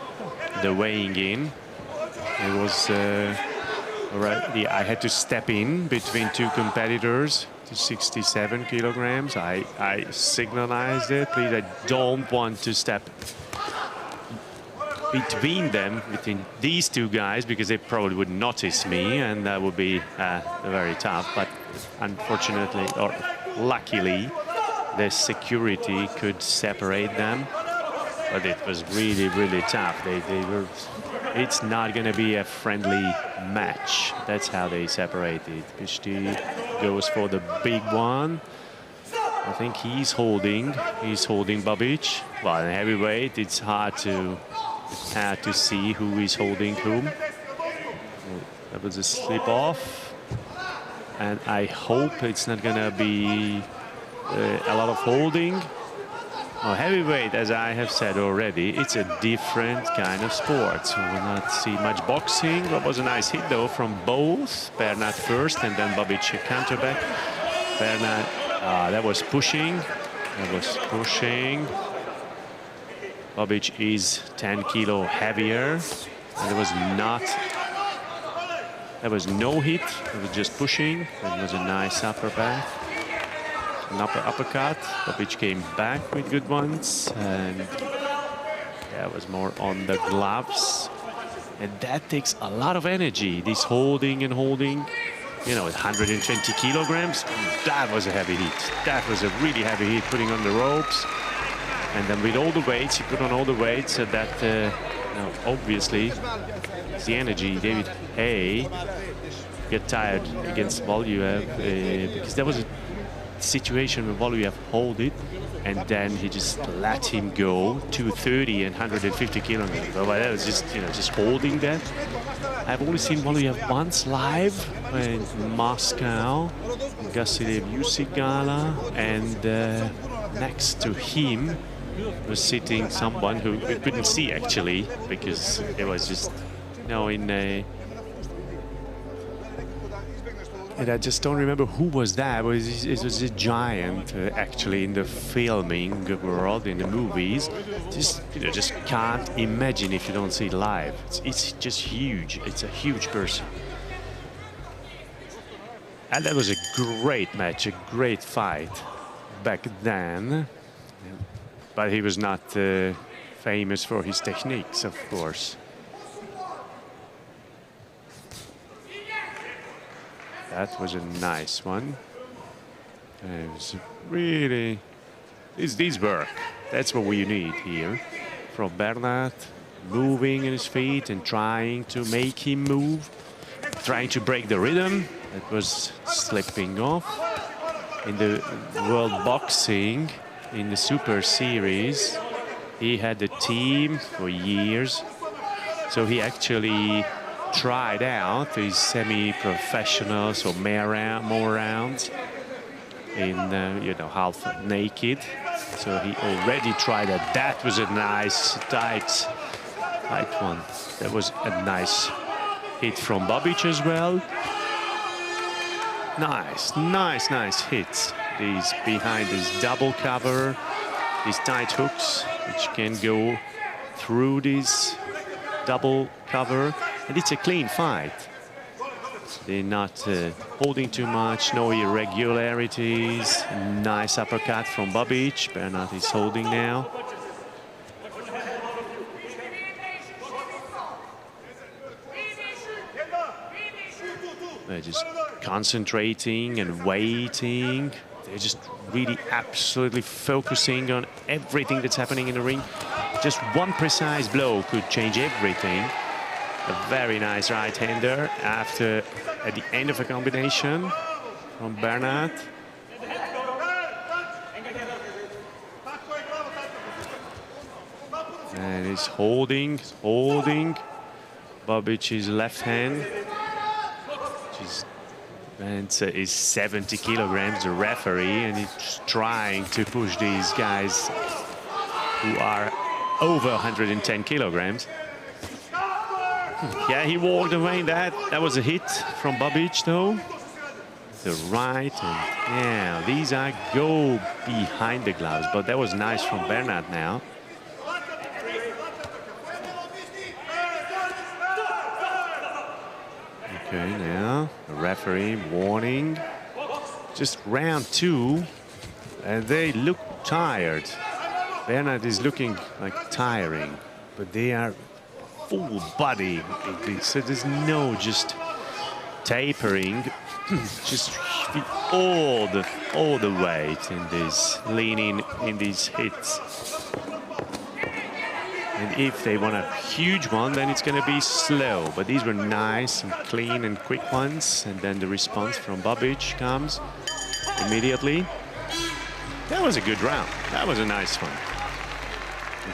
Speaker 3: the weighing in. It was I had to step in between two competitors to 67 kilograms. I signalized it. Please, I don't want to step between them, between these two guys, because they probably would notice me, and that would be very tough. But unfortunately, or luckily, the security could separate them. But it was really, really tough. They were. It's not going to be a friendly match. That's how they separated. Pishti goes for the big one. I think he's holding Babic. Well, in heavyweight, it's hard to see who is holding whom. That was a slip off, and I hope it's not going to be a lot of holding. Oh, heavyweight, as I have said already, it's a different kind of sport. So we will not see much boxing. That was a nice hit, though, from both. Bernát first, and then Babic counterback. Bernát, that was pushing. That was pushing. Babic is 10 kilo heavier. And there was no hit. It was just pushing. It was a nice upper back. An uppercut. Babic came back with good ones, and that was more on the gloves, and that takes a lot of energy, this holding and holding. You know, 120 kilograms, that was a heavy hit. That was a really heavy hit, putting on the ropes. And then with all the weights, he put on all the weights, so that obviously the energy. David Hay get tired against Volyev because there was a situation where Volyev hold it, and then he just let him go 230 and 150 kilograms. But that was just holding that. I've only seen Volyev once live in Moscow, Gasilev UC Gala, and next to him was sitting someone who we couldn't see actually, because it was just in a. And I just don't remember who was that. It was a giant, actually, in the filming world, in the movies. Just can't imagine if you don't see it live. It's just huge. It's a huge person. And that was a great match, a great fight back then. But he was not famous for his techniques, of course. That was a nice one. It was really... These work. That's what we need here. From Bernát, moving in his feet and trying to make him move. Trying to break the rhythm. That was slipping off. In the World Boxing, in the Super Series, he had a team for years. So he actually tried out these semi-professionals or more rounds in half naked. So he already tried that. That was a nice tight one. That was a nice hit from Babic as well. Nice hits. These behind this double cover, these tight hooks, which can go through this double cover. And it's a clean fight. They're not holding too much, no irregularities. Nice uppercut from Babic. Bernát is holding now. They're just concentrating and waiting. They're just really absolutely focusing on everything that's happening in the ring. Just one precise blow could change everything. A very nice right-hander at the end of a combination from Bernard. And he's holding Babic's left hand, which is 70 kilograms, the referee, and he's trying to push these guys who are over 110 kilograms. Yeah, he walked away. That was a hit from Babic, though. The right, and yeah, these are go behind the gloves, but that was nice from Bernard now. Okay, now the referee warning. Just round 2, and they look tired. Bernard is looking like tiring, but they are full body, so there's no just tapering, just all the weight in this, leaning in these hits. And if they want a huge one, then it's going to be slow. But these were nice and clean and quick ones. And then the response from Babic comes immediately. That was a good round. That was a nice one.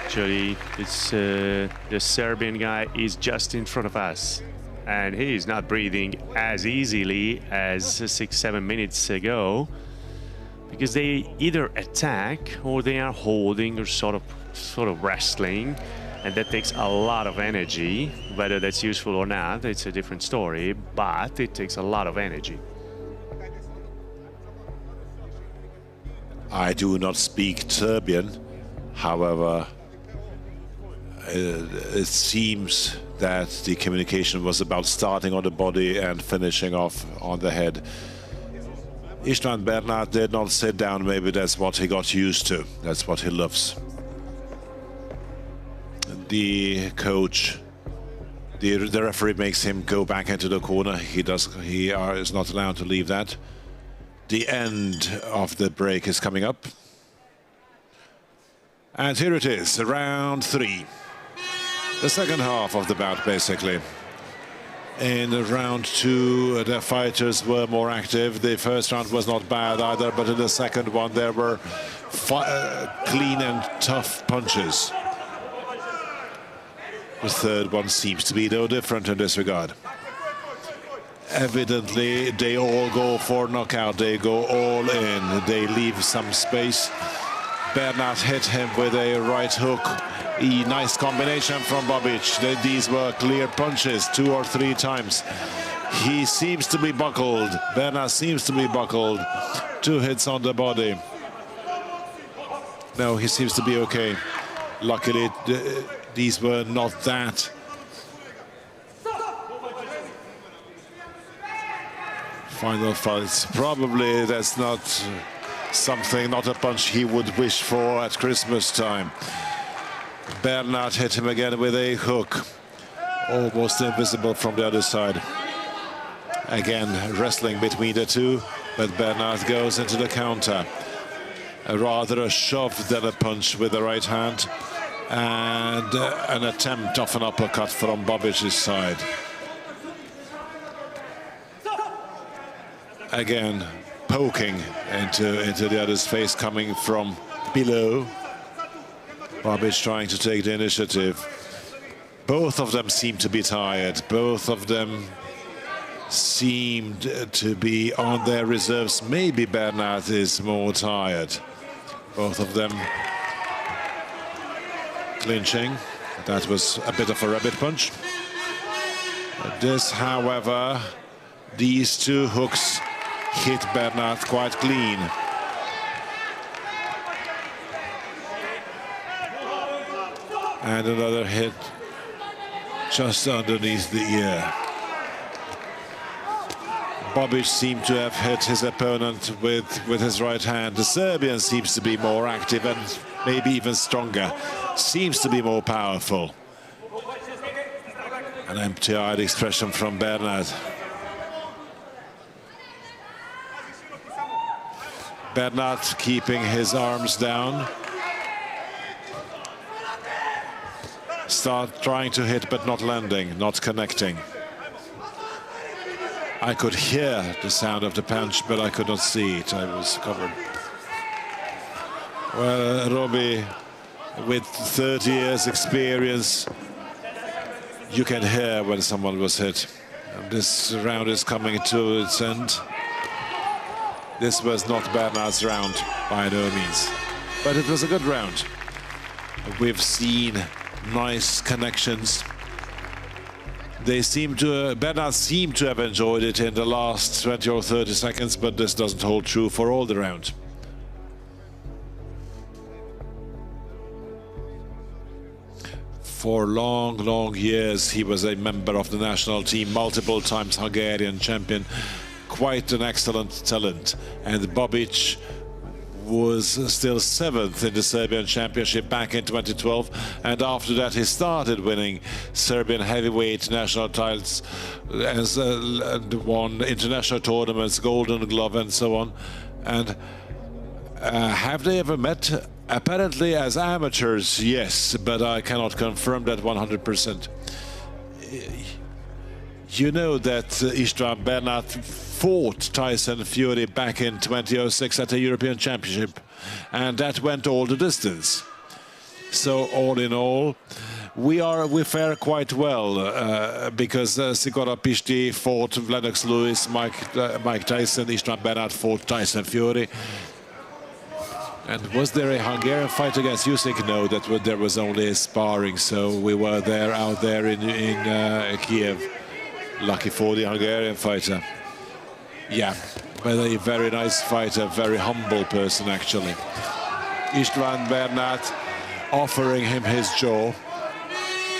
Speaker 3: Actually, it's, the Serbian guy is just in front of us. And he is not breathing as easily as 6-7 minutes ago. Because they either attack or they are holding or sort of wrestling, and that takes a lot of energy. Whether that's useful or not, it's a different story, but it takes a lot of energy.
Speaker 1: I do not speak Serbian, however, it seems that the communication was about starting on the body and finishing off on the head. István Bernard did not sit down. Maybe that's what he got used to. That's what he loves. The coach, the referee makes him go back into the corner. He is not allowed to leave that. The end of the break is coming up. And here it is, round 3. The second half of the bout, basically. In round 2, the fighters were more active. The first round was not bad either, but in the second one, there were clean and tough punches. The third one seems to be no different in this regard. Evidently, they all go for knockout. They go all in. They leave some space. Bernard hit him with a right hook. A nice combination from Babic. These were clear punches 2 or 3 times. He seems to be buckled. Bernard seems to be buckled. 2 hits on the body. No, he seems to be okay. Luckily, these were not that. Final fights. Probably that's not something, not a punch he would wish for at Christmas time. Bernard hit him again with a hook, almost invisible from the other side. Again, wrestling between the two, but Bernard goes into the counter. Rather a shove than a punch with the right hand, and an attempt of an uppercut from Babic's side. Again, poking into the other's face, coming from below. Babic trying to take the initiative. Both of them seem to be tired. Both of them seemed to be on their reserves. Maybe Bernard is more tired. Both of them clinching. That was a bit of a rabbit punch. This, however, these 2 hooks hit Bernard quite clean. And another hit just underneath the ear. Babic seemed to have hit his opponent with his right hand. The Serbian seems to be more active and maybe even stronger. Seems to be more powerful. An empty-eyed expression from Bernard. Bernat keeping his arms down. Start trying to hit, but not landing, not connecting. I could hear the sound of the punch, but I could not see it. I was covered. Well, Robbie, with 30 years experience, you can hear when someone was hit. And this round is coming to its end. This was not Bernat's round by no means, but it was a good round. We've seen nice connections. They seem to, Bernat seemed to have enjoyed it in the last 20 or 30 seconds, but this doesn't hold true for all the round. For long, long years, he was a member of the national team, multiple times Hungarian champion, quite an excellent talent. And Bobic was still 7th in the Serbian Championship back in 2012, and after that he started winning Serbian heavyweight national titles, as won international tournaments, Golden Glove and so on. And have they ever met? Apparently as amateurs, yes, but I cannot confirm that 100%. You know that István Bernat fought Tyson Fury back in 2006 at the European Championship, and that went all the distance. So all in all, we fare quite well because Sikora Pishti fought Lennox Lewis, Mike Tyson, István Bernat fought Tyson Fury. And was there a Hungarian fight against Usyk? No, there was only a sparring, so we were there out there in Kiev. Lucky for the Hungarian fighter. Yeah, but a very nice fighter, very humble person actually. István Bernat offering him his jaw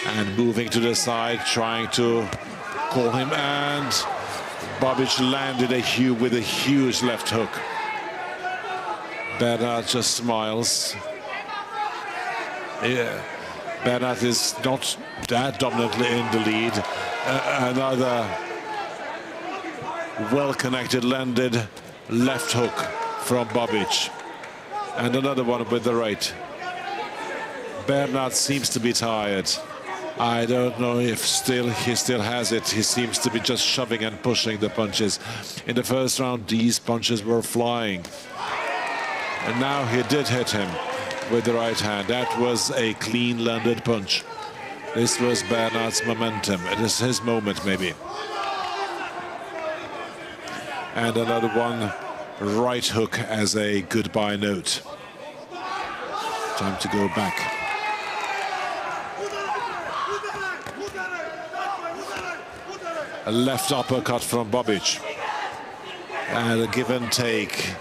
Speaker 1: and moving to the side, trying to call him, and Bobic landed with a huge left hook. Bernat just smiles. Yeah, Bernat is not that dominantly in the lead. Another well-connected landed left hook from Bobic. And another one with the right. Bernat seems to be tired. I don't know if he still has it. He seems to be just shoving and pushing the punches. In the first round, these punches were flying. And now he did hit him with the right hand. That was a clean landed punch. This was Bernat's momentum. It is his moment, maybe. And another one, right hook as a goodbye note. Time to go back. A left uppercut from Bobic. And a give and take.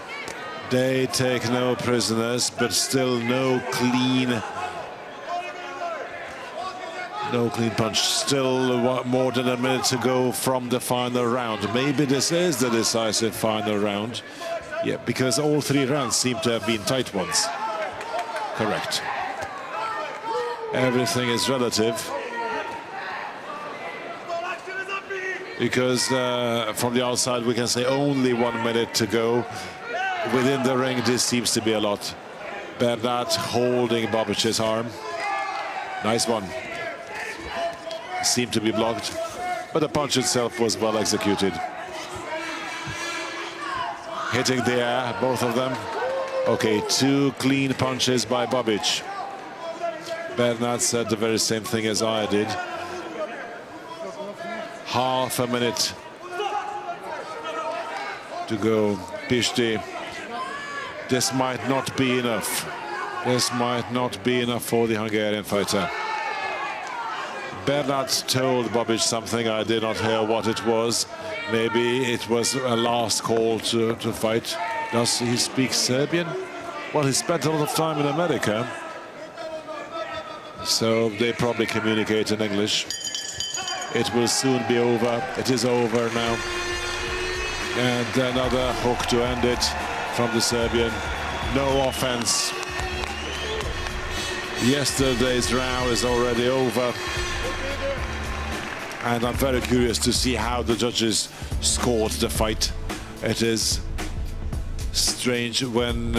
Speaker 1: They take no prisoners, but still no clean punch. Still more than a minute to go from the final round. Maybe this is the decisive final round. Yeah, because all 3 rounds seem to have been tight ones. Correct. Everything is relative. Because from the outside we can say only 1 minute to go. Within the ring, this seems to be a lot. Bernat holding Bobic's arm. Nice one. Seemed to be blocked, but the punch itself was well executed. Hitting the air, both of them. Okay, 2 clean punches by Bobic. Bernat said the very same thing as I did. Half a minute to go. Pishti. This might not be enough. This might not be enough for the Hungarian fighter. Bernat told Bobic something. I did not hear what it was. Maybe it was a last call to fight. Does he speak Serbian? Well, he spent a lot of time in America, so they probably communicate in English. It will soon be over. It is over now. And another hook to end it from the Serbian. No offense. Yesterday's round is already over. And I'm very curious to see how the judges scored the fight. It is strange when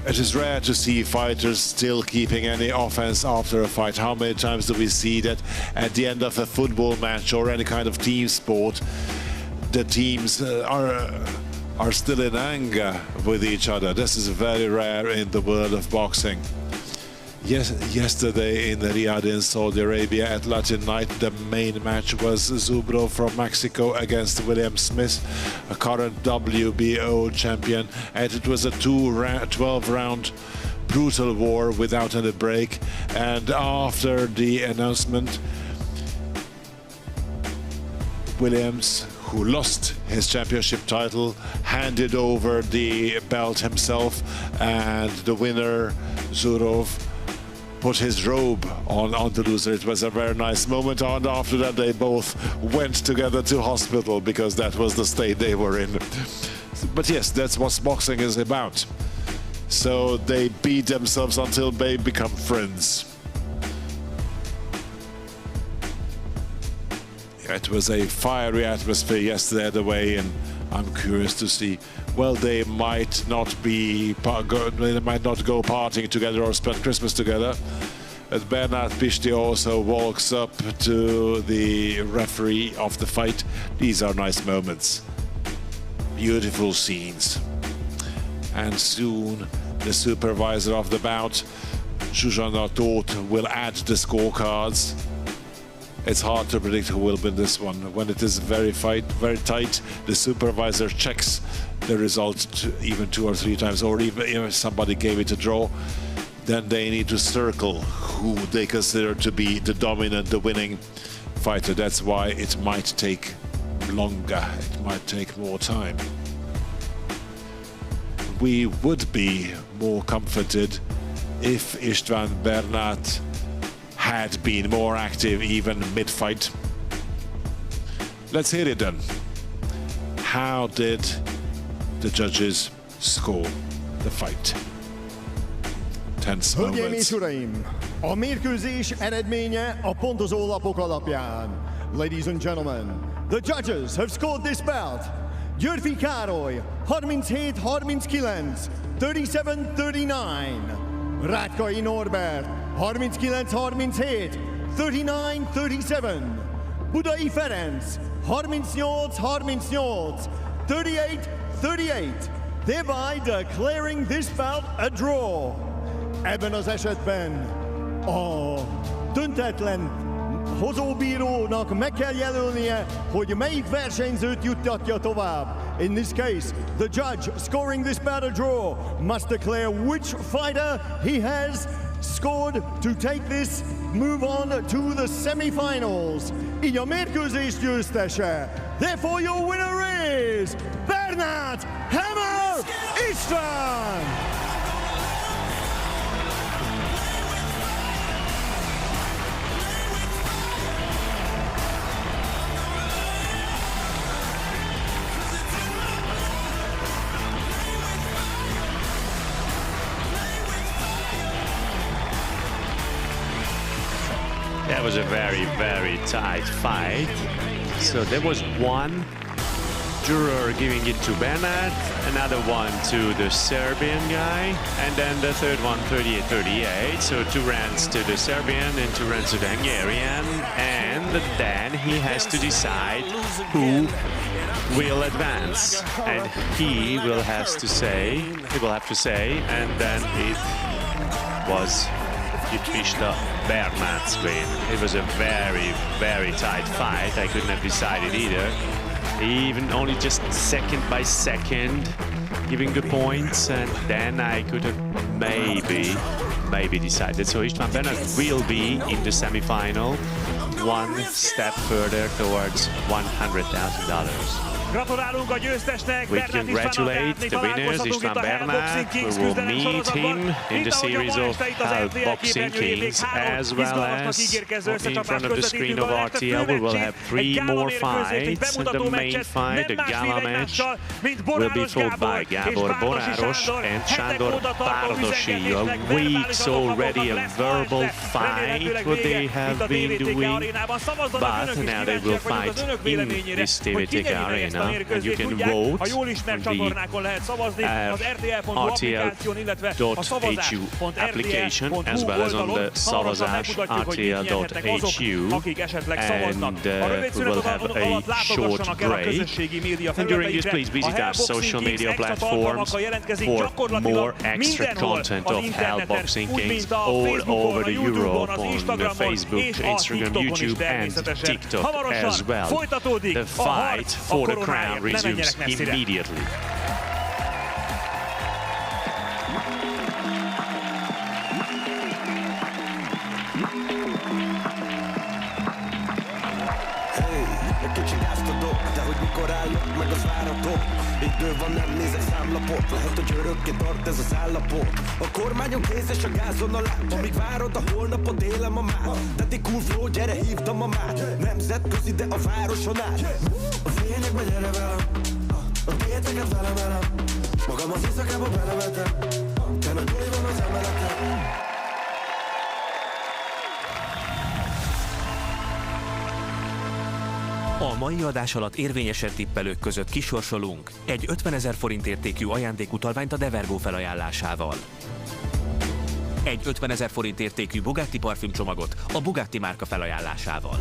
Speaker 1: it is rare to see fighters still keeping any offense after a fight. How many times do we see that at the end of a football match or any kind of team sport, the teams are still in anger with each other? This is very rare in the world of boxing. Yesterday in Riyadh in Saudi Arabia at Latin Night, the main match was Zubrov from Mexico against William Smith, a current WBO champion, and it was a 12-round brutal war without any break. And after the announcement, Williams, who lost his championship title, handed over the belt himself, and the winner, Zubrov, put his robe on the loser. It was a very nice moment, and after that they both went together to hospital because that was the state they were in. But yes, that's what boxing is about. So they beat themselves until they become friends. It was a fiery atmosphere yesterday at the weigh-in. I'm curious to see. Well, they might not go partying together or spend Christmas together. But Bernard Pishti also walks up to the referee of the fight. These are nice moments, beautiful scenes. And soon the supervisor of the bout, Zsuzsanna Tóth, will add the scorecards. It's hard to predict who will win this one. When it is very tight, the supervisor checks the result even 2 or 3 times, or even if somebody gave it a draw, then they need to circle who they consider to be the dominant, the winning fighter. That's why it might take longer, it might take more time. We would be more comforted if István Bernát had been more active even mid-fight. Let's hear it then. How did the judges score the fight? Tense
Speaker 8: Hölgyeim
Speaker 1: moments.
Speaker 8: és uraim, a mérkőzés eredménye a pontozólapok alapján. Ladies and gentlemen, the judges have scored this bout. Györfi Károly 37-39, 37-39. Rátkai Norbert 39-37, 39-37. Budai Ferenc 38-38, 38-38. Thereby declaring this bout a draw. Ebben az esetben a döntetlen hozóbírónak meg kell jelölnie, hogy melyik versenyzőt juttatja tovább. In this case, the judge scoring this bout a draw must declare which fighter he has scored to take this move on to the semi-finals. Így a mérkőzés győztese. Therefore your winner is Bernát Hammer István!
Speaker 3: That was a very, very tight fight. So there was one juror giving it to Bernát, another one to the Serbian guy, and then the third one 38-38. So 2 rounds to the Serbian and 2 rounds to the Hungarian. And then he has to decide who will advance. And he will have to say, and then it was Györfi Bernát's win. It was a very, very tight fight. I couldn't have decided either. Even only just second by second giving the points, and then I could have maybe decided. So István Bernát will be in the semi-final, 1 step further towards $100,000.
Speaker 2: Gratulálunk a győztesnek,
Speaker 3: We congratulate the winners, István Bernát. We will meet him in the series of Hell Boxing Kings, as well as in front of the screen of RTL. We will have 3 more fights, and the main fight, the gala match, will be fought by Gábor Bonáros and Sándor Párdosi. Weeks already, a verbal fight what they have been doing, but now they will fight in this TVTK arena. arena, and you can vote
Speaker 2: a jól ismert csatornákon lehet szavazni, az RTL.hu applikáción, illetve a szavazás.rtl.hu
Speaker 3: as well as on the
Speaker 2: oldalon. Hamarosan megmutatjuk, hogy mit nyerhetnek azok, akik esetleg szavaznak. A rövid szünet alatt látogassanak el a közösségi média felületeikre. A Hellboxing Kings extra tartalmakkal jelentkezik gyakorlatilag mindenhol az interneten, úgy mint a Facebookon, a YouTube-on, az Instagramon és a TikTokon is természetesen. Hamarosan folytatódik a harc a koronáért. Ne menjenek messzire!
Speaker 19: De hogy mikor állok, meg az váratok. Idő van, nem nézek számlapot. Lehet, hogy örökké tart ez az állapot. A kormányon kész és a gázon a láb. Amíg várod a holnapot, élem a már. Teti cool flow, gyere, hívd a mamát. Nemzetközi, de a városon át. A fényekbe gyere velem, a pénteket velem. Magam az éjszakába belevetem. Te nagy buli van az emeletem.
Speaker 4: A mai adás alatt érvényesen tippelők között kisorsolunk egy 50 000 forint értékű ajándékutalványt a Devergo felajánlásával. Egy 50 000 forint értékű Bugatti parfümcsomagot a Bugatti márka felajánlásával.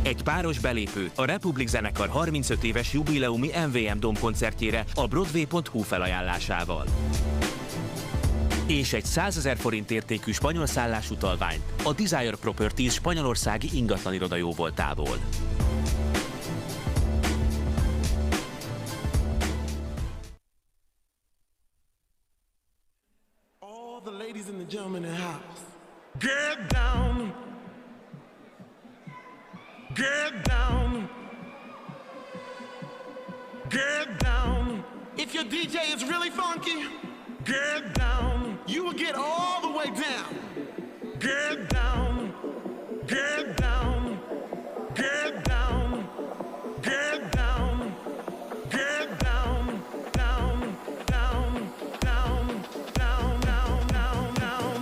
Speaker 4: Egy páros belépőt a Republic zenekar 35 éves jubileumi MVM Dome koncertjére a Broadway.hu felajánlásával. És egy 100 000 forint értékű spanyol szállásutalványt a Desire Properties spanyolországi ingatlan iroda jóvoltából.
Speaker 9: All the ladies and the gentlemen in the house. Get down. Get down. Get down. If your DJ is really funky, get down. You will get all the way down. Get down. Get down. Get down. Get down. Get down. Down. Down. Down. Down. Down. Down. Down.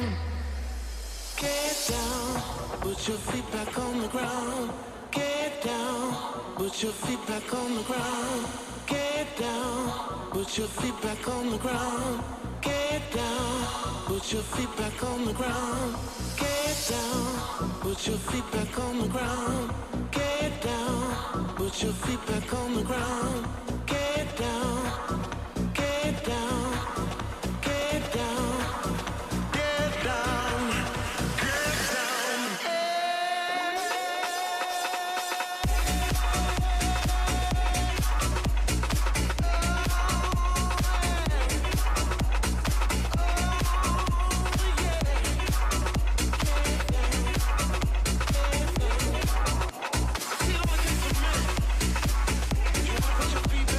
Speaker 9: Get down. Put your feet back on the ground. Get down. Put your feet back on the ground. Get down. Put your feet back on the ground. Get down. Put your feet back on the ground. Get down. Put your feet back on the ground. Get down. Put your feet back on the ground. Get down. Get down. Get down. Get down. Get down. Put your feet back.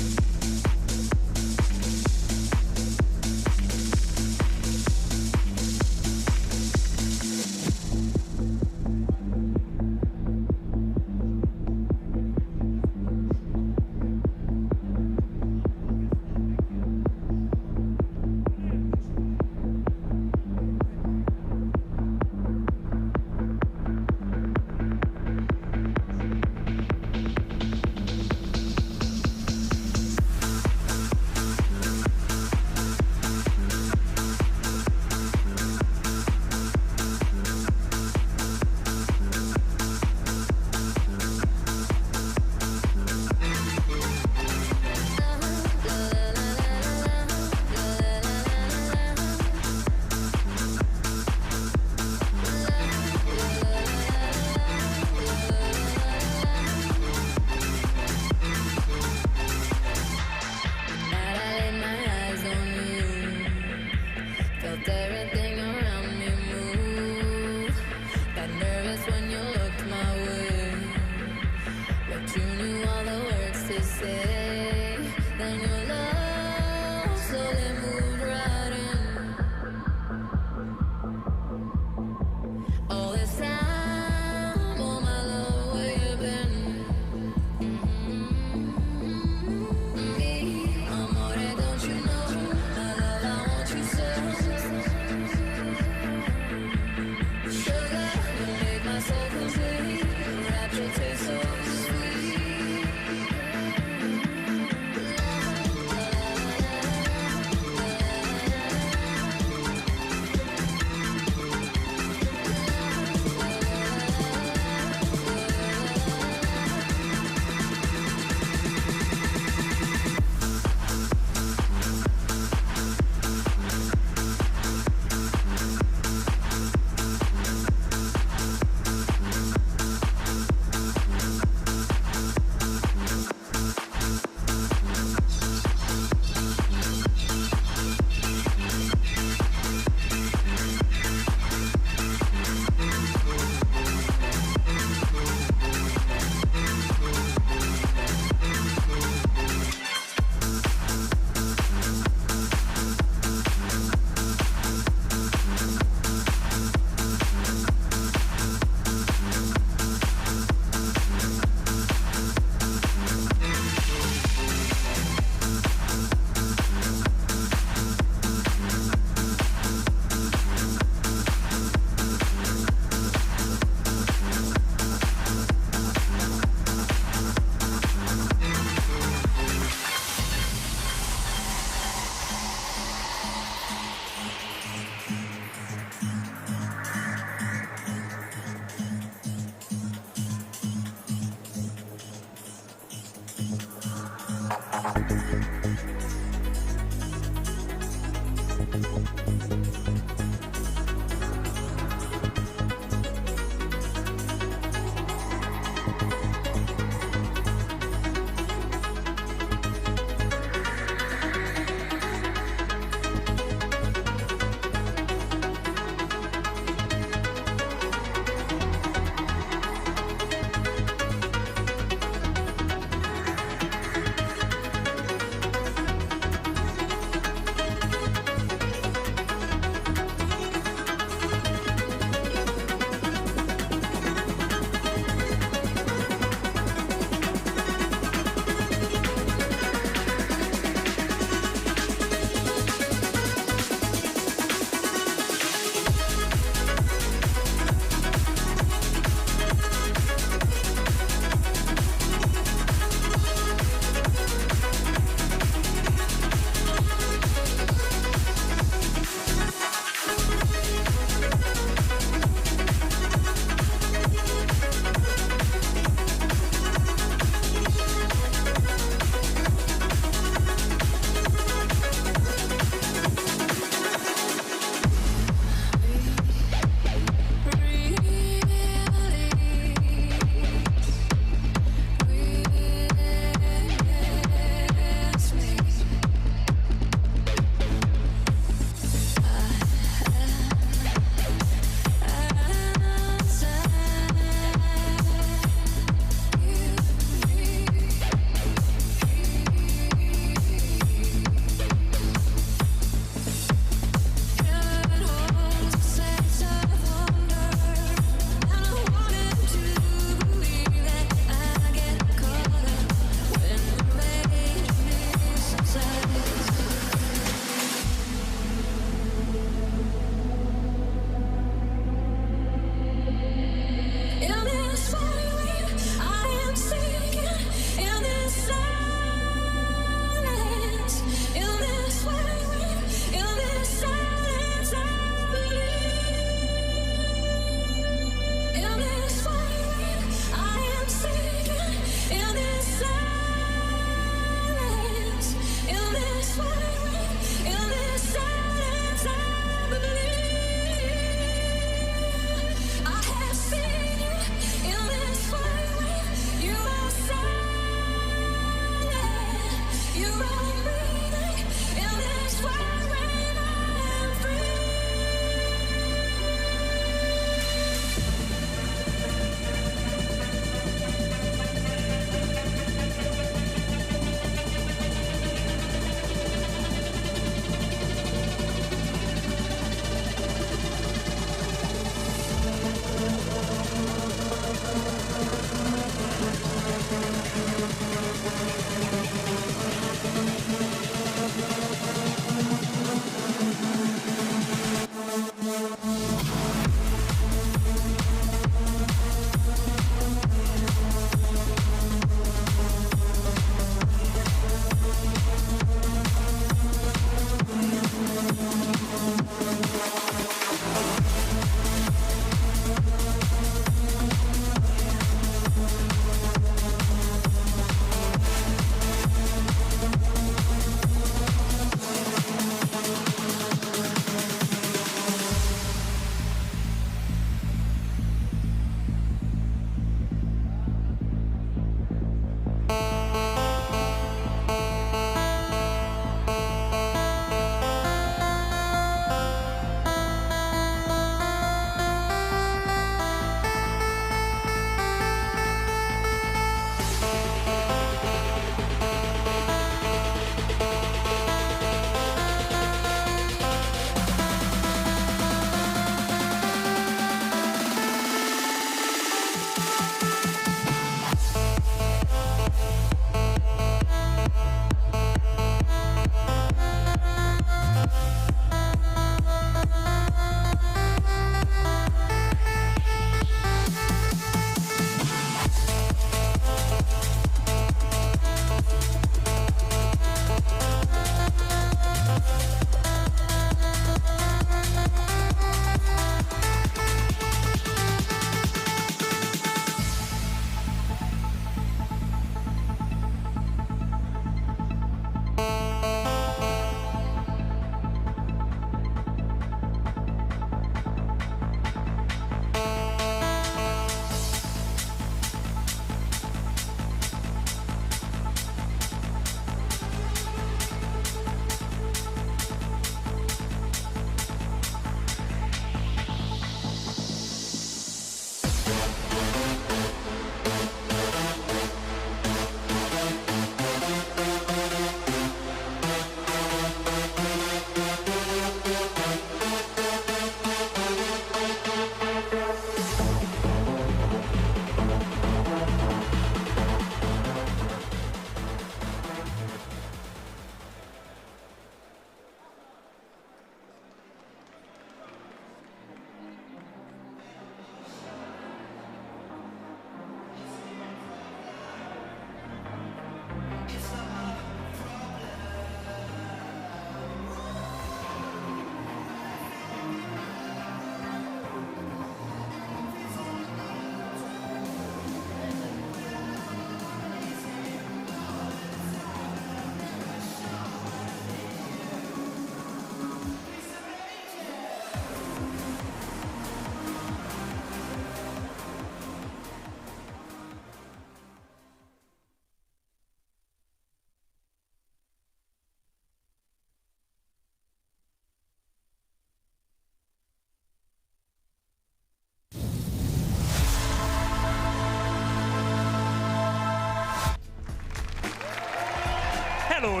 Speaker 3: Hello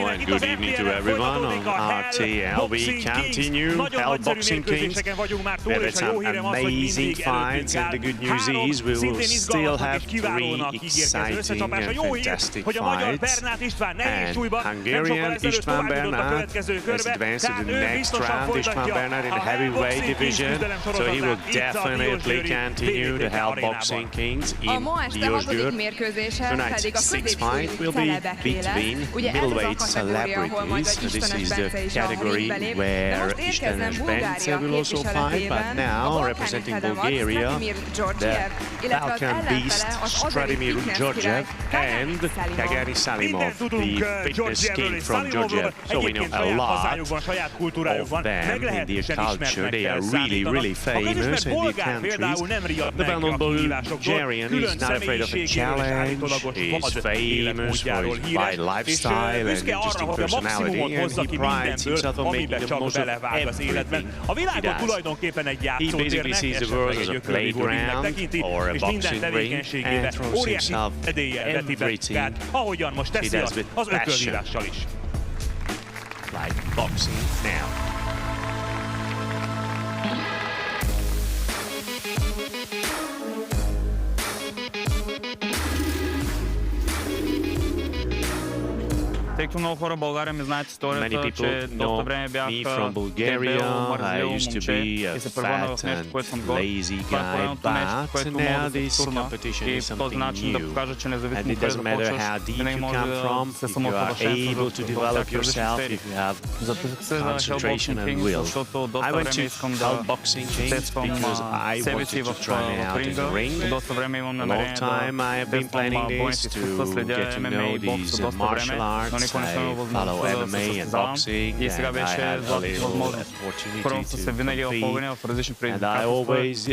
Speaker 3: and good evening to everyone on RTLB Continue, Hell Boxing Kings. We have some amazing fights, and the good news is we will still have 3 exciting and fantastic fights. And Hungarian István Bernát has advanced to the next round. István Bernát in the heavyweight division, so he will definitely continue the Hell Boxing Kings in Diósgyőr. Tonight's 6th fight will be between middleweight celebrities. This is the category where Istenes Bence will also fight, but now representing Bulgaria, the Balkan beast Stradimir Georgiev and Kagani Salimov, the fitness king from Georgia. So we know a lot of them in their culture. They are really famous in their countries. The well-known Bulgarian is not afraid of a challenge. He is famous for his wide lifestyle and interesting personality, and he prides himself on making the most of everything he does. He basically sees the world as a playground or a boxing ring and throws himself everything he does with passion, like boxing now. Many people know me from Bulgaria. I used to be a fat and lazy guy, but now this competition is something new. And it doesn't matter how deep you come from, if you are able to develop yourself, if you have concentration and will. I went to Hell Boxing Kings because I wanted to try me out in the ring. A long time I have been planning this to get to know these martial arts. I follow MMA and boxing, and I had a little opportunity to compete, and I always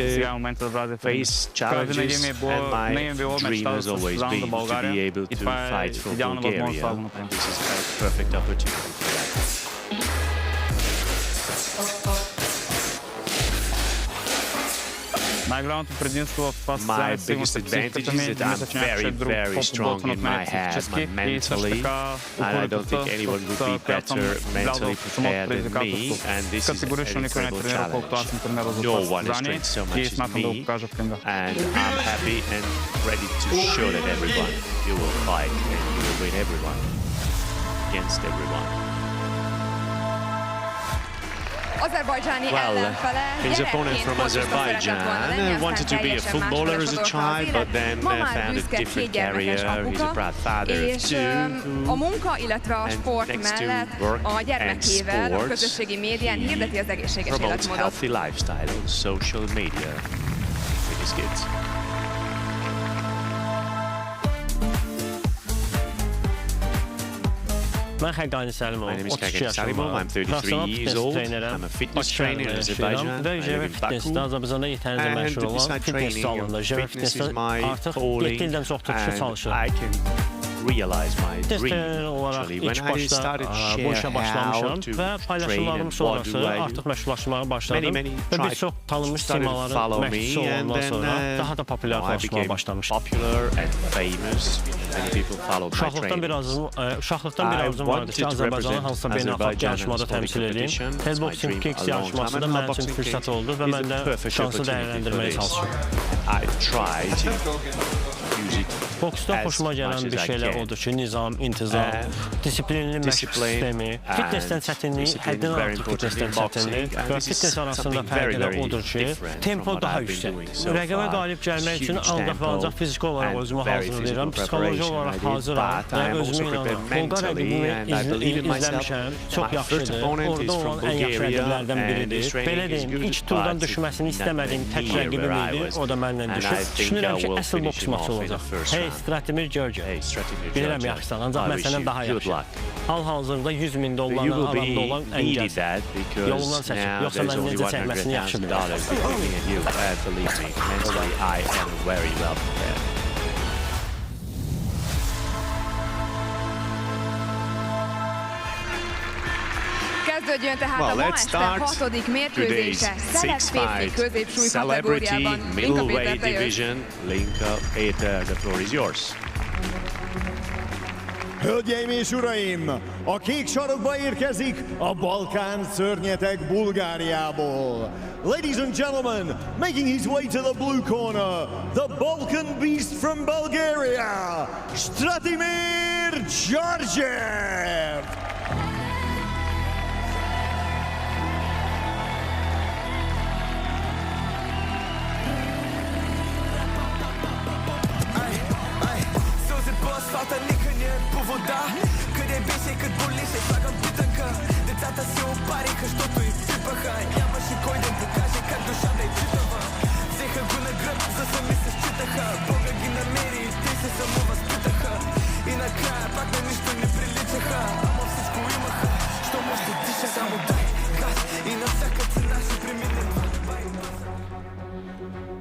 Speaker 3: face challenges, and my dream has always been to be able to fight for Bulgaria, and this is a perfect opportunity for that. My biggest advantage is that I'm very strong in my head, mentally, and I don't think anyone would be better mentally prepared than me, and this is an incredible challenge. No one has trained so much as me, and I'm happy and ready to show that everyone, you will fight and you will win everyone, against everyone. Well, his opponent from Azerbaijan wanted to be a footballer as a child, but then found a different career. He's a proud father of 2, and next to work and sports, he promotes healthy lifestyle on social media with his kids. My name is Kagani Salimov, I'm 33 years old, I'm a fitness trainer in Azerbaijan, I live in Baku, and beside training, fitness is my calling, and I can realize my dream. Actually, when I started to share how to train and what do I do, many started to follow me, and then I became popular and famous. Many people followed my training. I wanted to represent Azerbaijan in sporting competition. It's my dream a long time, and Hell Boxing Kings is the perfect opportunity for this. I try to use it
Speaker 20: Boksda xoşuma gələn bir şeylər odur ki, nizam, intizam, disiplinli məşq sistemi, fitnessdən çətinlik, həddən artıq fitnessdən çətinlik və fitness arasında fərqlər odur ki, tempo daha yüksək. Rəqəbə qalib gəlmək üçün ancaq və ancaq fiziki olaraq özümü hazırlayıram, psixoloji olaraq hazıram və özümü inanıram. Bolqar rəqibimi izləmişəm, çox yaxşıdır, orada olan ən yaxşı rəqiblərdən biridir. Belə deyim, ilk turdan düşməsini istəmədiyim tək rəqibim idi, o da məndən düşür. Düşünürəm ki, əsl boks maçı olacaq. Hey, Stradimir Georgiev. Bilirəm yaxşısan, ancaq mən səndən daha yaxşı. Hal-hazırda $100.000 aramda olan ən gəz. Yolundan çəkib, yoxsa mən necə çəkməsini yaxşı bilirəm.
Speaker 11: Kezdődjön tehát a ma este 6. mérkőzése, szelet középsúly kategóriában.
Speaker 3: Middleweight division, Linka Péter, the floor is yours.
Speaker 8: Hölgyeim és uraim, a kék sarokba érkezik a Balkán szörnyeteg Bulgáriából. Ladies and gentlemen, making his way to the blue corner, the Balkan beast from Bulgaria, Stratimir Georgiev.
Speaker 16: Soată nicănie povoda Cât de bine și cât boli și fac în pitancă De tata se o pare că-și totul-i pripăha Ia-mă și coi de bucaje ca dușa de cităvă Zehă gună grăb să mi se scităha Bogă gină meri, tese să mă vă spităha I na kraj, pak me ništa ne priličeha Amo всичко имаха, що може да диша Само дай газ и на всяка цена ще премине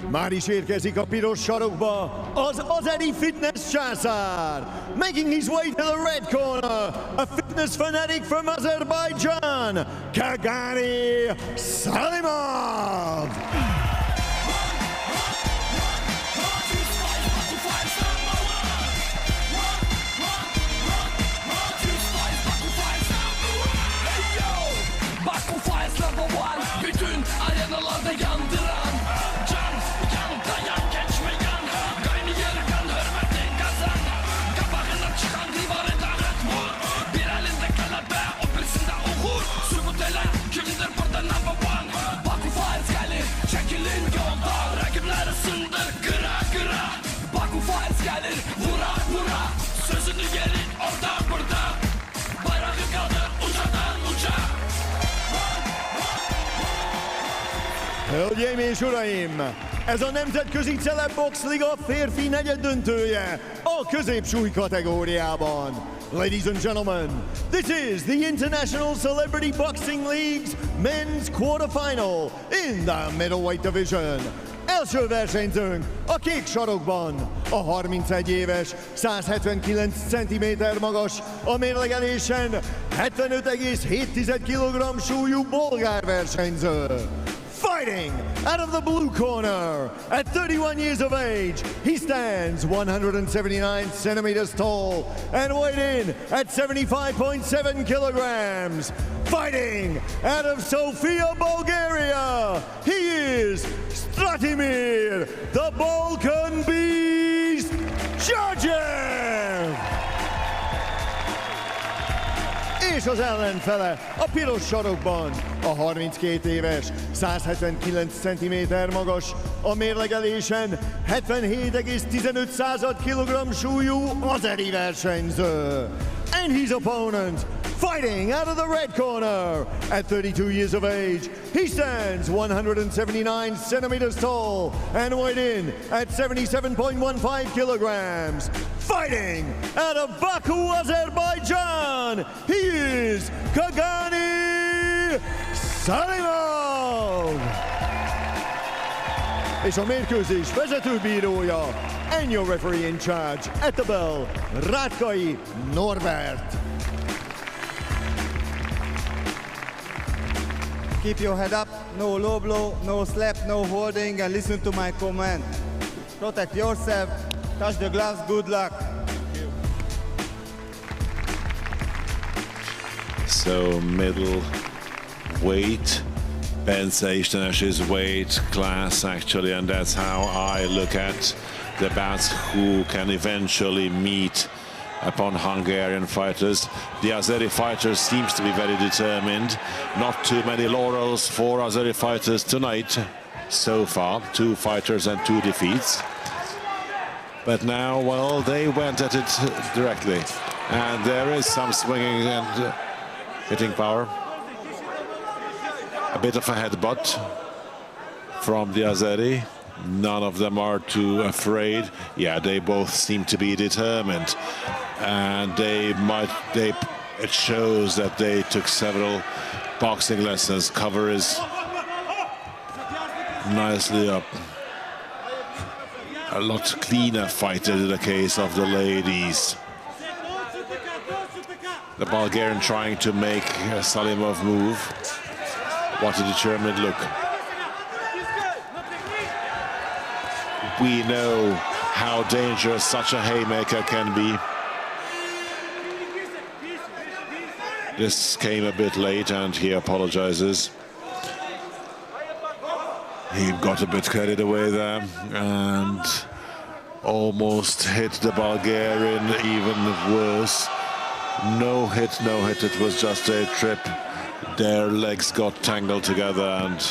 Speaker 8: Már is érkezik a piros sarokba az azeri fitness császár. Making his way to the red corner, a fitness fanatic from Azerbaijan, Kagani Salimov. Hölgyeim és uraim, ez a Nemzetközi Celebbox Liga férfi negyeddöntője a középsúly kategóriában. Ladies and gentlemen, this is the International Celebrity Boxing League's men's quarterfinal in the middleweight division. Első versenyzőnk a kék sarokban, a 31 éves, 179 cm magas, a mérlegelésen 75,7 kg súlyú bolgár versenyző. Fighting out of the blue corner, at 31 years of age, he stands 179 centimeters tall and weighed in at 75.7 kilograms. Fighting out of Sofia, Bulgaria, he is Stratimir, the Balkan Beast, Georgiev! És az ellenfele a piros sarokban, a 32 éves, 179 cm magas, a mérlegelésen 77,15 kg súlyú azeri versenyző. And his opponent, fighting out of the red corner, at 32 years of age, he stands 179 centimeters tall and weighed in at 77.15 kilograms. Fighting out of Baku, Azerbaijan, he is Kagani Salimov! És a mérkőzés vezetőbírója, and your referee in charge at the bell, Rátkai Norbert.
Speaker 13: Keep your head up, no low blow, no slap, no holding, and listen to my command. Protect yourself, touch the gloves, good luck.
Speaker 1: So middle weight, Bence Istenesh's weight class actually, and that's how I look at the bouts who can eventually meet upon Hungarian fighters. The Azeri fighters seems to be very determined. Not too many laurels for Azeri fighters tonight so far. 2 fighters and 2 defeats. But now, well, they went at it directly. And there is some swinging and hitting power. A bit of a headbutt from the Azeri. None of them are too afraid. Yeah, they both seem to be determined. And it shows that they took several boxing lessons. Cover is nicely up. A lot cleaner fighter in the case of the ladies. The Bulgarian trying to make Salimov move. What a determined look. We know how dangerous such a haymaker can be. This came a bit late and he apologizes. He got a bit carried away there and almost hit the Bulgarian even worse. No hit, it was just a trip. Their legs got tangled together and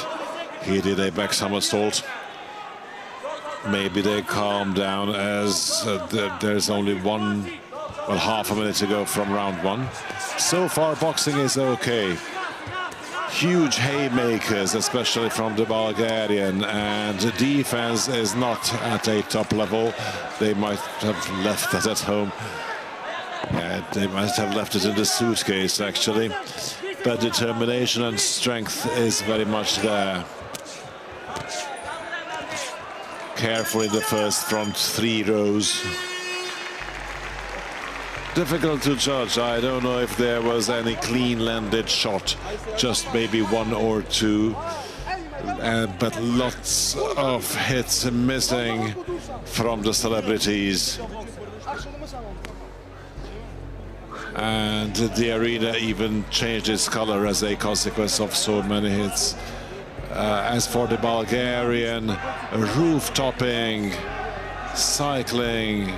Speaker 1: he did a back somersault. Maybe they calmed down as there's only half a minute to go from round one. So far, boxing is okay. Huge haymakers, especially from the Bulgarian, and the defense is not at a top level. They might have left it at home. They might have left it in the suitcase, actually. But determination and strength is very much there. Careful in the first front 3 rows. Difficult to judge. I don't know if there was any clean landed shot, just maybe 1 or 2, but lots of hits missing from the celebrities. And the arena even changed its color as a consequence of so many hits. As for the Bulgarian, roof topping, cycling,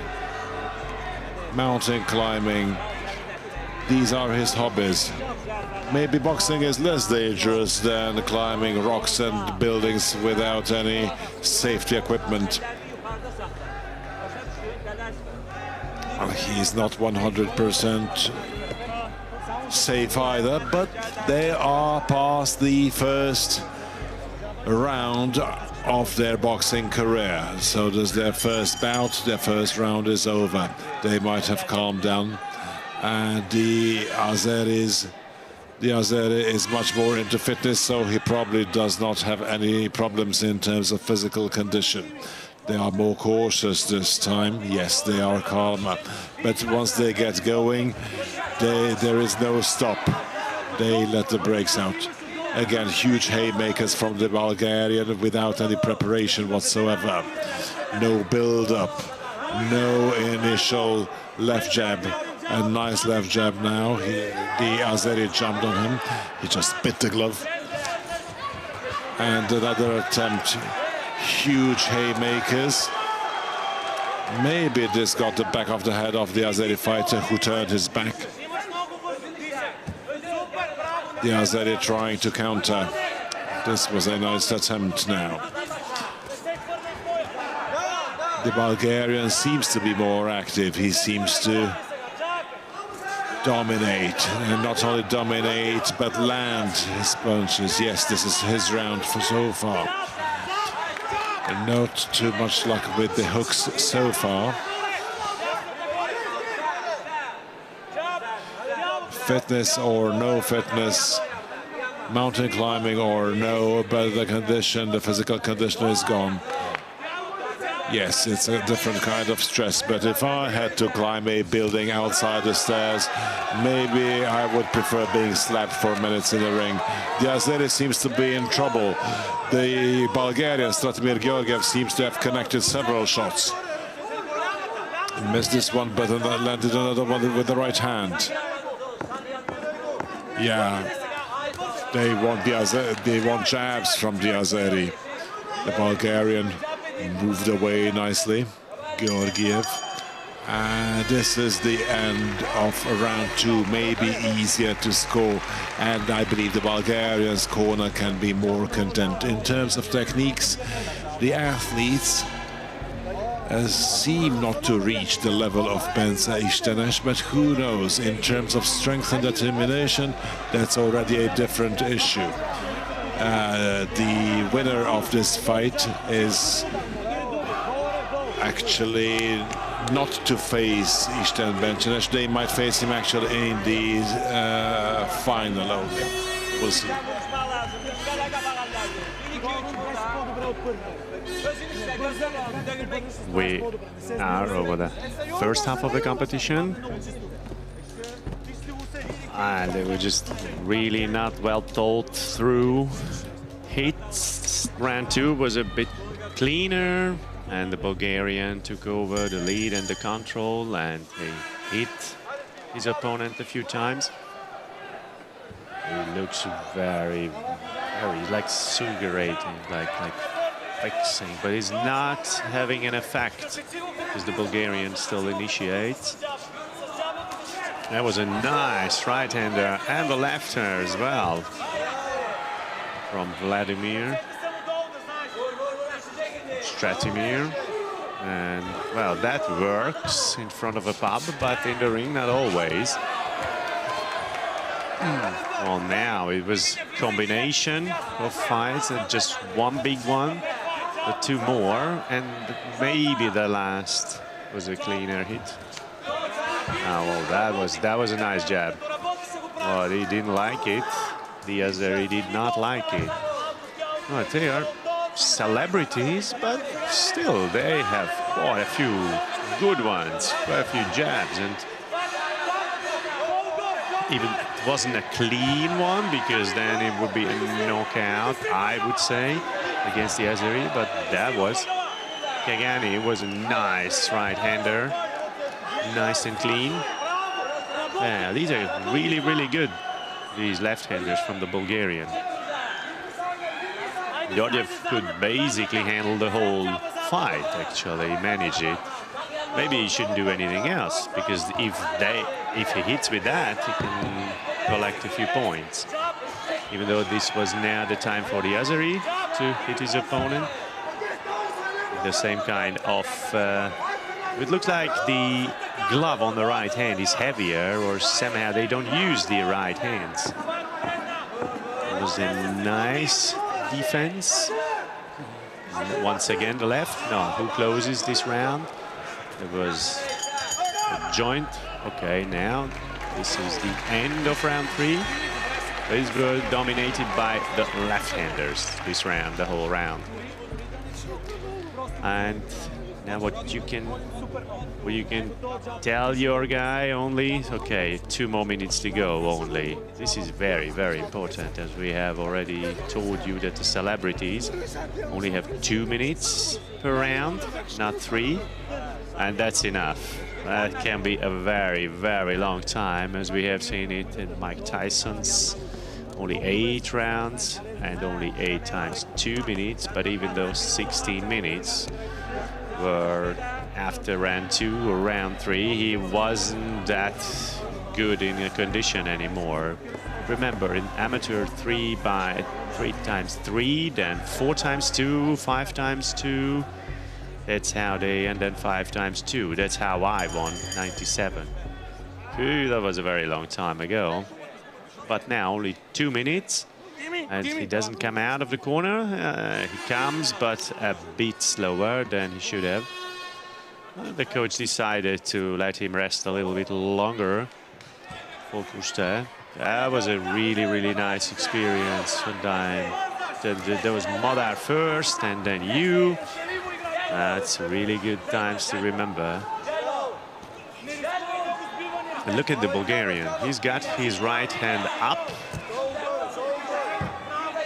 Speaker 1: mountain climbing, these are his hobbies. Maybe boxing is less dangerous than climbing rocks and buildings without any safety equipment. He's not 100% safe either, but they are past the first round of their boxing career. So does their first bout, their first round is over. They might have calmed down. And the Azeri is much more into fitness, so he probably does not have any problems in terms of physical condition. They are more cautious this time. Yes, they are calmer. But once they get going, there is no stop. They let the brakes out. Again, huge haymakers from the Bulgarian without any preparation whatsoever. No build-up, no initial left jab. A nice left jab now. The Azeri jumped on him. He just bit the glove. And another attempt. Huge haymakers. Maybe this got the back of the head of the Azeri fighter who turned his back. The Azeri trying to counter. This was a nice attempt now. The Bulgarian seems to be more active. He seems to dominate, and not only dominate, but land his punches. Yes, this is his round for so far. And not too much luck with the hooks so far. Fitness or no fitness, mountain climbing or no, but the condition, the physical condition is gone. Yes, it's a different kind of stress, but if I had to climb a building outside the stairs, maybe I would prefer being slapped for minutes in the ring. The Azeri seems to be in trouble. The Bulgarian, Stratimir Georgiev, seems to have connected several shots. Missed this one, but landed another one with the right hand. Yeah, they want jabs from the Azeri. The Bulgarian moved away nicely, Georgiev. And this is the end of round 2, maybe easier to score. And I believe the Bulgarians' corner can be more content. In terms of techniques, the athletes seem not to reach the level of Bence Istenes, but who knows, in terms of strength and determination, that's already a different issue. The winner of this fight is actually not to face István Bencsenes. They might face him actually in the final only. We'll see.
Speaker 7: We are over the first half of the competition. And they were just really not well thought through hits. Round 2 was a bit cleaner, and the Bulgarian took over the lead and the control, and he hit his opponent a few times. He looks very, like sugerating, like fixing, but he's not having an effect because the Bulgarian still initiates. That was a nice right-hander and the left-hander as well from Vladimir. Stratimir. And, well, that works in front of a pub, but in the ring, not always. Well, now it was combination of fights, and just one big one, but two more, and maybe the last was a cleaner hit. Oh, well, that was a nice jab. Well, he didn't like it. The Azeri did not like it. Well, they are celebrities, but still they have quite a few good ones, quite a few jabs, and even it wasn't a clean one because then it would be a knockout, I would say, against the Azeri, but that was Kagani was a nice right-hander, nice and clean. Yeah, these are really, really good, these left-handers from the Bulgarian. Georgiev could basically handle the whole fight, actually, manage it. Maybe he shouldn't do anything else, because if he hits with that, he can collect a few points. Even though this was now the time for the Azeri to hit his opponent. The same kind of... it looks like the glove on the right hand is heavier, or somehow they don't use the right hands. It was a nice defense. Once again, the left. No, who closes this round? It was a joint. Okay, now this is the end of round 3. These were dominated by the left-handers this round, the whole round. And now what you can tell your guy only, okay, 2 more minutes to go only. This is very, very important, as we have already told you that the celebrities only have 2 minutes per round, not 3, and that's enough. That can be a very, very long time, as we have seen it in Mike Tyson's. Only 8 rounds and only 8 times 2 minutes, but even those 16 minutes were after round 2 or round 3, he wasn't that good in a condition anymore. Remember, in amateur 3 times 3, then 4 times 2, 5 times 2. That's how they, and then 5 times 2. That's how I won 97. Ooh, that was a very long time ago. But now only 2 minutes, and he doesn't come out of the corner. He comes, but a bit slower than he should have. The coach decided to let him rest a little bit longer for Kushta. That was a really, really nice experience. And there was Modar first, and then you. That's really good times to remember. And look at the Bulgarian. He's got his right hand up.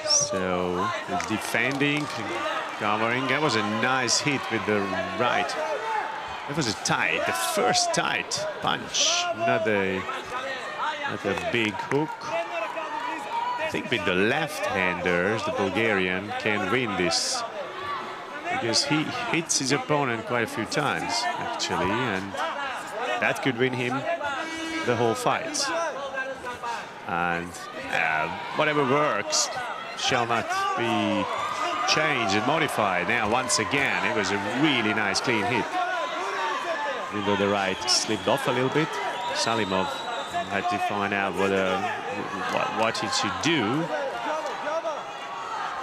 Speaker 7: So he's defending, covering. That was a nice hit with the right. That was a tight, the first tight punch, not a big hook. I think with the left-handers, the Bulgarian can win this, because he hits his opponent quite a few times, actually, and that could win him the whole fight. And whatever works shall not be changed and modified. Now, once again, it was a really nice, clean hit. Even though the right slipped off a little bit, Salimov had to find out what he should do,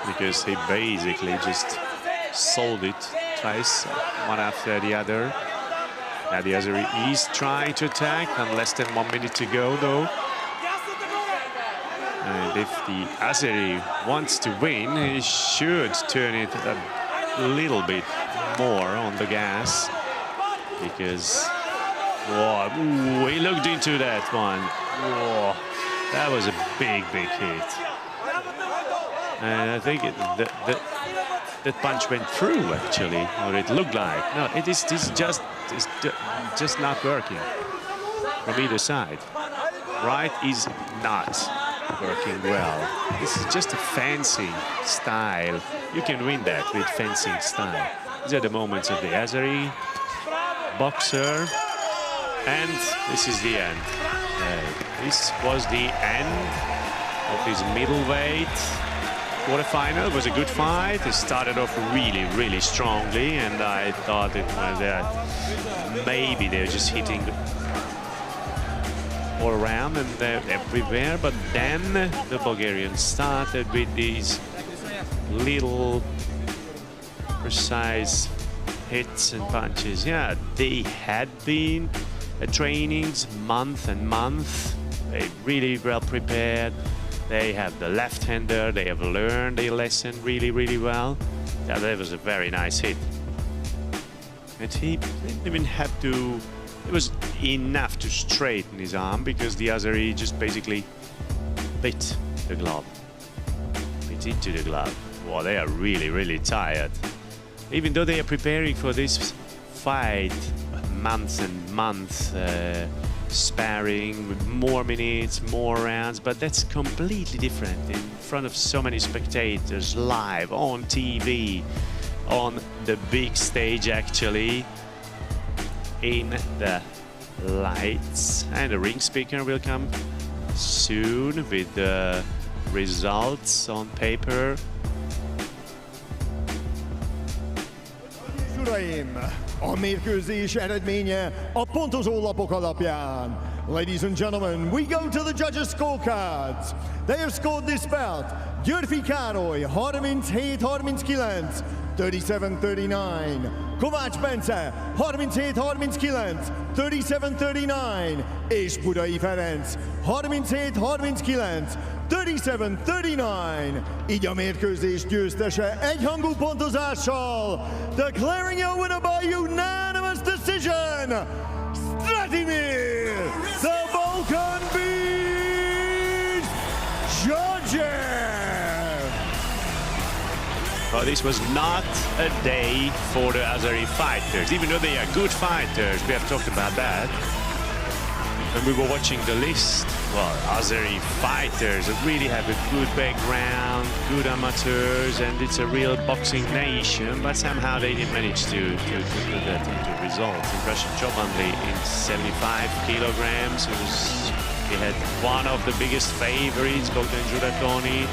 Speaker 7: because he basically just sold it twice, one after the other. Now the Azeri is trying to attack, and less than 1 minute to go, though. And if the Azeri wants to win, he should turn it a little bit more on the gas, because whoa, he looked into that one. Whoa, that was a big, big hit. And I think that punch went through, actually, or it looked like. No, it's just not working from either side. Right is not. working well. This is just a fencing style. You can win that with fencing style. These are the moments of the Azeri boxer. And this is the end. This was the end of his middleweight quarterfinal. It was a good fight. It started off really strongly, and I thought it was maybe they're just hitting all around and everywhere. But then the Bulgarians started with these little precise hits and punches. Yeah, they had been trainings month and month. They really well prepared. They have the left-hander. They have learned their lesson really well. Yeah, that was a very nice hit. And he didn't even have to. It was enough to straighten his arm because the Azeri just basically bit the glove. Bit into the glove. Wow, they are really tired. Even though they are preparing for this fight months and months, sparring with more minutes, more rounds, but that's completely different in front of so many spectators, live, on TV, on the big stage actually, in the lights. And the ring speaker will come soon with the results on paper.
Speaker 8: Uraim, a mérkőzés eredménye a pontozólapok alapján. Ladies and gentlemen, we go to the judges' scorecards. They have scored this bout. Györfi Károly 37-39, 37-39. Kovács Bence 37-39, 37-39. És Budai Ferenc 37-39, 37-39. Így a mérkőzés győztese egyhangú pontozással, declaring a winner by unanimous decision, Stratimir, the Balkan Beast Georgiev.
Speaker 7: Well, this was not a day for the Azeri fighters, even though they are good fighters. We have talked about that. When we were watching the list, well, Azeri fighters really have a good background, good amateurs, and it's a real boxing nation, but somehow they didn't manage to put that into results. In Russian Chobanli in 75 kilograms, he had one of the biggest favorites, Bogdan Juratoni.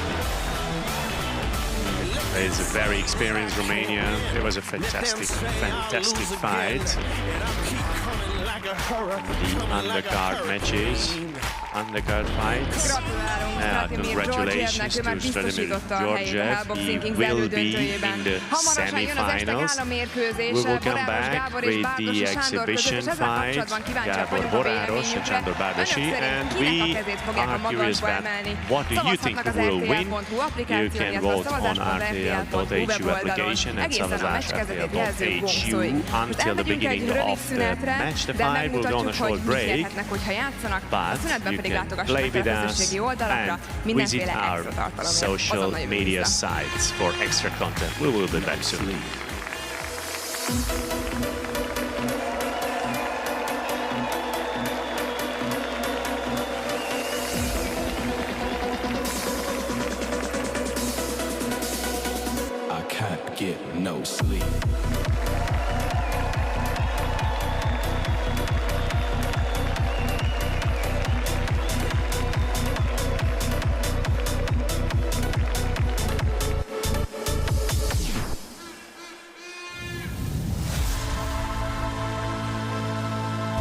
Speaker 7: He's a very experienced Romanian. It was a fantastic fight. The undercard matches, undercard fights. Congratulations to Stratimir Georgiev. He will be in the semi-finals. We will come back with the exhibition fight, Gábor Boráros and Sándor Bárdosi, and we are curious about what do you think who will win. You can vote on RTL.hu application and Szavazás.rtl.hu until the beginning of the match. The fight will go on a short break, but you can play with us and visit our social media sites for extra content. We will be back soon.
Speaker 9: I can't get no sleep.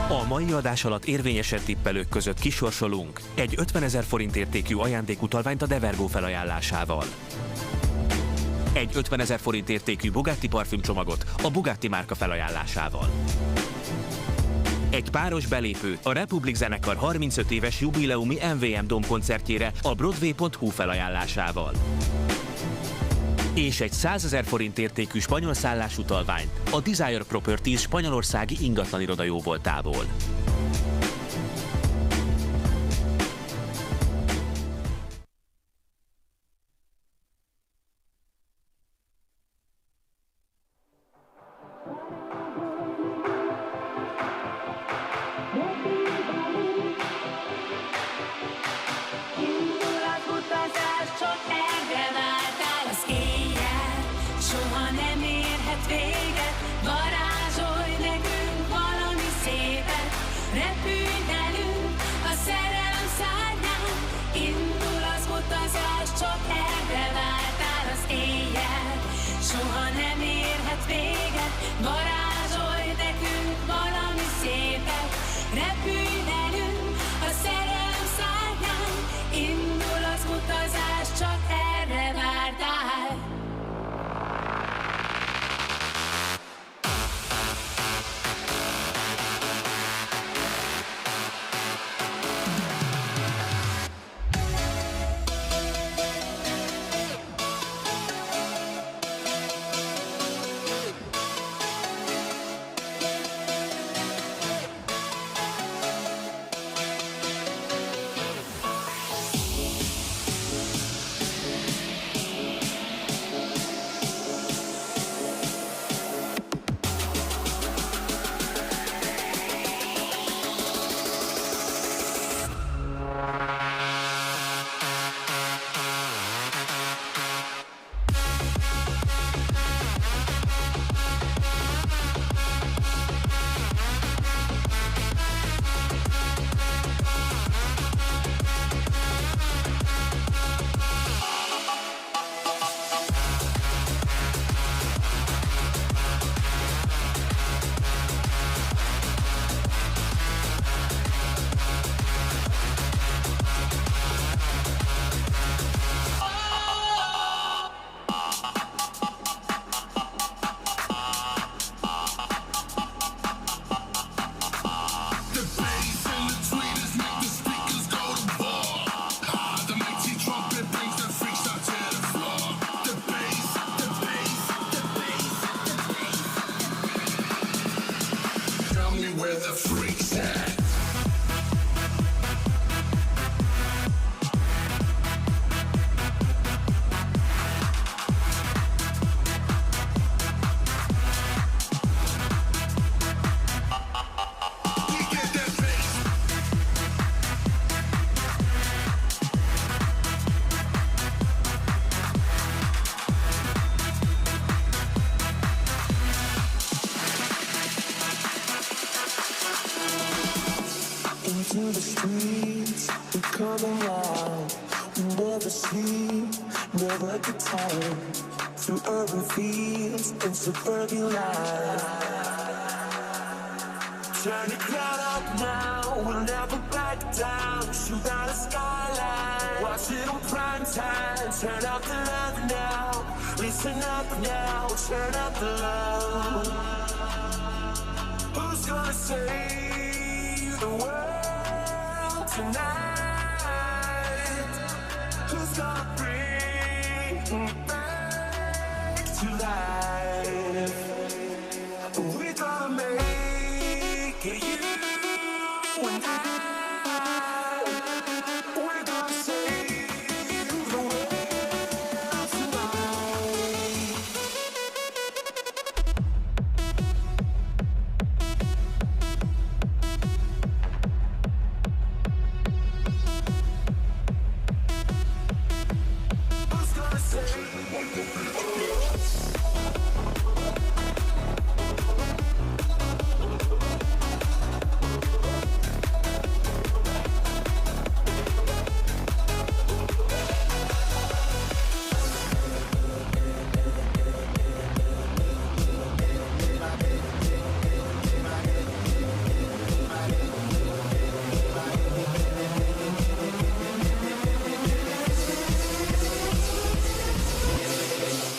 Speaker 4: A mai adás alatt érvényesebb tippelők között kisorsolunk egy 50 000 forint értékű ajándékutalványt a Devergo felajánlásával. Egy 50 000 forint értékű Bugatti parfümcsomagot a Bugatti márka felajánlásával. Egy páros belépőt a Republic zenekar 35 éves jubileumi MVM Dome koncertjére a Broadway.hu felajánlásával. És egy 100 000 forint értékű spanyol szállásutalványt a Desire Properties spanyolországi ingatlaniroda jóvoltából.
Speaker 19: come around. We never sleep, never get tired. Through urban fields and suburban life. Turn the crowd up now, we'll never back down. Shoot out a skyline, watch it on prime time. Turn up the love now, listen up now, turn up the love. Who's gonna save the world tonight? Who's gonna bring back to life? We're gonna make it, you and I. We're gonna save the world tonight. Who's gonna save?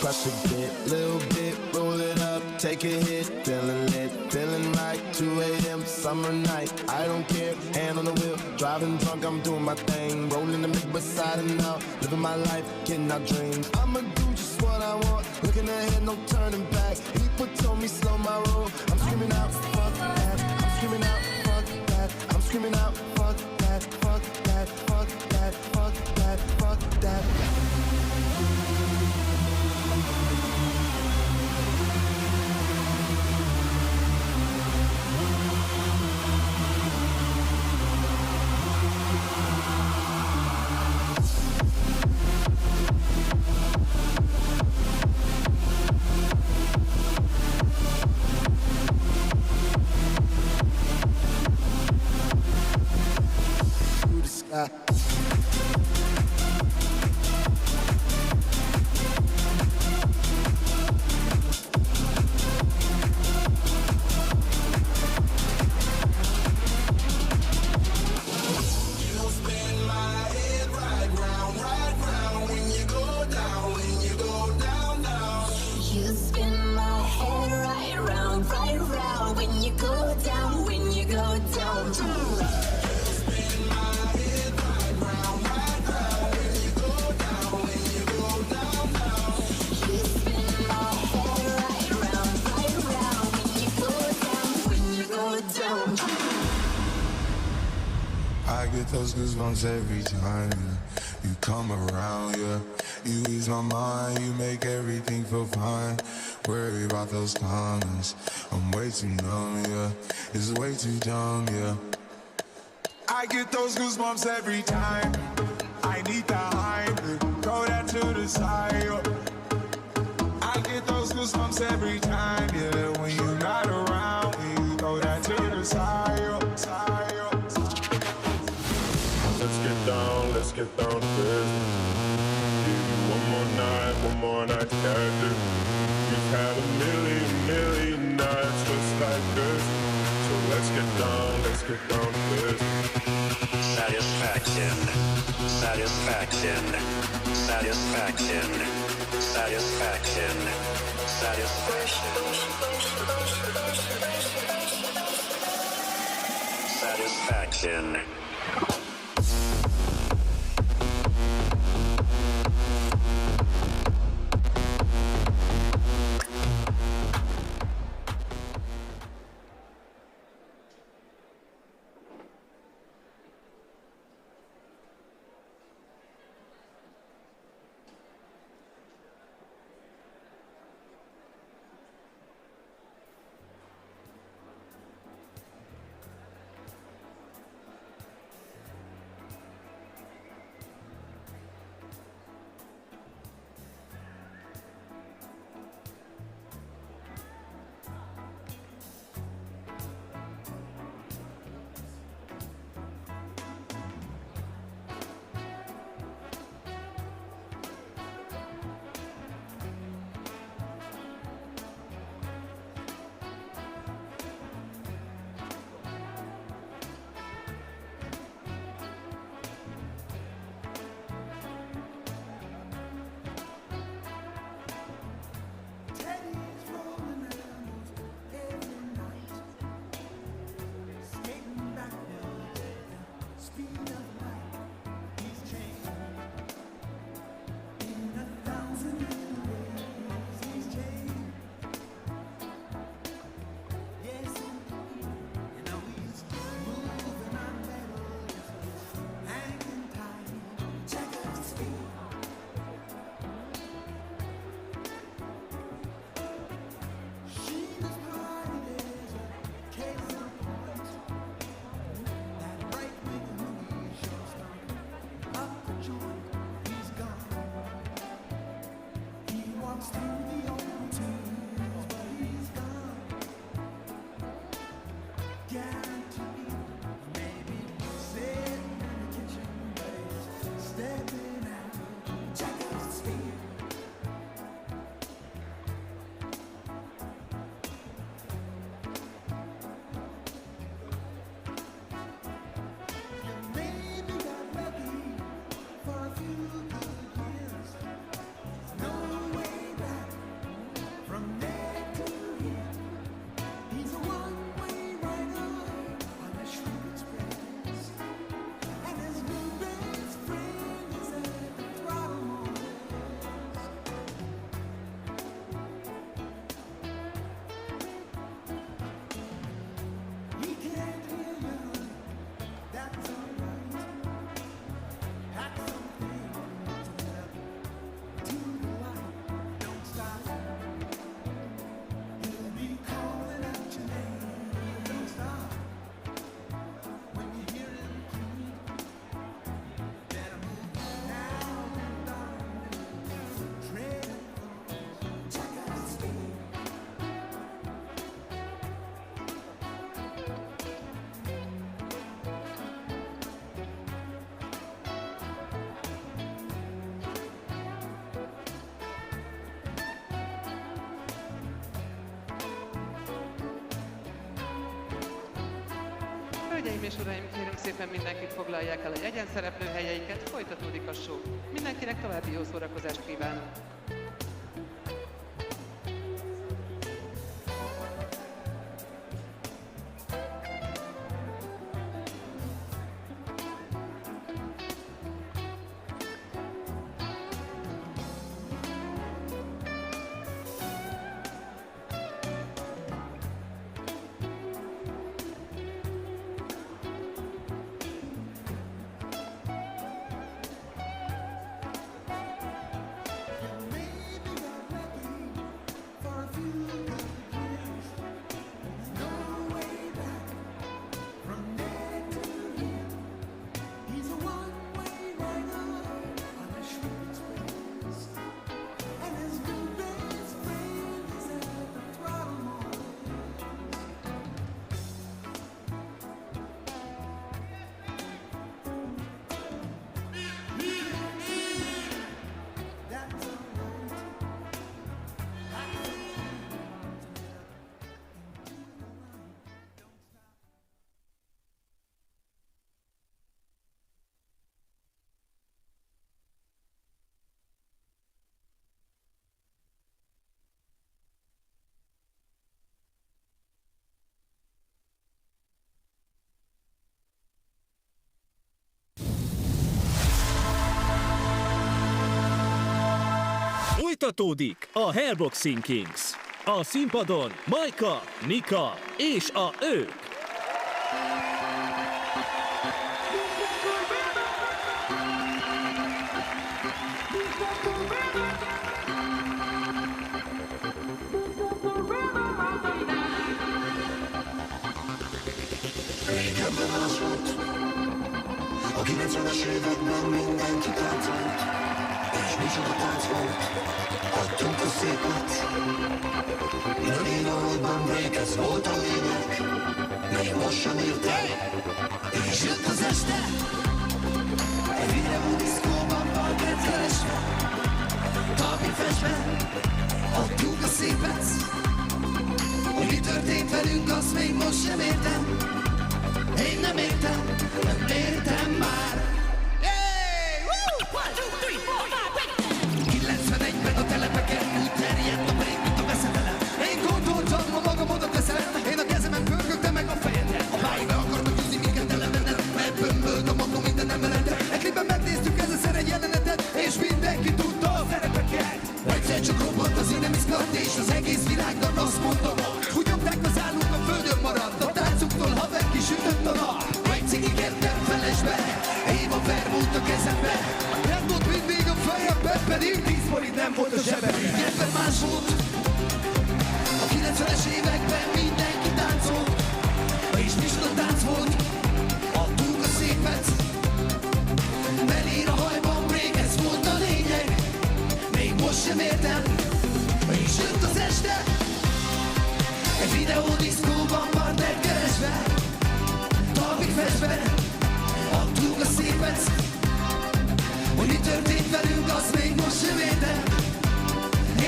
Speaker 21: Crush a bit, little bit, roll it up, take a hit, feeling lit, feeling right, 2 a.m. summer night, I don't care, hand on the wheel, driving drunk, I'm doing my thing, rolling the mid beside and out, living my life, getting our dreams, I'ma do just what I want, looking ahead, no turning back, people told me slow my roll, I'm screaming out, fuck that, I'm screaming out, fuck that, I'm screaming out, fuck that, fuck that, fuck that, fuck that, fuck that. Through the sky.
Speaker 14: You spin my head right round when you go down, when you go down. You spin my head right round when you go down, when you go down.
Speaker 21: I get those goosebumps every time you come around, yeah. You ease my mind, you make everything feel fine. Worry about those comments, I'm way too numb, yeah. It's way too dumb, yeah. I get those goosebumps every time. I need the hype, throw that to the side, yeah. I get those goosebumps every time, yeah. When you're not around, you throw that to the side, yeah.
Speaker 22: Let's get down to business. Give you one more night to catch it. We've had a million nights just like this. So let's get down to business.
Speaker 23: Satisfaction, satisfaction, satisfaction, satisfaction, satisfaction. Satisfaction.
Speaker 5: Hölgyeim és uraim, kérem szépen mindenkit foglalják el a jegyenszereplő helyeiket, folytatódik a show. Mindenkinek további jó szórakozást kívánok!
Speaker 4: Folytatódik a Hellboxing Kings. A színpadon Majka, Nika és ők.
Speaker 21: Régebben más volt, a 90-es években mindenki táncolt, és micsoda tánc volt, adtunk a szépet. Megint ahogyban break-ez volt a lényeg, még most sem értem. És jött az este, egy videó diszkóban parkett keresve, talpi festve, adtunk a szépet. Hogy mi történt velünk, azt még most sem értem. Én nem értem, nem értem már. 91-ben a telepeken úgy terjedt a break, mint a veszedelem. Én gondoltam, ma magam oda teszem, én a kezemen pörkögte meg a fejedet. A báig be akartak gyűzni minket elemenem, mert bömbölt a magnum minden emeleten. Egy klipben megnéztük ezerszer egy jelenetet, és mindenki tudta a szerepeket. Egyszer csak robbant az énem izgat, és az egész világnak azt mondtam, hogy nyomták az állunk, a földön maradt. A táncuktól haver kisütött a nap. Egy cigig értem felesbe, Éva ver volt a kezembe. Nem volt mindig a fejemben, pedig 10 forint nem volt a zsebben. Ebben más volt. A 90-es években mindenki táncolt, és micsoda tánc volt. Adtunk a szépet, belír a hajban break, ez volt a lényeg. Még most sem értem, és jött az este. Egy videódiszkóban partner keresve, talpig festve, adtuk a szépet. Hogy mi történt velünk, azt még most sem értem.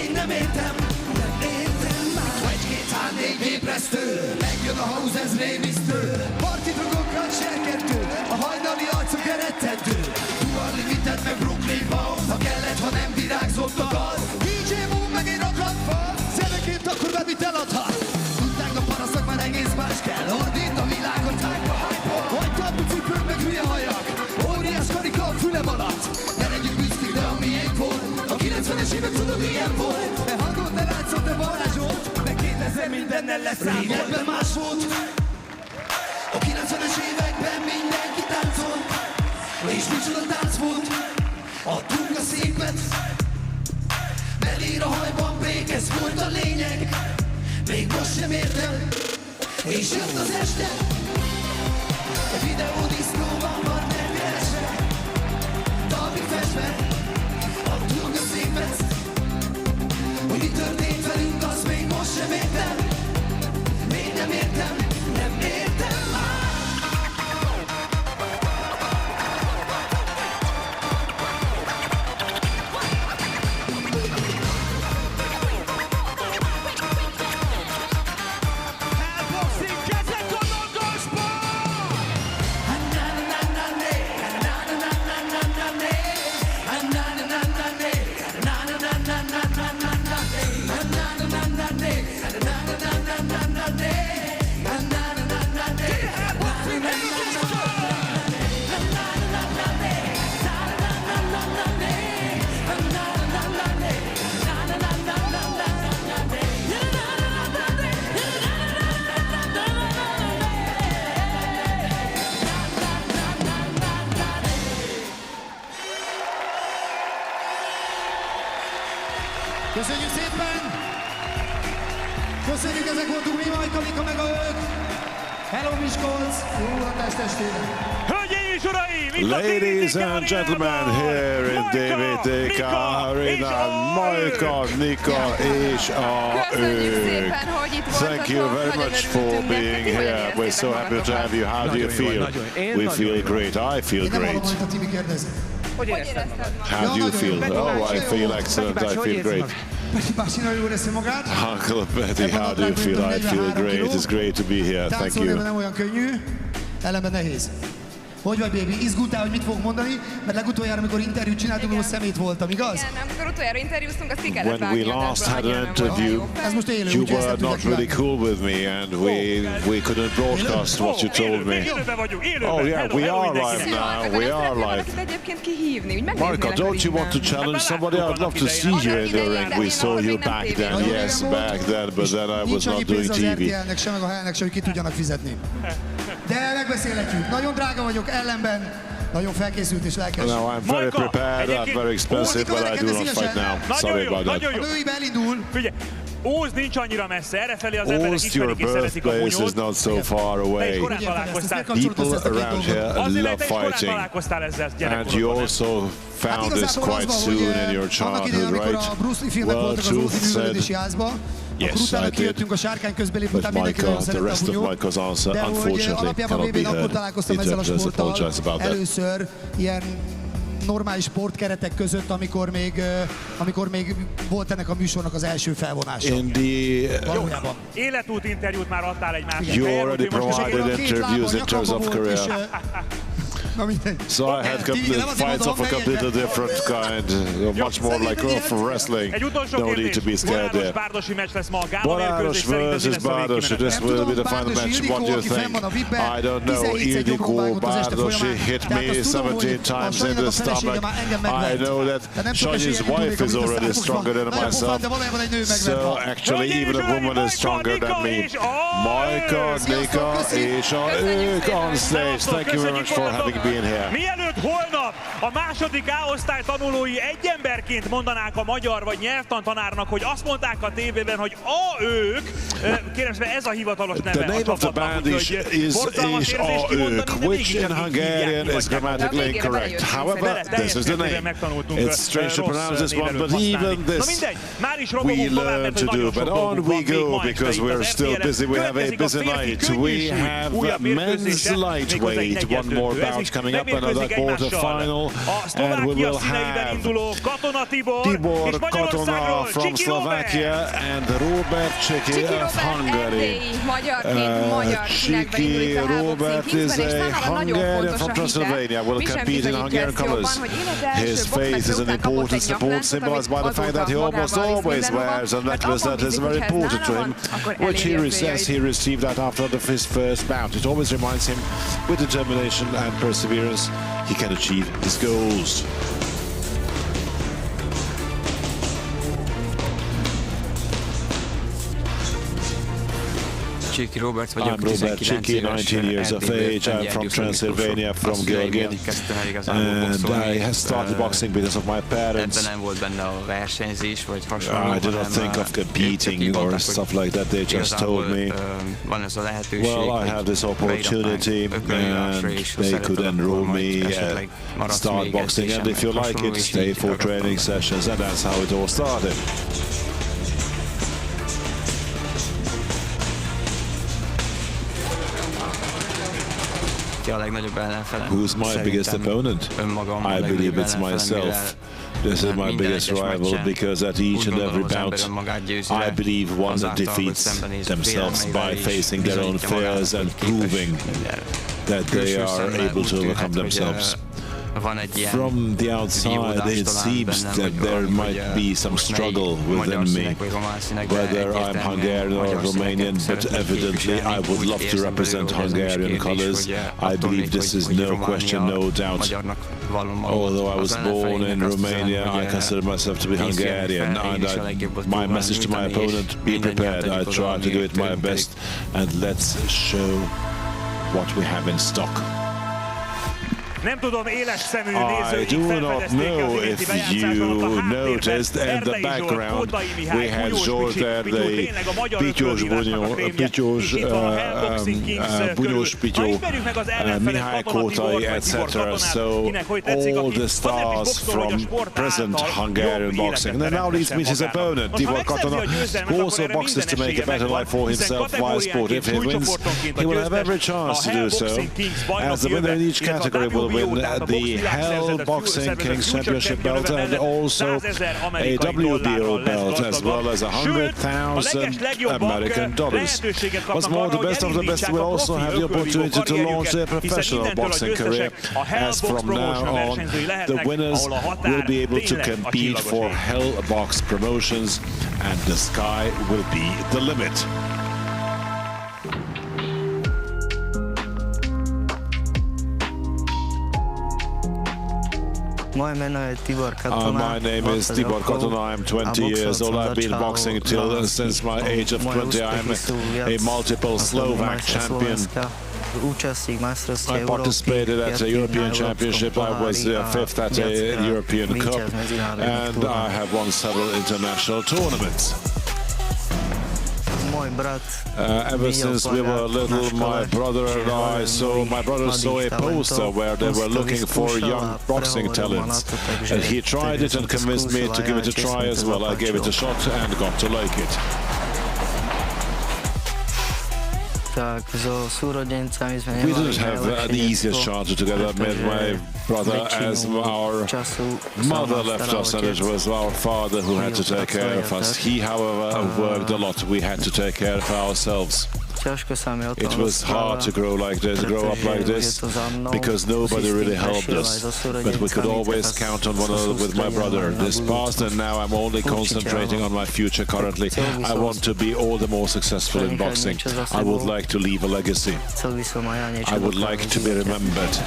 Speaker 21: Én nem értem, nem értem már. Egy-két H4 ébresztő, megjön a house, ez rémisztő. Parti drogokat serkentő, a hajnali arcok eredtető. Dual Limited meg Brooklyn Bound, ha kellett, ha nem virágzott a gaz. DJ Moon meg egy rakatfal, zeneként akkor bebit eladhat. Tudták a parasztok, már egész más kell. Ordít a világot tágba. Hogy tabu cipők meg hülye hajak, óriás karika a fülem alatt. Ne legyünk büszkék, de a miénk volt. A 90-es évek tudod ilyen volt. De hangot ne látszott, de varázsolt. Meg 2000 mindennel leszámolt. Régebben más volt. A 90-es években mindenki táncolt, és micsoda tánc volt. Adtunk a szépet, belír a hajban break, ez volt a lényeg. Még most sem értem, és jött az este. A videódiszkóban partner keresve, talpig festve, adtunk a szépet. Hogy mi történt velünk, azt még most sem értem. Még nem értem, nem értem már.
Speaker 10: Köszönjük szépen! Köszönjük, ezek voltunk mi, Majka, Mika, meg a ők! Hello Miskolc! Jó uratás testvére!
Speaker 2: Hölgyeim és uraim! Itt
Speaker 1: Ladies and gentlemen, here in DVTK Arena, Majka, Nika és a ők. Thank you very much for being here. We're so happy to have you. How do you feel? We feel great. I feel great. How do you feel? Oh, I feel excellent. I feel great. Uncle Betty, how do you feel? I feel great. It's great to be here. Thank you.
Speaker 10: Nem olyan könnyű, ellenben nehéz. Hogy vagy, baby? Izgultál, hogy mit fogok mondani? Mert legutoljára, amikor interjút csináltunk, akkor szemét voltam, igaz?
Speaker 11: Igen, amikor utoljára interjúztunk, azt ki kellett
Speaker 1: When we last had an interview, you were not really cool with me, and we couldn't broadcast what you told me. Oh yeah, we are live now. We are live. Marco, don't you want to challenge somebody? I'd love to see you in the ring. We saw you back then, yes, back then, but then I was not doing TV.
Speaker 10: Sem meg a helyenek sem, hogy ki tudjanak fizetni. De megbeszélhetjük. Nagyon drága vagyok, ellenben nagyon felkészült és lelkes.
Speaker 1: No, I'm very prepared, I'm very expensive, but I do not fight now. Sorry about that.
Speaker 10: A nőibe elindul.
Speaker 2: Figyelj, Óz nincs annyira messze, errefelé az emberek ismerik és szeretik a
Speaker 1: birthplace is not so far away. People around here love fighting, and you also found this quite soon in your childhood, right? Well, truth said, yes, I did, but Micah, the rest of Micah's answer unfortunately cannot be heard. The interpreters apologize about that.
Speaker 10: Először ilyen normális sportkeretek között, amikor még volt ennek a műsornak az első felvonása. Valójában.
Speaker 2: Életút interjút már adtál egy másik
Speaker 1: You already provided interviews in terms of career. So I had fights of a completely different kind, much more like wrestling. No need to be scared there. Baráros versus Bárdos, this will be the final match. What do you think? I don't know. Ildikó Bárdosi hit me 17 times in the stomach. I know that Sanyi's wife is already stronger than myself. So actually even a woman is stronger than me. Majka, Nika és a ők on stage. Thank you very much for having been here.
Speaker 2: Mielőtt holnap a második A-osztály tanulói egy emberként mondanák a magyar vagy nyelvtantanárnak, hogy azt mondták a tévében, hogy ők, kérem szépen, ez a hivatalos neve
Speaker 1: The name of the band is a ők, which in Hungarian is grammatically incorrect. However, this is the name. It's strange to pronounce this one, but even this we learn to do. But on we go, because we're still busy. We have a busy night. We have men's lightweight, one more bout coming up, another quarterfinal, and we will have Tibor Katona from Slovakia and Robert Csiki of Hungary. Csiki Robert is a Hungarian from Transylvania, will compete in Hungarian colors. His face is an important support, symbolized by the fact that he almost always wears a necklace that is very important to him, which he says he received that after his first bout. It always reminds him, with determination and perseverance, he can achieve his goals.
Speaker 6: Csiki Robert vagyok,
Speaker 1: I'm Robert Csiki, 19 years of age. I'm from Transylvania, from Georgia, and I started boxing because of my parents. I did not think of competing or stuff like that. They just told me, well, I have this opportunity and they could enroll me, start boxing, and if you like it, stay for training sessions, and that's how it all started. Who's my biggest opponent? I believe it's myself. This is my biggest rival because at each and every bout, I believe one defeats themselves by facing their own fears and proving that they are able to overcome themselves. From the outside, it seems that there might be some struggle within me, whether I'm Hungarian or Romanian, but evidently I would love to represent Hungarian colors. I believe this is no question, no doubt. Although I was born in Romania, I consider myself to be Hungarian, and my message to my opponent, be prepared. I try to do it my best, and let's show what we have in stock.
Speaker 2: Nem tudom, éles szemű
Speaker 1: I
Speaker 2: nézőink
Speaker 1: do not
Speaker 2: felfedezték az
Speaker 1: know
Speaker 2: iménti
Speaker 1: if
Speaker 2: bejátszásban, ott a
Speaker 1: you
Speaker 2: háttérben
Speaker 1: noticed in the
Speaker 2: Erdei Zsolt,
Speaker 1: background
Speaker 2: Kódai
Speaker 1: we
Speaker 2: Mihály,
Speaker 1: had
Speaker 2: Bunyós
Speaker 1: Zsolt
Speaker 2: Picsi,
Speaker 1: there,
Speaker 2: Pityó,
Speaker 1: the
Speaker 2: tényleg a magyar
Speaker 1: Pityós
Speaker 2: ökölvívásnak a krémje, és itt van a Hellboxing Kings körül. Na, ismerjük meg az ellenfelet,
Speaker 1: Mihály
Speaker 2: Katona Tibort,
Speaker 1: Kótai,
Speaker 2: vagy Tibor
Speaker 1: etc.
Speaker 2: Katonát,
Speaker 1: So
Speaker 2: kinek hogy tetszik,
Speaker 1: all
Speaker 2: aki
Speaker 1: the
Speaker 2: az nem is
Speaker 1: stars
Speaker 2: boxol, hogy a
Speaker 1: from
Speaker 2: sport
Speaker 1: present
Speaker 2: által
Speaker 1: Hungarian
Speaker 2: jobb
Speaker 1: boxing.
Speaker 2: életet
Speaker 1: And now he's
Speaker 2: teremtsen
Speaker 1: meets his
Speaker 2: magának.
Speaker 1: opponent,
Speaker 2: Most, ha
Speaker 1: Tibor
Speaker 2: megszerzi
Speaker 1: Katona,
Speaker 2: a győzelmet,
Speaker 1: who
Speaker 2: akkor
Speaker 1: also
Speaker 2: erre
Speaker 1: boxes to
Speaker 2: minden
Speaker 1: make a
Speaker 2: esélye
Speaker 1: better
Speaker 2: megvan,
Speaker 1: life for
Speaker 2: hiszen
Speaker 1: himself while sport. If he wins,
Speaker 2: kategóriánként
Speaker 1: he will have every
Speaker 2: győztes,
Speaker 1: chance to do so. As the winner in each category will win the Hell Boxing Kings Championship belt and also a WBO belt, as well as $100,000 American dollars. What's more, the best of the best will also have the opportunity to launch their professional boxing career, as from now on, the winners will be able to compete for Hell Box promotions, and the sky will be the limit.
Speaker 6: My name is Tibor
Speaker 1: Katona. I'm 20 years old. I've been boxing since my age of 20. I'm a multiple Slovak champion. I participated at the European Championship. I was fifth at the European Cup, and I have won several international tournaments. Ever since we were little, my brother and I saw a poster where they were looking for young boxing talents, and he tried it and convinced me to give it a try as well. I gave it a shot and got to like it. We didn't have the easiest childhood together. Met my brother as our mother left us, and it was our father who had to take care of us. He, however, worked a lot. We had to take care of ourselves. It was hard to grow up like this, because nobody really helped us. But we could always count on one another with my brother. This passed, and now I'm only concentrating on my future currently. I want to be all the more successful in boxing. I would like to leave a legacy. I would like to be remembered.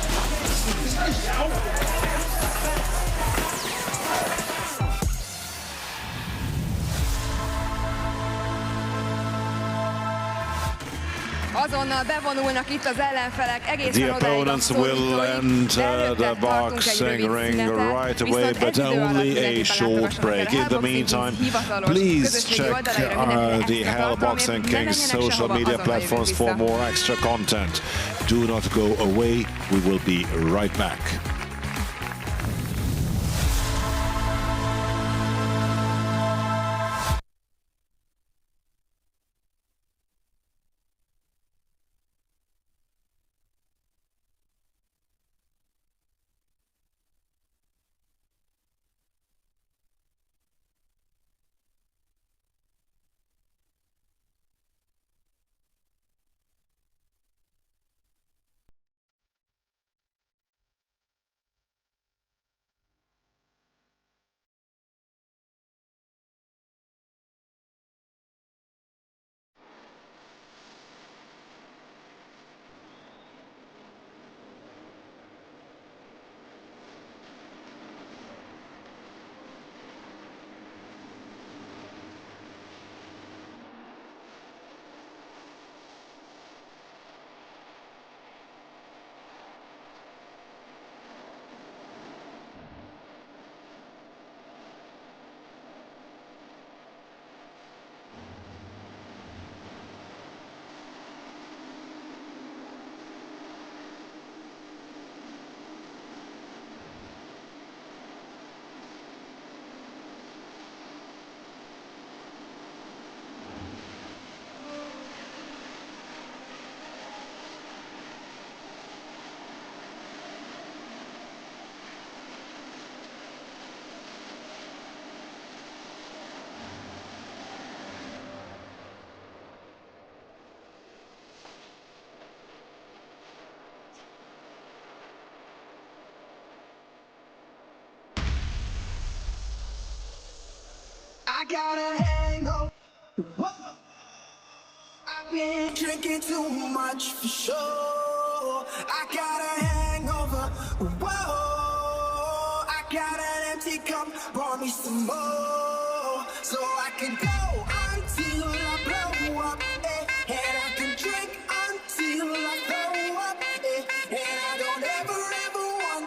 Speaker 11: Azonnal bevonulnak itt az ellenfelek, egészen
Speaker 1: The opponents will enter the boxing ring right away, but only a short break. In the meantime, please check the Hell Boxing Kings social media platforms for more extra content. Do not go away, we will be right back.
Speaker 10: I got a hangover. I've been drinking too much for sure. I got a hangover. Whoa, I got an empty cup. Pour me some more, so I can go until I blow up. And I can drink until I throw up. And I don't ever want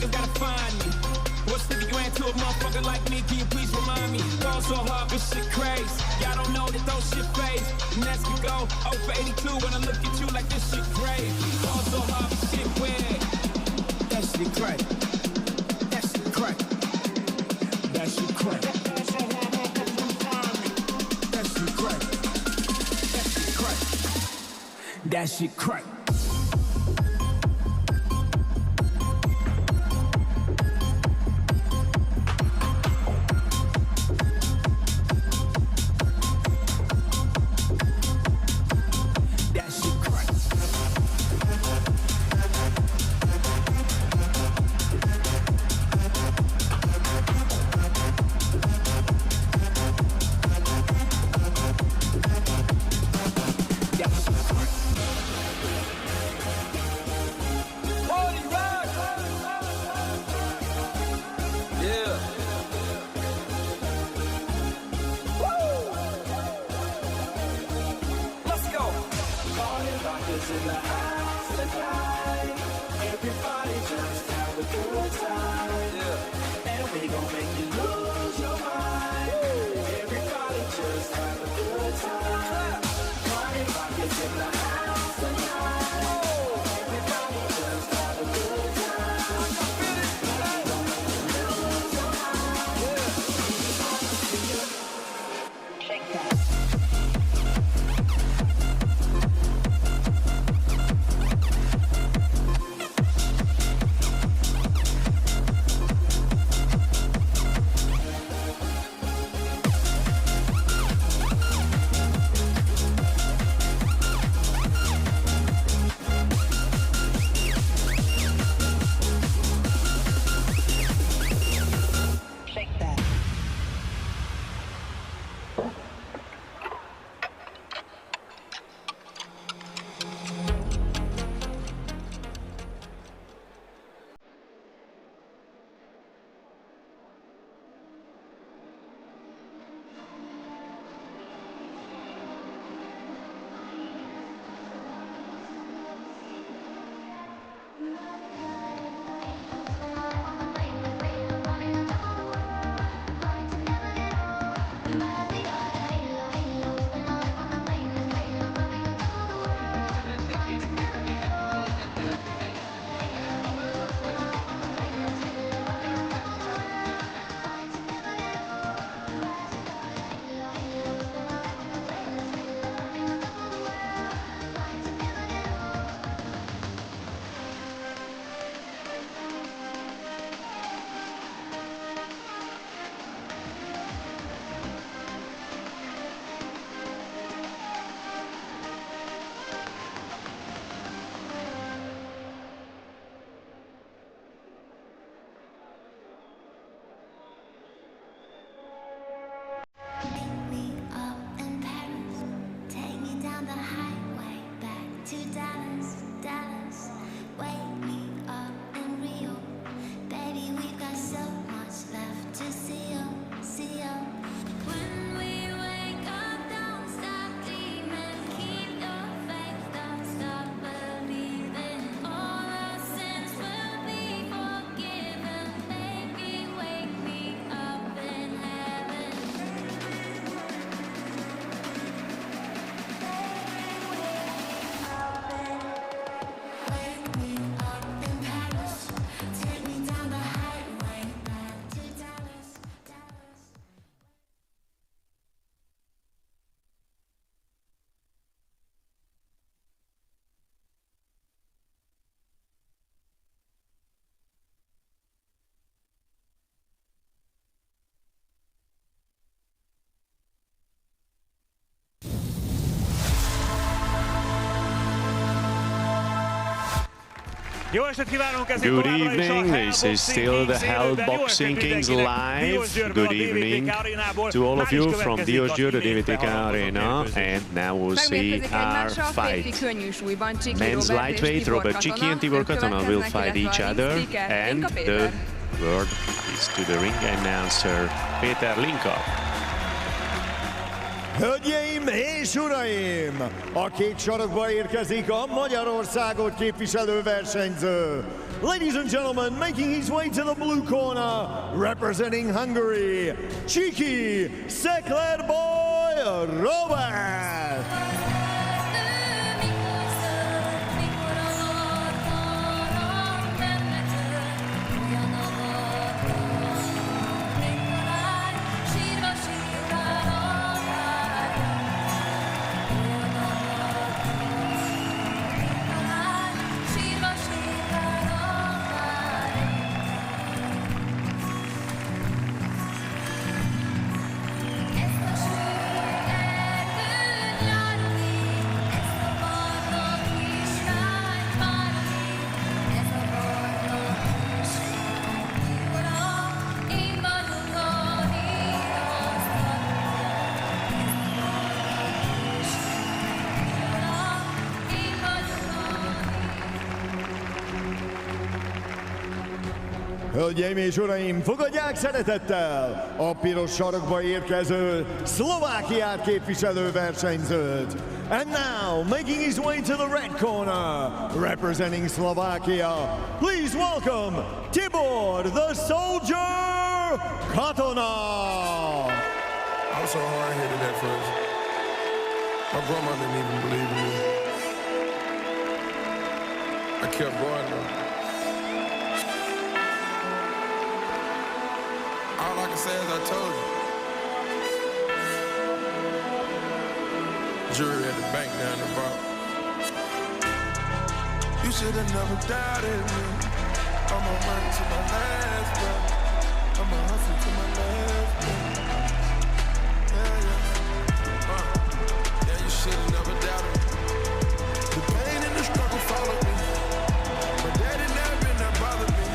Speaker 16: niggas gotta find me. What's 50 grand to a motherfucker like me? Can you please remind me? Ball so hard, this shit crazy. Y'all don't know that those shit phase. Nets can go 0 for 82 when I look at you like this shit crazy. Ball so hard, this shit weird. That shit crazy. That shit crazy. That shit crazy. That shit crazy. That shit crazy. That shit crazy.
Speaker 7: Good evening, this is still the Hell Boxing Kings live. Good evening to all of you from Diós Győr DVTK Arena, and now we'll see our fight. Men's lightweight, Robert Csiki and Tibor Katona will fight each other, and the word is to the ring announcer Péter Linka.
Speaker 8: Hölgyeim és uraim! A két sarokba érkezik a Magyarországot képviselő versenyző. ladies and gentlemen, making his way to the blue corner, representing Hungary, cheeky Szeklerboy Robert. Hölgyeim és uraim, fogadják szeretettel a piros sarokba érkező Szlovákiát képviselő versenyzőt. And now, making his way to the red corner, representing Slovakia, please welcome Tibor the Soldier Katona.
Speaker 6: I was so hard-headed at first. My grandma didn't even believe in me. I kept going though. All I can say is I told you. Jury at the bank down the bar. You should have never doubted me. I'ma run to my last breath. I'ma hustle to my last breath. Yeah, yeah. Yeah, you should have never doubted me. The pain and the struggle followed me. My daddy never been that bothered me.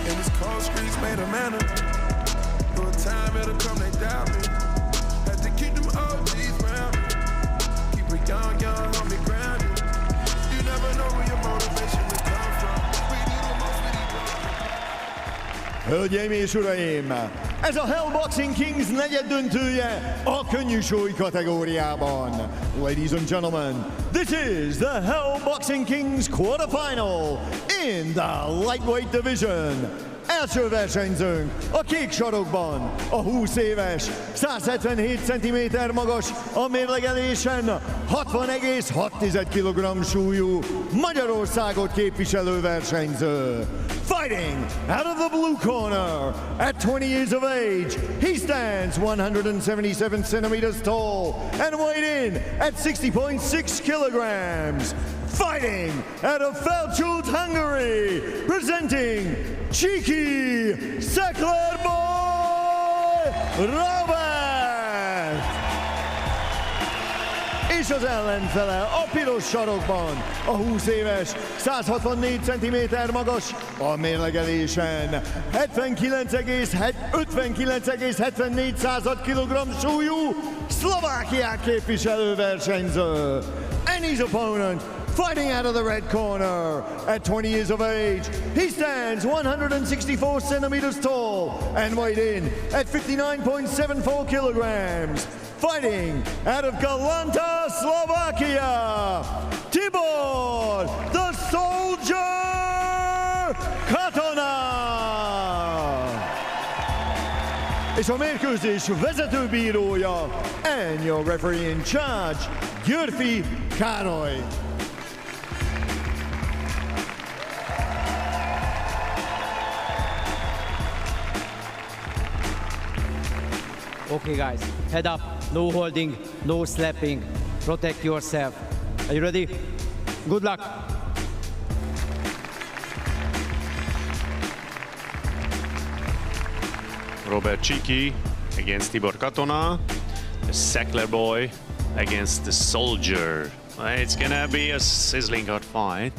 Speaker 6: And these cold streets made a man of me. Time it'll come, they doubt me. Had to keep them OGs round me. Keep a young homie grounded. You never know where your motivation will come from. We do the most with each other.
Speaker 8: Hölgyeim és uraim, ez a Hell Boxing Kings negyed döntője a könnyű súly kategóriában. Ladies and gentlemen, this is the Hell Boxing Kings quarterfinal in the lightweight division. Első versenyzőnk a kék sarokban, a 20 éves, 177 cm magas, a mérlegelésen 60,6 kg súlyú Magyarországot képviselő versenyző. Fighting out of the blue corner, at 20 years of age, he stands 177 centimeters tall and weighed in at 60.6 kilograms. Fighting out of Felcsút, Hungary, presenting cheeky Szeklerboy Robert! És az ellenfele a piros sarokban, a 20 éves, 164 cm magas, a mérlegelésen 59,74 kg súlyú Szlovákiát képviselő versenyző. And his opponent, fighting out of the red corner, at 20 years of age, he stands 164 centimeters tall and weighed in at 59.74 kilograms. Fighting out of Galanta, Slovakia, Tibor the Soldier Katona! És a mérkőzés vezetőbírója and your referee in charge, Györfi Károly.
Speaker 12: Okay guys, head up, no holding, no slapping, protect yourself. Are you ready? Good luck.
Speaker 7: Robert Cheeky against Tibor Katona, the Szeklerboy against the Soldier. It's gonna be a sizzling hot fight.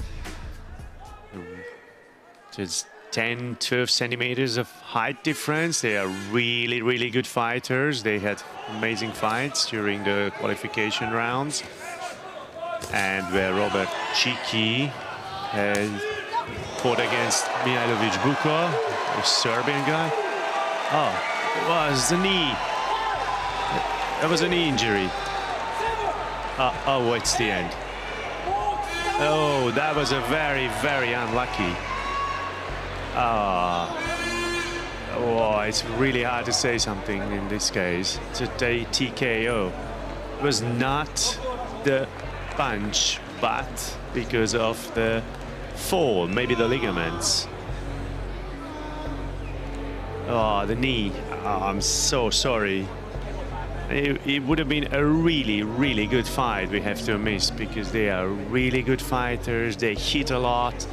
Speaker 7: It's 10-12 centimeters of height difference. They are really, really good fighters. They had amazing fights during the qualification rounds. And where Robert Cheeky had fought against Mihailovic Buka, a Serbian guy. Oh, it was the knee. That was a knee injury. Oh, it's the end. Oh, that was a very, very unlucky. Oh, it's really hard to say something in this case. It's a TKO. It was not the punch, but because of the fall, maybe the ligaments. Oh, the knee. Oh, I'm so sorry. It would have been a really, really good fight, we have to admit, because they are really good fighters. They hit a lot,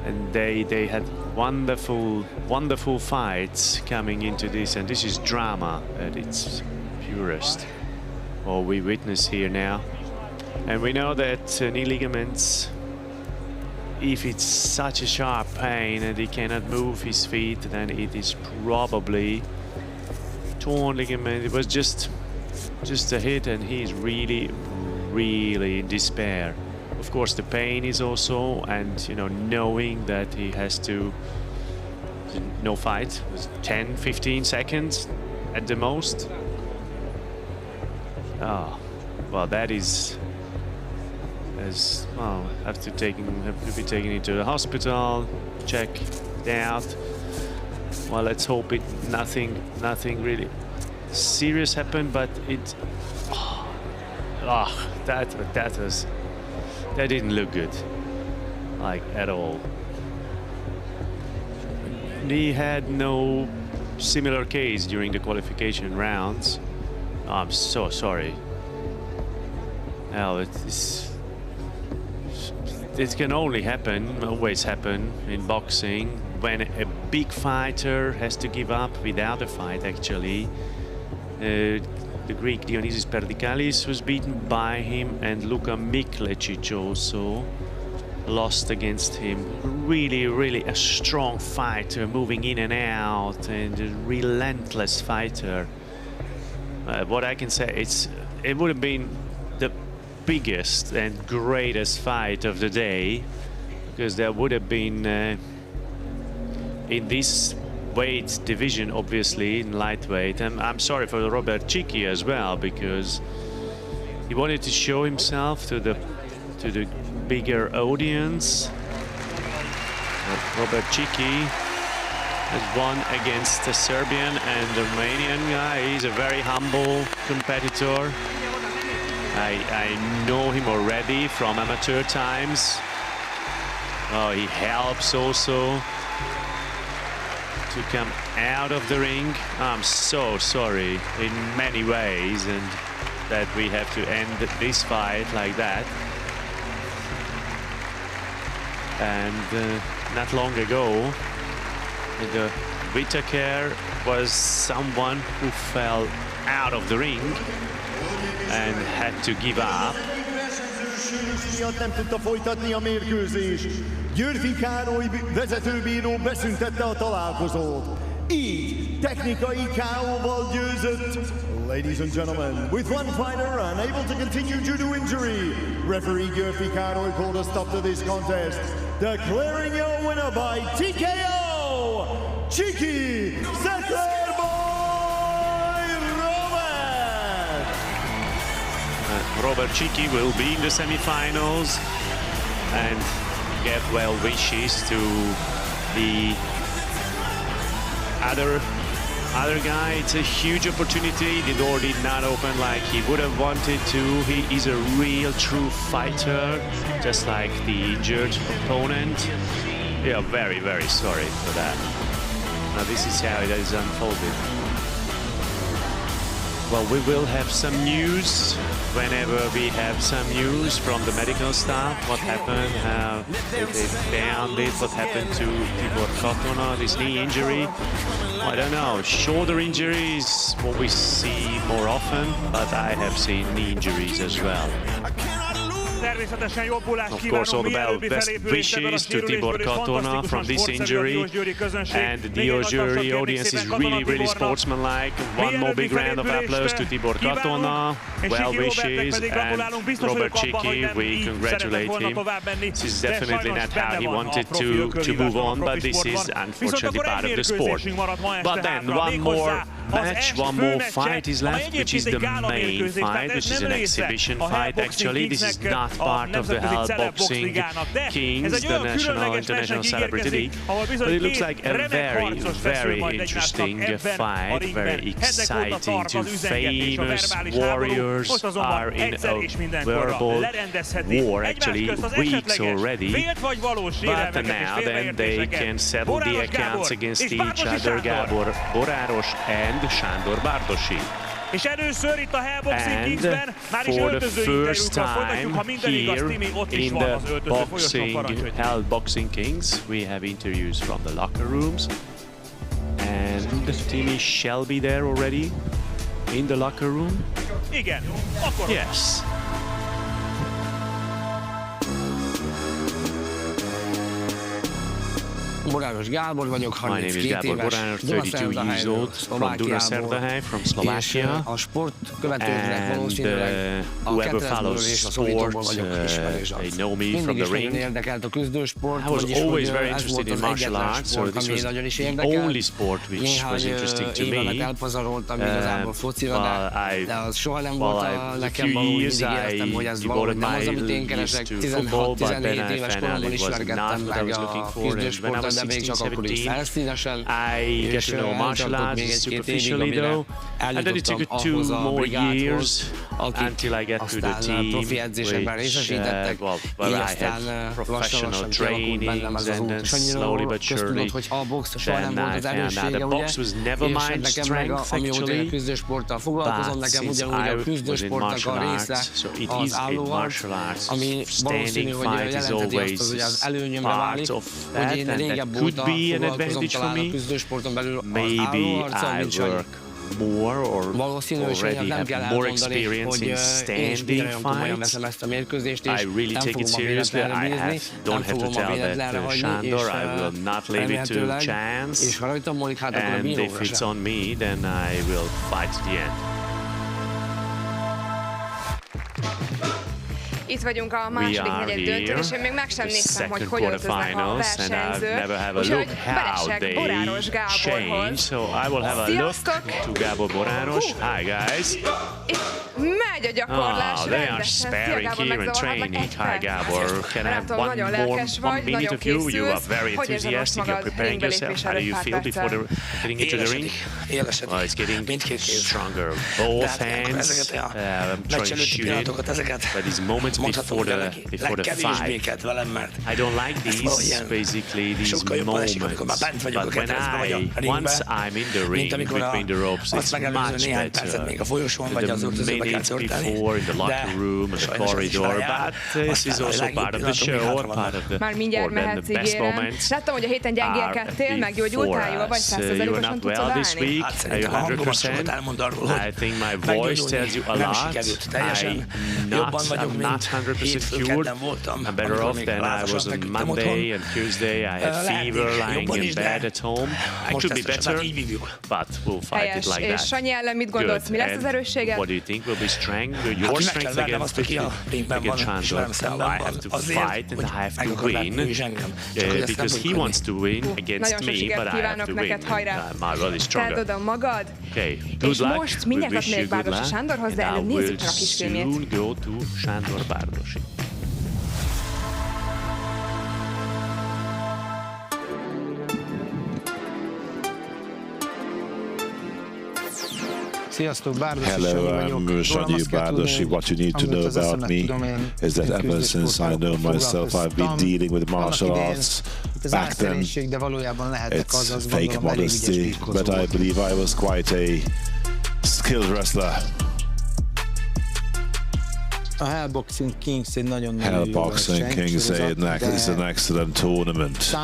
Speaker 7: and they had wonderful, wonderful fights coming into this, and this is drama at its purest. What we witness here now. And we know that knee ligaments, if it's such a sharp pain and he cannot move his feet, then it is probably torn ligament. It was just a hit, and he's really, really in despair. Of course, the pain is also, and you know, knowing that he has to, no fight, it was 10-15 seconds at the most. Oh, well, that is, as well, have to be taken into the hospital, checked out. Well, let's hope nothing really serious happened, but it, that didn't look good, like at all. He had no similar case during the qualification rounds. Oh, I'm so sorry. Well, it can only happen, always happen in boxing, when a big fighter has to give up without a fight, actually. The Greek Dionysios Perdikalis was beaten by him, and Luka Miklecic also lost against him. Really, really a strong fighter, moving in and out, and a relentless fighter. What I can say, it would have been the biggest and greatest fight of the day, because there would have been in this weight division, obviously in lightweight, and I'm sorry for Robert Cicchi as well, because he wanted to show himself to the bigger audience. But Robert Cicchi has won against a Serbian and Romanian guy. He's a very humble competitor. I know him already from amateur times. Oh, he helps also to come out of the ring. I'm so sorry in many ways, and that we have to end this fight like that. And not long ago, the Whittaker was someone who fell out of the ring and had to give up.
Speaker 8: Nem tudta folytatni a mérkőzést. Györfi Károly vezetőbíró beszüntette a találkozót. Így technikai KO-val győzött. Ladies and gentlemen, with one fighter unable to continue due to injury, referee Györfi Károly called a stop to this contest, declaring your winner by TKO, Cicchi
Speaker 7: Robert Cicchi will be in the semi-finals and get well wishes to the other guy. It's a huge opportunity. The door did not open like he would have wanted to. He is a real true fighter, just like the injured opponent. We are very, very sorry for that. Now this is how it is unfolded. Well, we will have some news whenever we have some news from the medical staff. What happened, how they found it, what happened to Tibor Katona, this knee injury. I don't know, shoulder injuries, what we see more often, but I have seen knee injuries as well. Of course, all the best wishes to Tibor Katona from this injury, and the Diós Győri audience is really, really sportsmanlike. One more big round of applause to Tibor Katona. Well wishes, and Robert Cicchi, we congratulate him. This is definitely not how he wanted to move on, but this is unfortunately part of the sport. But then one more match, one more fight is left, which is the main fight, which is an exhibition fight. Actually, this is not part of the Hell Boxing Kings, the National International Celebrity League, but it looks like a very, very interesting fight, very exciting. Two famous warriors are in a verbal war, actually weeks already, but now then they can settle the accounts against each other, Gábor Boráros and Sándor Bárdossy. And for the first time here in the Hell Boxing Kings, we have interviews from the locker rooms. And Timmy shall be there already in the locker room. Yes.
Speaker 15: Boráros Gábor vagyok, 32 éves,
Speaker 7: 32 years old, from Dunaszerdahely, from Slovakia.
Speaker 15: A sport követőknek valószínűleg a ketrezből és a szorítóból vagyok ismerős arc. Mindig is nagyon érdekelt a küzdősport, vagyis hogy ez volt az egyetlen sport, ami nagyon is érdekelt. Néhány évemet elpazaroltam igazából focira, de az soha nem volt nekem való, mindig éreztem, hogy ez valahogy nem az, amit én keresek. 16-17 éves koromban ismergettem meg a küzdősportot, de még csak akkor is felszínesen, és eltartott még egy-két évig, amire eljutottam ahhoz a brigádhoz, akik aztán profi edzésekben részesítettek, így aztán lassan-lassan kialakult bennem ez az út. És annyira köztudott, hogy a box soha nem volt az erőssége, ugye, és nekem meg, amióta én a küzdősporttal foglalkozom, nekem ugyanúgy a küzdősportnak a része az állóharc, ami valószínű, hogy jelenteti azt, hogy az előnyömre válik, hogy én régebb óta foglalkozom talán a küzdősporton belül az állóharccal, mint Sanyi. Valószínű, és nem kell elmondani, hogy én is nagyon komolyan veszem ezt a mérkőzést, és nem fogom a véletlenre bízni, nem fogom a véletlenre hagyni, és remélhetőleg, és ha rajtam múlik, hát akkor a bíróra sem.
Speaker 11: Itt vagyunk a második negyed döntőn, és én még meg sem néztem, hogy öltöznek a versenyzők. Úgyhogy belesek Boráros Gáborhoz. Sziasztok!
Speaker 7: Hi guys!
Speaker 11: Megy a gyakorlás rendesen. Szia Gábor, megzavarhatlak egy perc. Nem tudom, nagyon lelkes vagy, nagyon készülsz. Hogy érzed most magad ringbelépés előtt pár perccel?
Speaker 15: Élesedik. Mindkét kéz.
Speaker 7: Both hands. I'm trying to shoot it. But these moments before the fight, I don't like these, basically, these moments. But once I'm in the ring, between the ropes, it's much better. The minutes before, in the locker room, in the corridor, but this is also part of the show, part of the,
Speaker 11: már mindjárt mehetsz, ígérem. Láttam, hogy a héten gyengélkedtél, meggyógyultál, jól vagy 100%-osan tudsz odállni?
Speaker 7: I think my voice tells you a lot. I'm not 100% cured. I'm better off than I was on Monday and Tuesday. I had fever, lying in bed at home. I could be better, but we'll fight it like that.
Speaker 11: És Sanyi ellen mit gondolsz, mi lesz az erősséged?
Speaker 7: What do you think will be strength? Your strength against Sándor? I have to fight and I have to win because he wants to win against me, but I have to win. My body is stronger.
Speaker 11: Tedd oda magad,
Speaker 7: okay, good luck.
Speaker 11: Most mindjárt megyek Bárdossy Sándorhoz, de előbb nézzük meg a kisfilmjét.
Speaker 7: Soon go to Sándor Bárdossy.
Speaker 1: Hello, I'm Sanyi Bárdossy. What you need to know about me is that ever since I know myself, I've been dealing with martial arts. Back then, it's fake modesty, but I believe I was quite a skilled wrestler.
Speaker 17: A Hell Boxing Kings egy nagyon
Speaker 1: Hell Boxing Kings is an excellent tournament,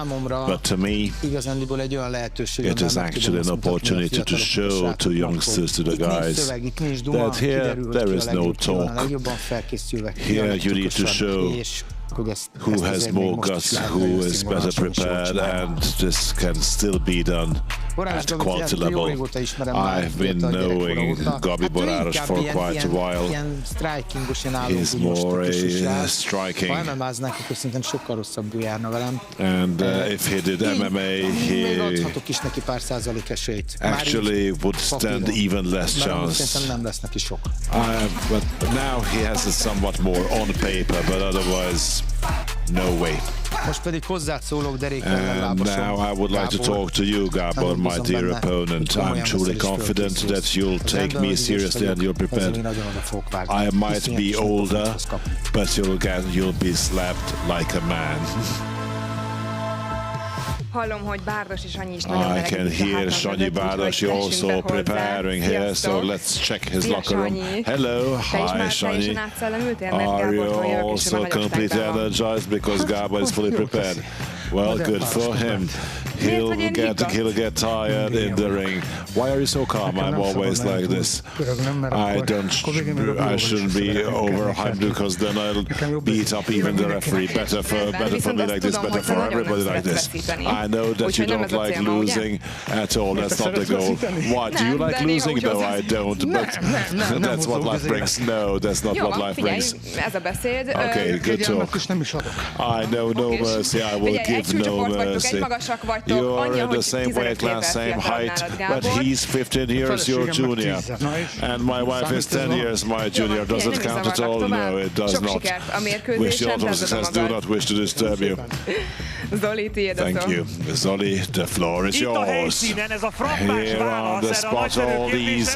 Speaker 1: but to me, it is actually an opportunity to show to youngsters, to the guys, that here there is no talk. Here you need to show who has more guts, who is better prepared, and this can still be done at quality level. I've been knowing Gabi Boráros for quite a while. He's more a striking. And if he did MMA, he actually would stand even less chance. But now he has it somewhat more on paper, but otherwise, no way. And now I would like to talk to you, Gabor, my dear opponent. I'm truly confident that you'll take me seriously and you're prepared. I might be older, but you'll be slapped like a man. I can hear Sanyi Bárdosi also preparing here, so let's check his locker room. Hello, hi Sanyi. Are you also completely energized because Gabor is fully prepared? Well, good for him. He'll get tired in the ring. Why are you so calm? I'm always like this. I shouldn't be overhyped because then I'll beat up even the referee. Better for me like this, better for everybody like this. I know that you don't like losing at all. That's not the goal. Why? Do you like losing? No, I don't. But that's what life brings. No, that's not what life brings. Okay, good talk. I know no mercy. I will give no mercy. You're in the same weight class, same height, but he's 15 years your junior. And my wife is 10 years my junior. Does it count at all? No, it does not. Wish you all of success. Do not wish to disturb you. Thank you. Zoli, the floor is yours. Here on the spot, all these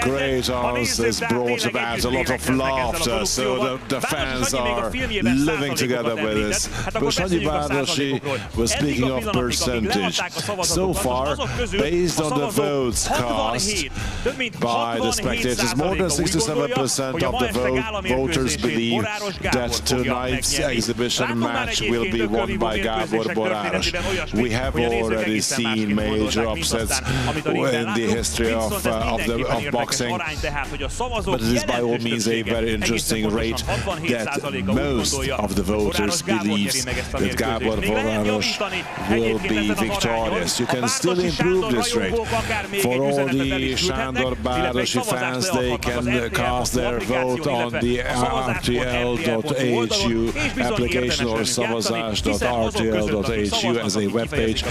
Speaker 1: great answers brought about a lot of laughter, so the fans are living together with this. But Sanyi Bárdosi was speaking of percentage. So far, based on the votes cast by the spectators, more than 67% of the voters believe that tonight's exhibition match will be won by Gabor Boráros. We have already seen major upsets in the history of boxing, but it is by all means a very interesting rate that most of the voters believes that Gabor Boráros will be victorious. You can still improve this rate. For all the Sándor Bárdosi fans, they can cast their vote on the rtl.hu application or savazás.rtl.hu as a webpage.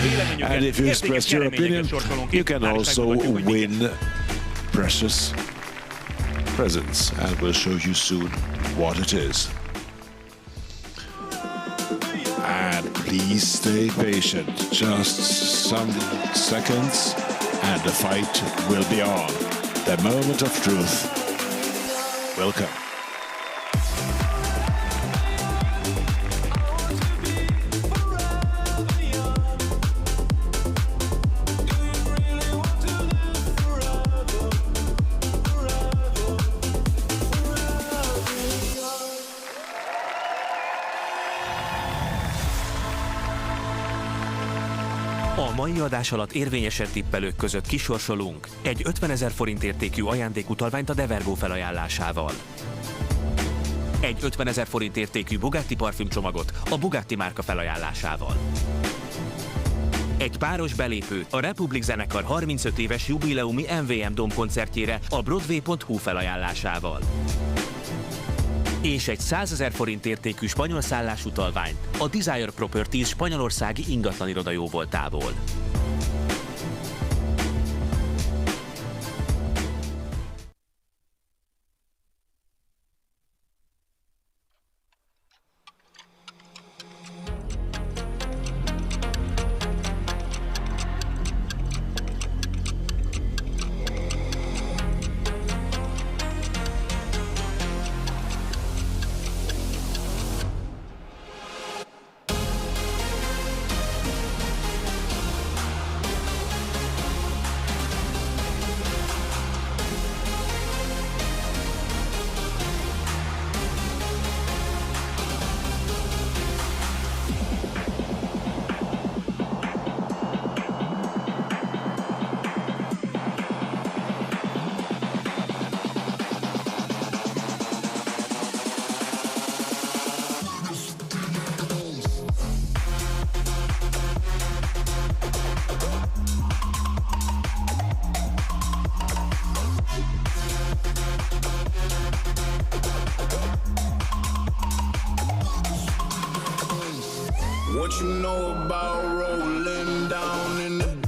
Speaker 1: And if you express your opinion, you can also win precious presents, and we'll show you soon what it is. And please stay patient, just some seconds and the fight will be on. The moment of truth will come.
Speaker 4: A mai adás alatt érvényesen tippelők között kisorsolunk egy 50 000 forint értékű ajándékutalványt a Devergo felajánlásával. Egy 50 000 forint értékű Bugatti parfümcsomagot a Bugatti márka felajánlásával. Egy páros belépőt a Republic zenekar 35 éves jubileumi MVM Dome koncertjére a Broadway.hu felajánlásával. És egy 100 000 forint értékű spanyol szállásutalványt a Desire Properties spanyolországi ingatlaniroda jóvoltából.
Speaker 21: what you know about rolling down in the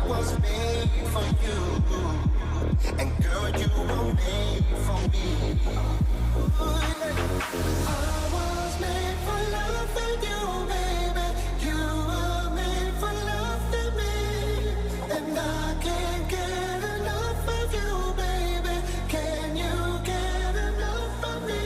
Speaker 3: was made for you, and girl, you were made for me. I was made for loving you, baby. You were made for loving me, and I can't get enough of you, baby. Can you get enough of me?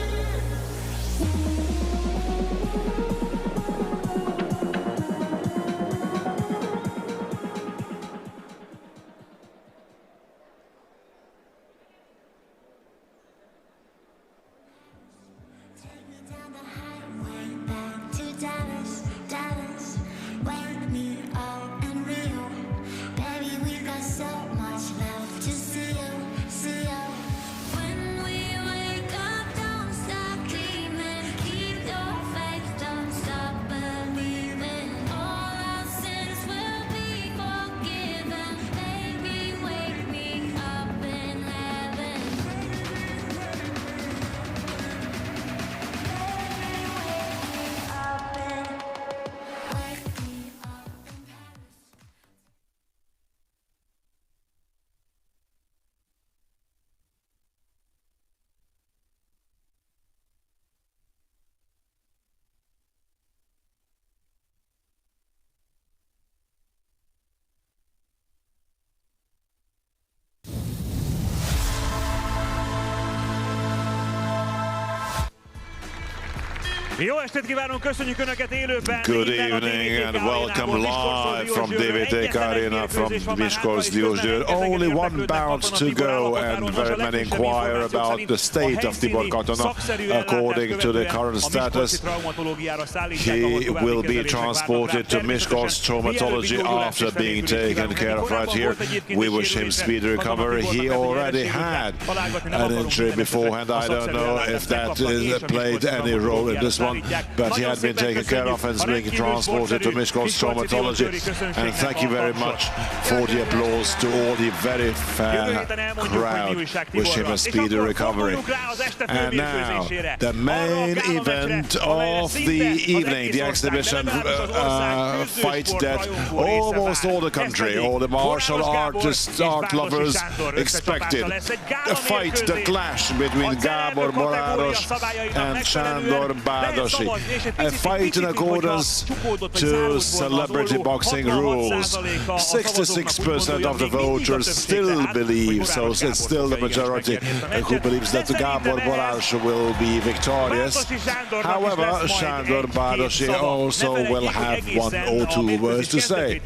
Speaker 2: Jó estét kívánunk, köszönjük Önöket élőben!
Speaker 1: Good evening and welcome live from DVTK Arena from Miskolc Diósgyőr. Only one bout to go and very many inquire about the state of Tibor Katona. According to the current status, he will be transported to Miskolc Traumatology after being taken care of right here. We wish him speedy recovery. He already had an injury beforehand. I don't know if that played any role in this one, but he had been taken care of and is being transported to Miskolc Traumatology. And thank you very much for the applause to all the very fair crowd. Wish him a speedy recovery. And now, the main event of the evening, the exhibition fight that almost all the country, all the martial artists, art lovers expected. A fight, the clash between Gábor Boráros and Sándor Bárdossy. A fight in accordance to celebrity boxing rules. 66% of the voters still believe, so it's still the majority who believes that Gábor Boráros will be victorious. However, Sándor Bárdossy also will have one or two words to say.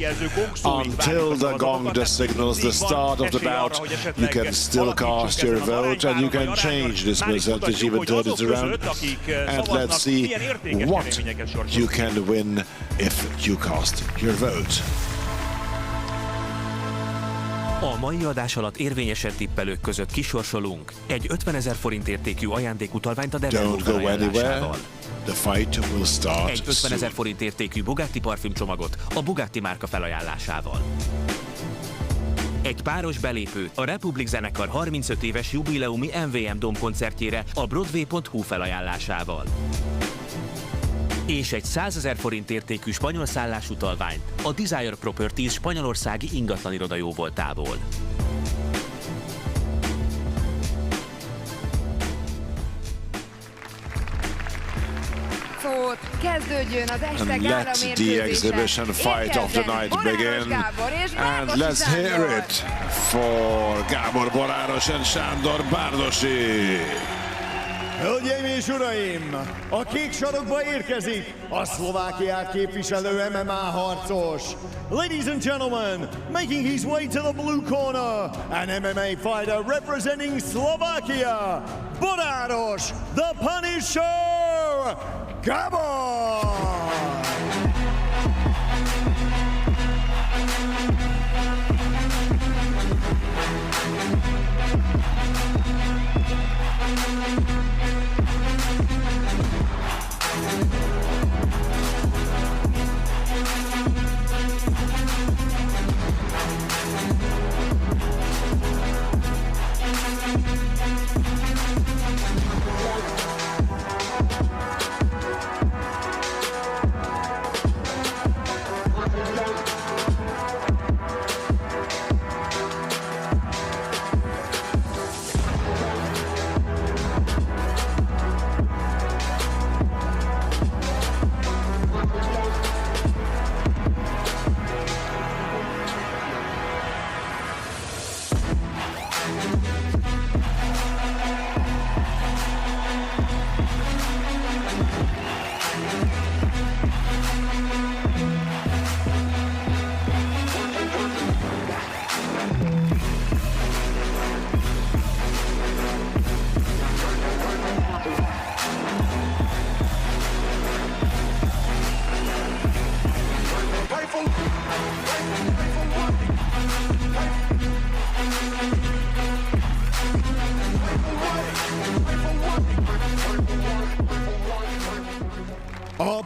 Speaker 1: Until the gong signals the start of the bout, you can still cast your vote and you can change this percentage, even turn it around. And let's see what you can win if you cast your vote.
Speaker 4: A mai adás alatt érvényesebb tippelők között kisorsolunk egy 50 000 forint értékű ajándékutalványt a Devergo felajánlásával. Egy 50 000 forint értékű Bugatti parfümcsomagot a Bugatti márka felajánlásával. Egy páros belépőt a Republic zenekar 35 éves jubileumi MVM Dome koncertjére a Broadway.hu felajánlásával. És egy 100 000 forint értékű spanyol szállásutalványt a Desire Properties spanyolországi ingatlaniroda jóvoltából.
Speaker 11: Kezdődjön az este
Speaker 1: And
Speaker 11: gála
Speaker 1: let the exhibition fight of the night begin. And let's hear it for Gábor Boráros and Sándor Bárdossy.
Speaker 8: Hölgyeim és uraim, a kék sarokba érkezik a Szlovákiát képviselő MMA harcos. Ladies and gentlemen, making his way to the blue corner, an MMA fighter representing Slovakia, Boráros, the Punisher, Gábor!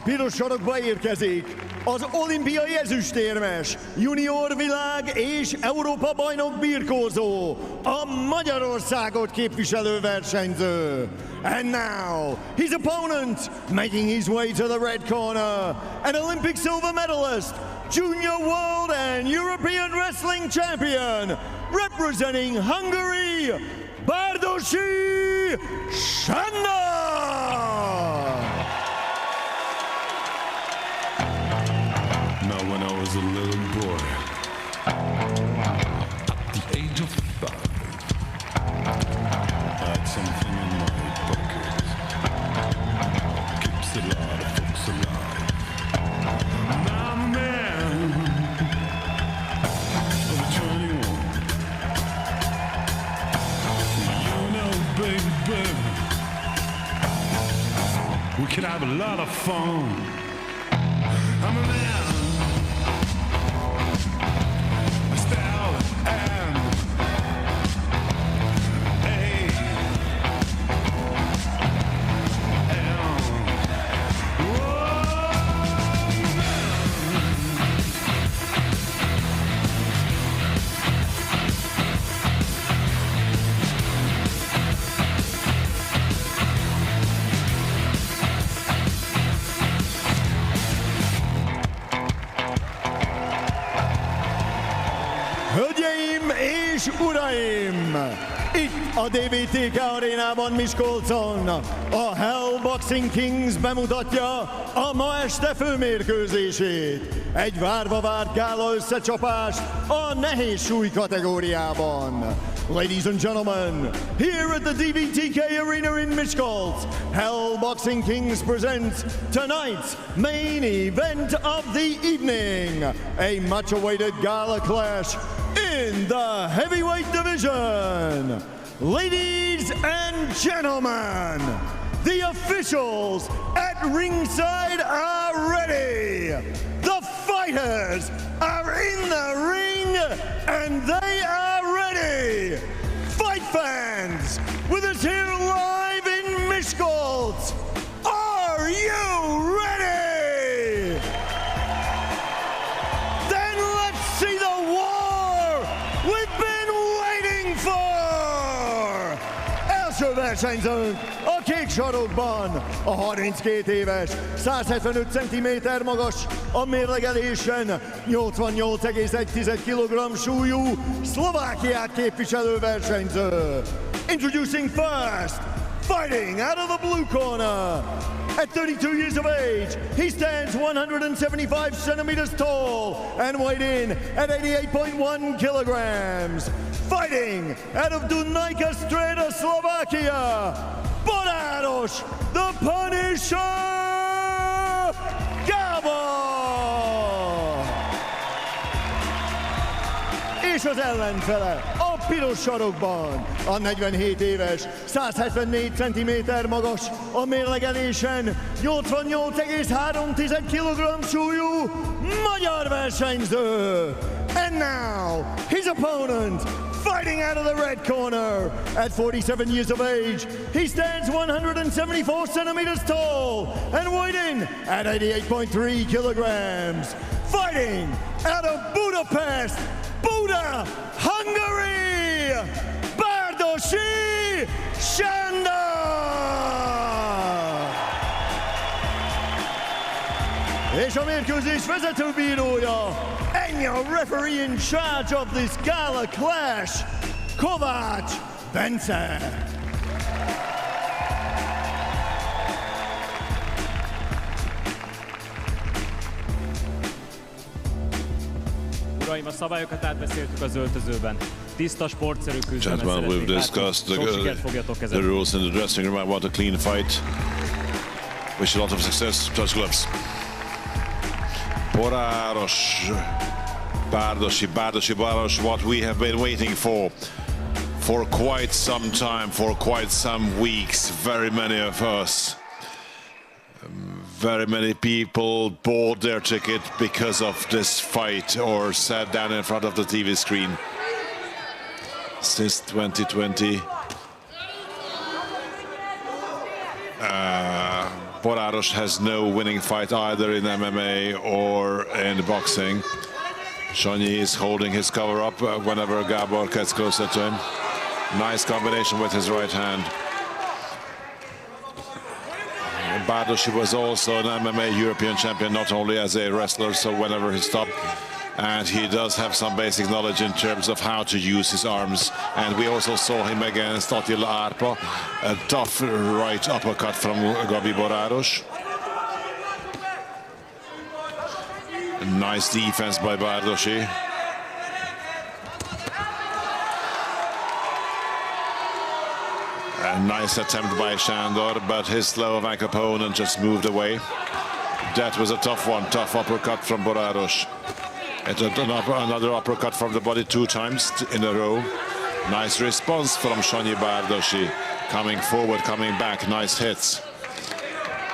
Speaker 8: piros sarokba érkezik az olimpiai ezüstérmes, junior világ és Európa bajnok birkózó, a Magyarországot képviselő versenyző. And now, his opponent, making his way to the red corner, an Olympic silver medalist, Junior World and European Wrestling Champion, representing Hungary, Bardosi Sanda!
Speaker 21: Now when I was a little boy, at the age of 5, I had something in my pocket. Keeps a lot of folks alive. Now I'm a man of 21. You know, baby, we could have a lot of fun. I'm a man.
Speaker 8: Hölgyeim és uraim! Itt a DVTK arénában Miskolcon a Hell Boxing Kings bemutatja a ma este főmérkőzését. Egy várva várt gála összecsapás a nehéz súly kategóriában. Ladies and gentlemen, here at the DVTK Arena in Miskolc, Hell Boxing Kings presents tonight's main event of the evening, a much-awaited gala clash in the heavyweight division. Ladies and gentlemen, the officials at ringside are ready. The fighters are in the ring and they are ready. Fight fans, with us here live in Miskolc, are you ready? Then let's see the war we've been waiting for! Első versenyzőnk a kék sarokban, a 32 éves, 175 cm magas, a mérlegelésen 88,1 kg súlyú Szlovákiát képviselő versenyző. Introducing first, fighting out of the blue corner. At 32 years of age, he stands 175 centimeters tall and weighed in at 88.1 kilograms. Fighting out of Dunajka Streda, Slovakia, Boráros, the Punisher Gábor! És az ellenfele a piros sarokban, a 47 éves, 174 cm magas, a mérlegelésen 88,3 kg súlyú magyar versenyző. And now, his opponent, fighting out of the red corner. At 47 years of age, he stands 174 centimeters tall and weighed in at 88.3 kilograms. Fighting out of Budapest, Buda, Hungary, Bardosi Sanda! És a mérkőzés vezetőbírója, and your referee in charge of this gala clash, Kovács Bence.
Speaker 13: Uraim, a szabályokat átbeszéltük az öltözőben. Tiszta, sportszerű küzdelmet
Speaker 1: Gentlemen, we've
Speaker 13: szeretnék
Speaker 1: discussed
Speaker 13: látni. Sok sikert fogjatok
Speaker 1: the
Speaker 13: ezen.
Speaker 1: rules in the dressing room. I want a clean fight. Wish you a lot of success. Touch gloves. Boráros, Bardosi, what we have been waiting for quite some time, for quite some weeks. Very many of us, very many people bought their ticket because of this fight or sat down in front of the TV screen. Since 2020, Boráros has no winning fight either in MMA or in boxing. Sanyi is holding his cover up whenever Gábor gets closer to him. Nice combination with his right hand. Bárdossy was also an MMA European champion, not only as a wrestler, so whenever he stopped. And he does have some basic knowledge in terms of how to use his arms. And we also saw him against Attila Árpa, a tough right uppercut from Gabi Boráros. Nice defense by Bárdossy. A nice attempt by Sándor, but his Slovak opponent just moved away. That was a tough one, tough uppercut from Boráros. Another uppercut from the body 2 times in a row. Nice response from Sanyi Bárdossy. Coming forward, coming back, nice hits.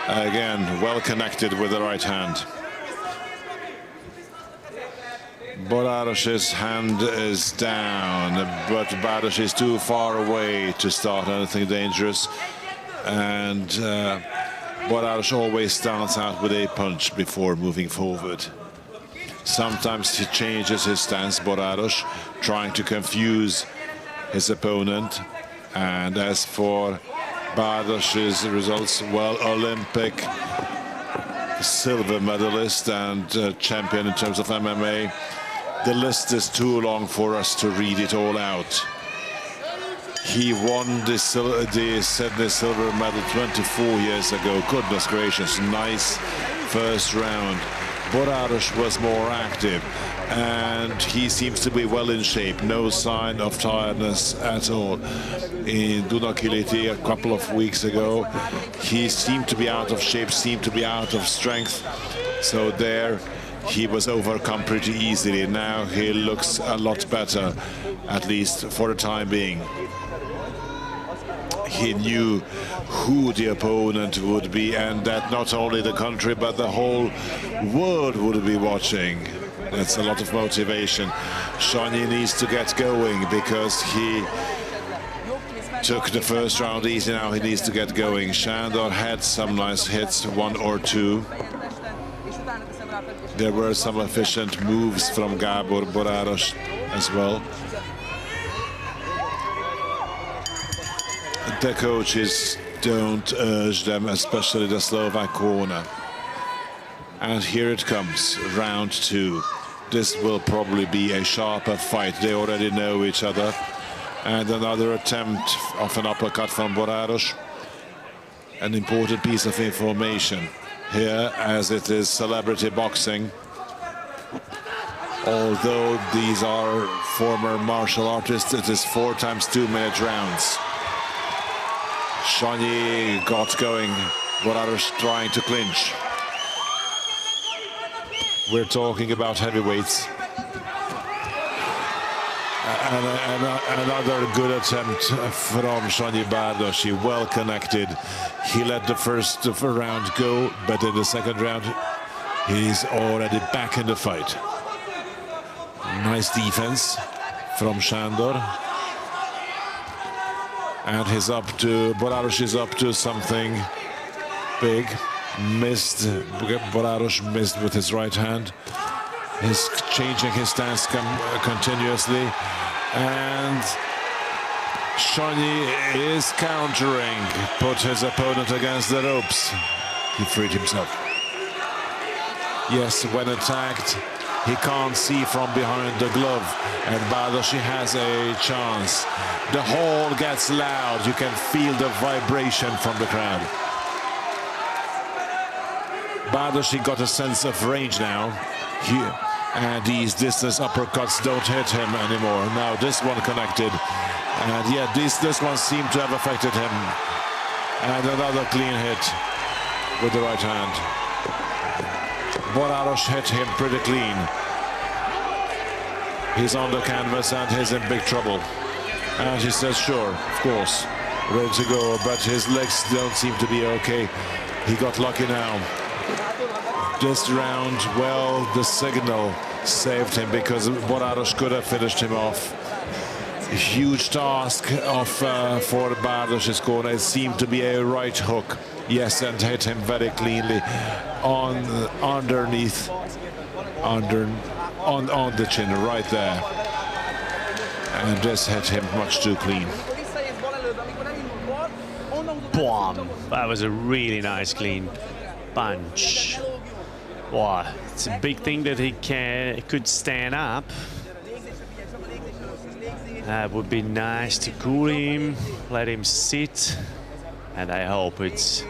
Speaker 1: Again, well connected with the right hand. Boráros's hand is down, but Bárdossy is too far away to start anything dangerous. And Boráros always starts out with a punch before moving forward. Sometimes he changes his stance, Boráros, trying to confuse his opponent. And as for Bárdossy's results, well, Olympic silver medalist and champion in terms of MMA. The list is too long for us to read it all out. He won the Sydney silver medal 24 years ago. Goodness gracious, nice first round. Boráros was more active and he seems to be well in shape. No sign of tiredness at all. In Dunakility a couple of weeks ago, he seemed to be out of shape, seemed to be out of strength. So there he was overcome pretty easily. Now he looks a lot better, at least for the time being. He knew who the opponent would be, and that not only the country but the whole world would be watching. That's a lot of motivation. Sanyi needs to get going because he took the first round easy. Now he needs to get going. Sándor had some nice hits, 1 or 2. There were some efficient moves from Gábor Boráros as well. The coaches don't urge them, especially the Slovak corner. And here it comes, round 2. This will probably be a sharper fight. They already know each other. And another attempt of an uppercut from Boráros. An important piece of information here, as it is celebrity boxing. Although these are former martial artists, it is 4 times 2-minute rounds. Sanyi got going, Boráros trying to clinch. We're talking about heavyweights. And another good attempt from Sanyi Bárdossy, well connected. He let the first round go, but in the second round, he's already back in the fight. Nice defense from Sándor. And he's up to, Boráros is up to something big. Missed, Boráros missed with his right hand. He's changing his stance continuously. And Sanyi is countering, put his opponent against the ropes. He freed himself. Yes, when attacked, he can't see from behind the glove, and Bárdossy has a chance. The hall gets loud. You can feel the vibration from the crowd. Bárdossy got a sense of range now. And these distance uppercuts don't hit him anymore. Now this one connected. And yeah, this one seemed to have affected him. And another clean hit with the right hand. Boráros hit him pretty clean. He's on the canvas and he's in big trouble. And he says, sure, of course, ready to go. But his legs don't seem to be okay. He got lucky now. This round, well, the signal saved him because Boráros could have finished him off. huge task for Bardos's corner. It seemed to be a right hook. Yes, and hit him very cleanly underneath, on the chin, right there. And this hit him much too clean.
Speaker 7: Boom! That was a really nice clean punch. Wow, it's a big thing that he could stand up. That would be nice to cool him, let him sit, and I hope he's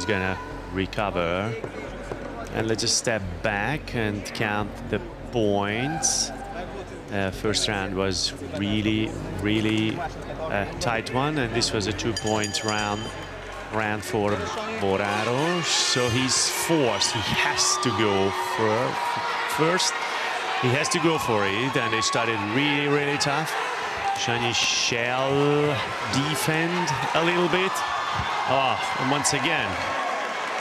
Speaker 7: gonna recover. And let's just step back and count the points. First round was really a tight one, and this was a 2-point round for Boraros. So he's forced. He has to go for first. He has to go for it, and they started really tough. Sanyi shall defend a little bit. Oh, and once again,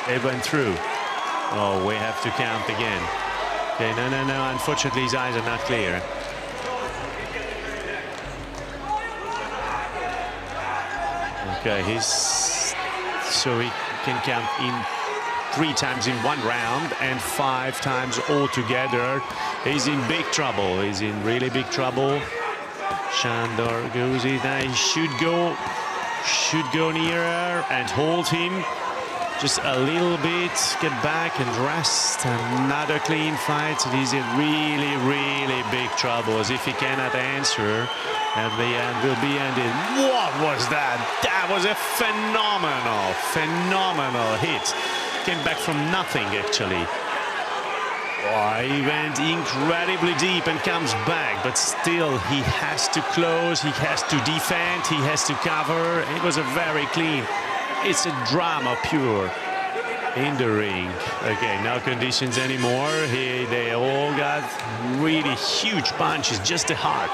Speaker 7: they went through. Oh, we have to count again. Okay, no. Unfortunately, his eyes are not clear. Okay, so he can count in 3 times in 1 round and 5 times altogether. He's in big trouble. He's in really big trouble. Sándor goes in. He should go nearer and hold him just a little bit, get back and rest. Another clean fight. He's in really big trouble, as if he cannot answer. And the end will be ended. What was that? That was a phenomenal hit. Came back from nothing, actually. Oh, he went incredibly deep and comes back, but still he has to close, he has to defend, he has to cover. It was a very clean. It's a drama pure in the ring. Okay, no conditions anymore. They all got really huge punches, just the heart.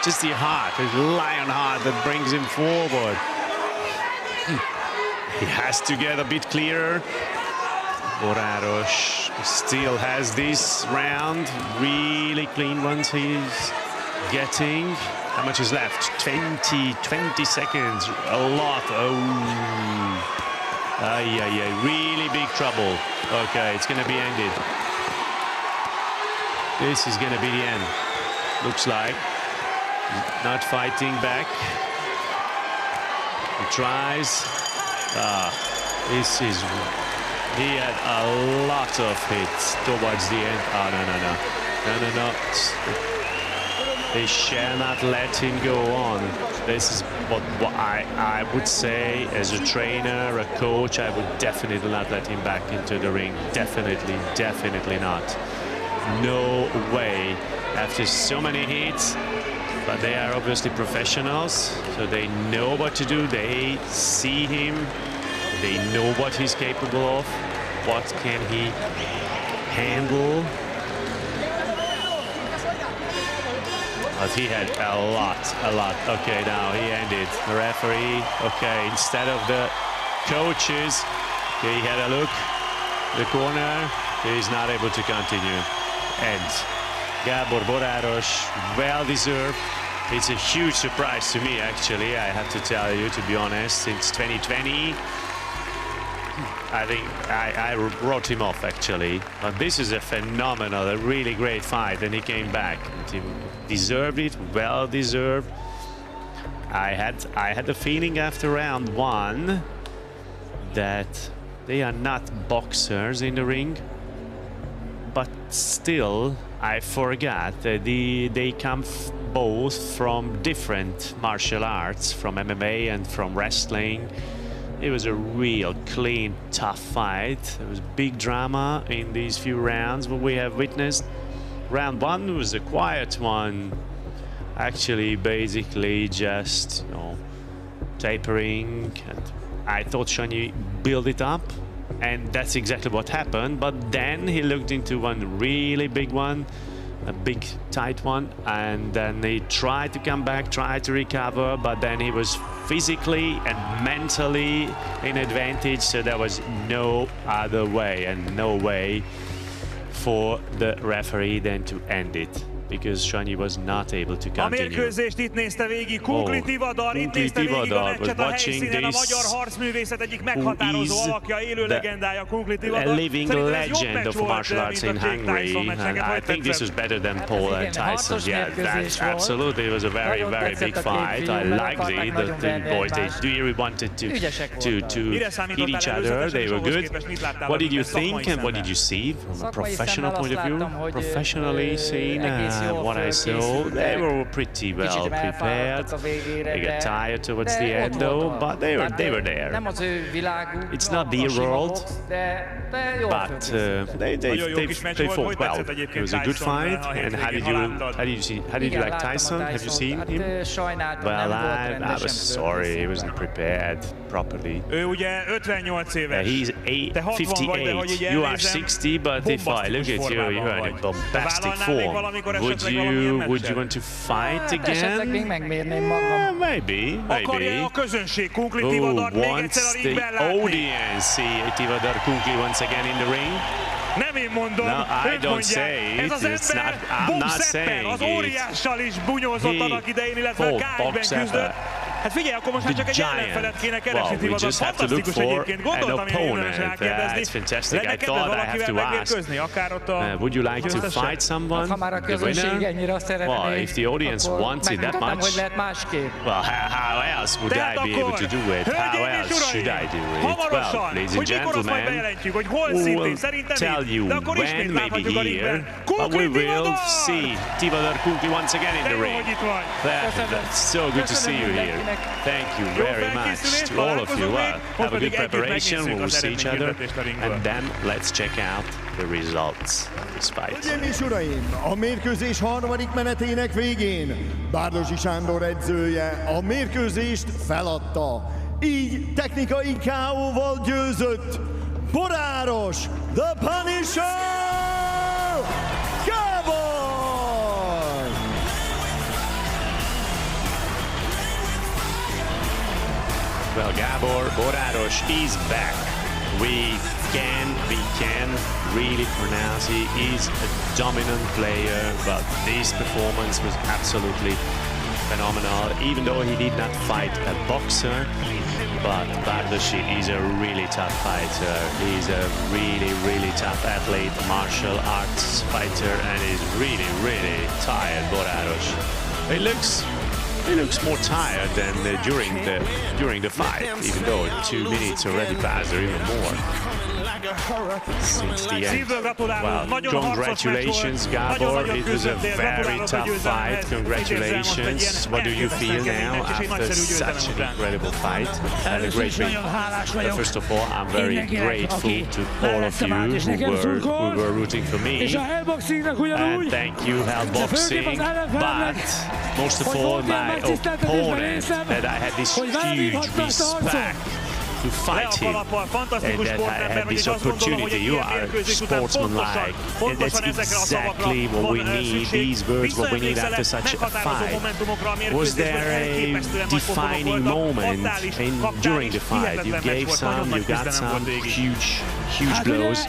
Speaker 7: Just the heart, his lion heart that brings him forward. He has to get a bit clearer. Boraros still has this round. Really clean ones he's getting. How much is left? 20 seconds. A lot. Oh. Really big trouble. Okay, it's going to be ended. This is going to be the end. Looks like. Not fighting back. He tries. This is... He had a lot of hits towards the end. Oh, no. They shall not let him go on. This is what I would say as a trainer, a coach. I would definitely not let him back into the ring. Definitely not. No way. After so many hits, but they are obviously professionals, so they know what to do. They see him. They know what he's capable of. What can he handle? But he had a lot. Okay, now he ended. The referee, okay, instead of the coaches, okay, he had a look. The corner, he's not able to continue. And Gábor Boráros, well-deserved. It's a huge surprise to me, actually, I have to tell you, to be honest. Since 2020, I think I wrote him off, actually. But this is a phenomenal, a really great fight, and he came back. And he deserved it, well-deserved. I had the feeling after round 1 that they are not boxers in the ring, but still, I forgot that they come both from different martial arts, from MMA and from wrestling. It was a real clean, tough fight. There was big drama in these few rounds what we have witnessed. Round 1 was a quiet one. Actually, basically just, you know, tapering. And I thought Sanyi built it up, and that's exactly what happened. But then he looked into one really big one, a big tight one, and then he tried to come back, tried to recover, but then he was physically and mentally in advantage, so there was no other way and no way for the referee then to end it. because Sanyi was not able to
Speaker 2: A
Speaker 7: continue.
Speaker 2: mérkőzést itt nézte végig Kungli Tivadar, itt nézte végig a meccset a helyszínen, a magyar harcművészet egyik meghatározó alakja, élő legendája Kungli Tivadar.
Speaker 7: A living legend of martial arts in Hungary, and I think this was better than Paul and Tyson. Yeah, that's absolutely. It was a very, very big fight. I liked it. The boys, they really wanted to hit each other. They were good. What did you think and what did you see from a professional point of view? Professionally seen, what I saw, they were pretty well prepared. They got tired towards the end though, but they were there. It's not their world, but they fought well. It was a good fight. And how did you like Tyson? Have you seen him? Well, I was sorry, he wasn't prepared properly.
Speaker 2: Ő ugye 58 éves.
Speaker 7: He's 58. You are 60, but if I look at you, you're in bombastic form. Would you want to fight again? Maybe.
Speaker 2: Akarja a közönség Kungli
Speaker 7: Who
Speaker 2: Tivadart még egyszer
Speaker 7: wants
Speaker 2: a
Speaker 7: the
Speaker 2: ringben látni?
Speaker 7: audience see Tivadar Kungli once again in the ring?
Speaker 2: Nem én mondom,
Speaker 7: No, I
Speaker 2: ők
Speaker 7: don't
Speaker 2: mondják.
Speaker 7: say
Speaker 2: Ez az
Speaker 7: it.
Speaker 2: ember
Speaker 7: I'm
Speaker 2: Bob
Speaker 7: not
Speaker 2: Sepper,
Speaker 7: saying
Speaker 2: az
Speaker 7: it.
Speaker 2: óriással is bunyózott annak idején, illetve
Speaker 7: Bob
Speaker 2: K1-ben
Speaker 7: Sepper.
Speaker 2: küzdött. Hát figyelj, akkor most már csak egy ellenfelet kéne keresni Tivadar. Fantasztikus egyébként, gondoltam én érdemes rákérdezni. Lenne kedved valakivel megmérkőzni, akár ott a
Speaker 7: would you like to fight someone? The winner? Well, if the audience wants it that much, well, how else would I be able to do it? How else should I do it? Well, ladies and gentlemen, we will tell you when, maybe here, but we will see Tivadar Kungli once again in the ring. That's so good to see you here. Thank you very much to all of you. Well, have a good preparation. We will see each other, and then let's check out the results of this fight.
Speaker 8: Hölgyeim és uraim, a mérkőzés harmadik menetének végén Bárdossy Sándor edzője a mérkőzést feladta. Így technikai KO-val győzött Boráros, The Punisher Gábor!
Speaker 7: Well, Gábor Boráros is back. We can really pronounce he is a dominant player, but this performance was absolutely phenomenal. Even though he did not fight a boxer, but Bárdossy is a really tough fighter. He's a really tough athlete, martial arts fighter, and he's really tired, Boráros. He looks more tired than during the fight, even though 2 minutes already passed, or even more. Since the end. Well, congratulations, Gábor. It was a very tough fight. Congratulations. What do you feel now after such an incredible fight and a great win? First of all, I'm very grateful to all of you who were rooting for me. And thank you, Hell Boxing. But most of all, my opponent, that I had this huge respect to fight him, and that I had this opportunity. You are sportsmanlike, and that's exactly what we need. These words, what we need after such a fight. Was there a defining moment during the fight? You gave some, you got some huge blows.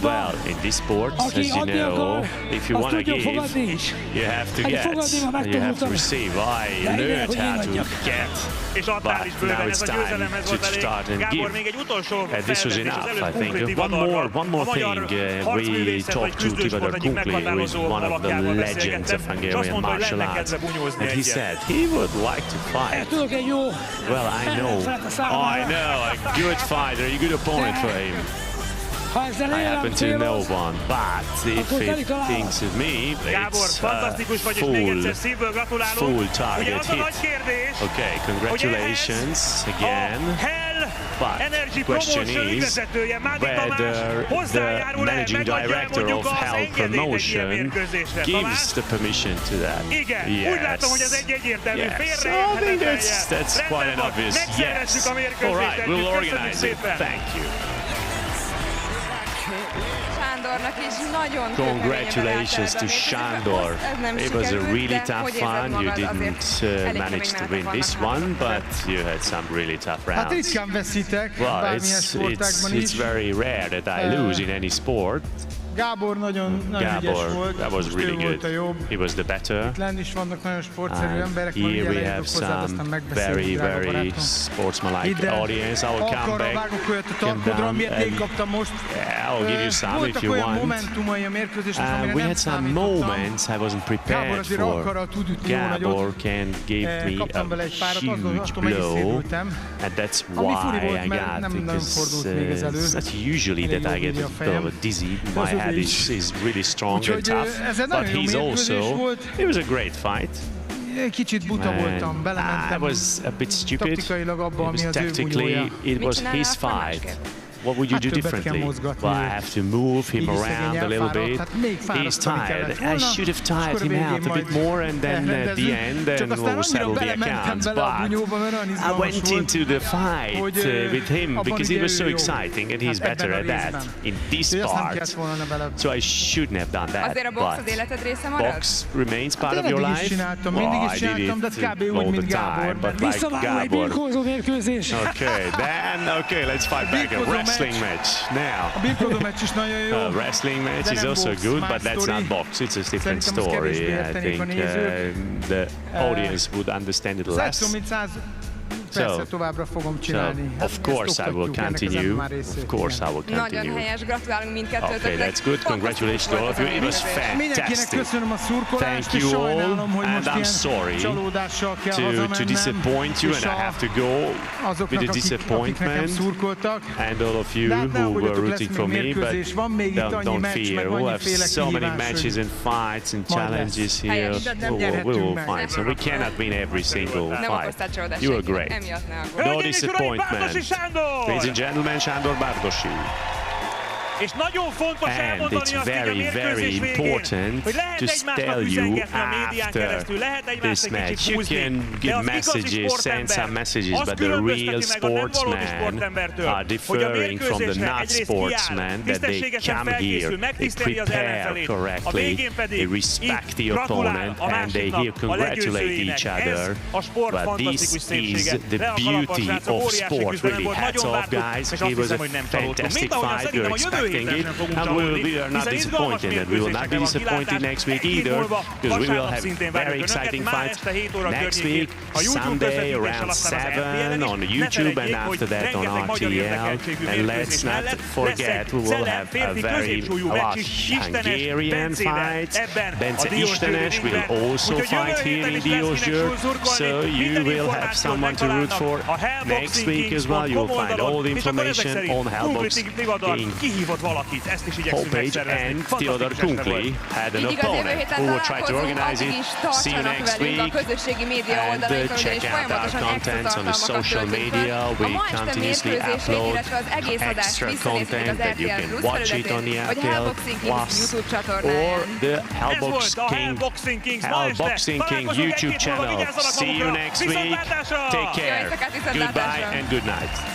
Speaker 7: Well, in this sport, as you know, if you want to give, you have to get, and you have to receive. I learned how to get, but now it's time to start and give. And this was enough, I think. One more thing. We talked to Tivadar Kungli, who is one of the legends of Hungarian martial arts, and he said he would like to fight. Well, I know, a good fighter, a good opponent for him. I happen to know one, but if it thinks of me, it's full target hit. Okay, congratulations again. But the question is whether the managing director of Hell Promotion gives the permission to that. Yes. I think that's quite an obvious yes. All right, we'll organize it. Thank you. Congratulations to Sándor. It was a really tough one. You didn't manage to win this one, but you had some really tough rounds. Well, it's very rare that I lose in any sport,
Speaker 17: Gábor nagyon ügyes volt.
Speaker 7: That was really good. He was the better.
Speaker 17: Itt lenn is vannak nagyon sportszerű emberek,
Speaker 7: here we have some very sportsmanlike audience. I will come back. I'll give you some if you want. We had some moments I wasn't prepared for. Gabor can give me a huge blow, and that's why I got, because it's not usually that I get a bit of a dizzy. My head is really strong and tough, but he's also, it was a great fight.
Speaker 17: Kicsit buta voltam, belementem.
Speaker 7: I was a bit stupid. Tactically, it was his fight. What would you do differently? Well, I have to move him around a little bit. He's tired. I should have tired him out a bit more, and then at the end, then we'll settle the accounts. But I went into the fight with him because it was so exciting, and he's better at that in this part. So I shouldn't have done that. But box remains part of your life. Well, I did it all the time, but like Gabor. Okay, then, okay, let's fight back. Wrestling match now. Wrestling match is also good, but that's not box. It's a different story. I think the audience would understand it less. So, of course I will continue. Of course I will continue. Okay, that's good. Congratulations to all of you. It was fantastic. Thank you all, and I'm sorry to disappoint you, and I have to go with a disappointment. And all of you who were rooting for me, but don't fear. We'll have so many matches and fights and challenges here. We will find. So we cannot win every single fight. You were great. No disappointment. Ladies and gentlemen, Sándor Bárdossy. And it's very important to tell you after this match. You can give messages, send some messages, but the real sportsmen are differing from the not sportsmen, that they come here, they prepare correctly, they respect the opponent, and they here congratulate each other. But this is the beauty of sport, really. Hats off, guys. It was a fantastic fight. We were expecting it, and we are not disappointed, and we will not be disappointed next week either, because we will have very exciting fights next week, Sunday around 7 on YouTube, and after that on RTL. And let's not forget, we will have a lot of Hungarian fights. Bence Istenes will also fight here in Diósgyőr, so you will have someone to root for next week as well. You will find all the information on Hellbox King homepage, and Theodor Kunkli had an opponent who will try to organize it. See you next week, and check out our content on the social media. We continuously upload extra content that you can watch it on the RTL Plus or the Hellboxing King YouTube channel. See you next week. Take care. Goodbye and good night.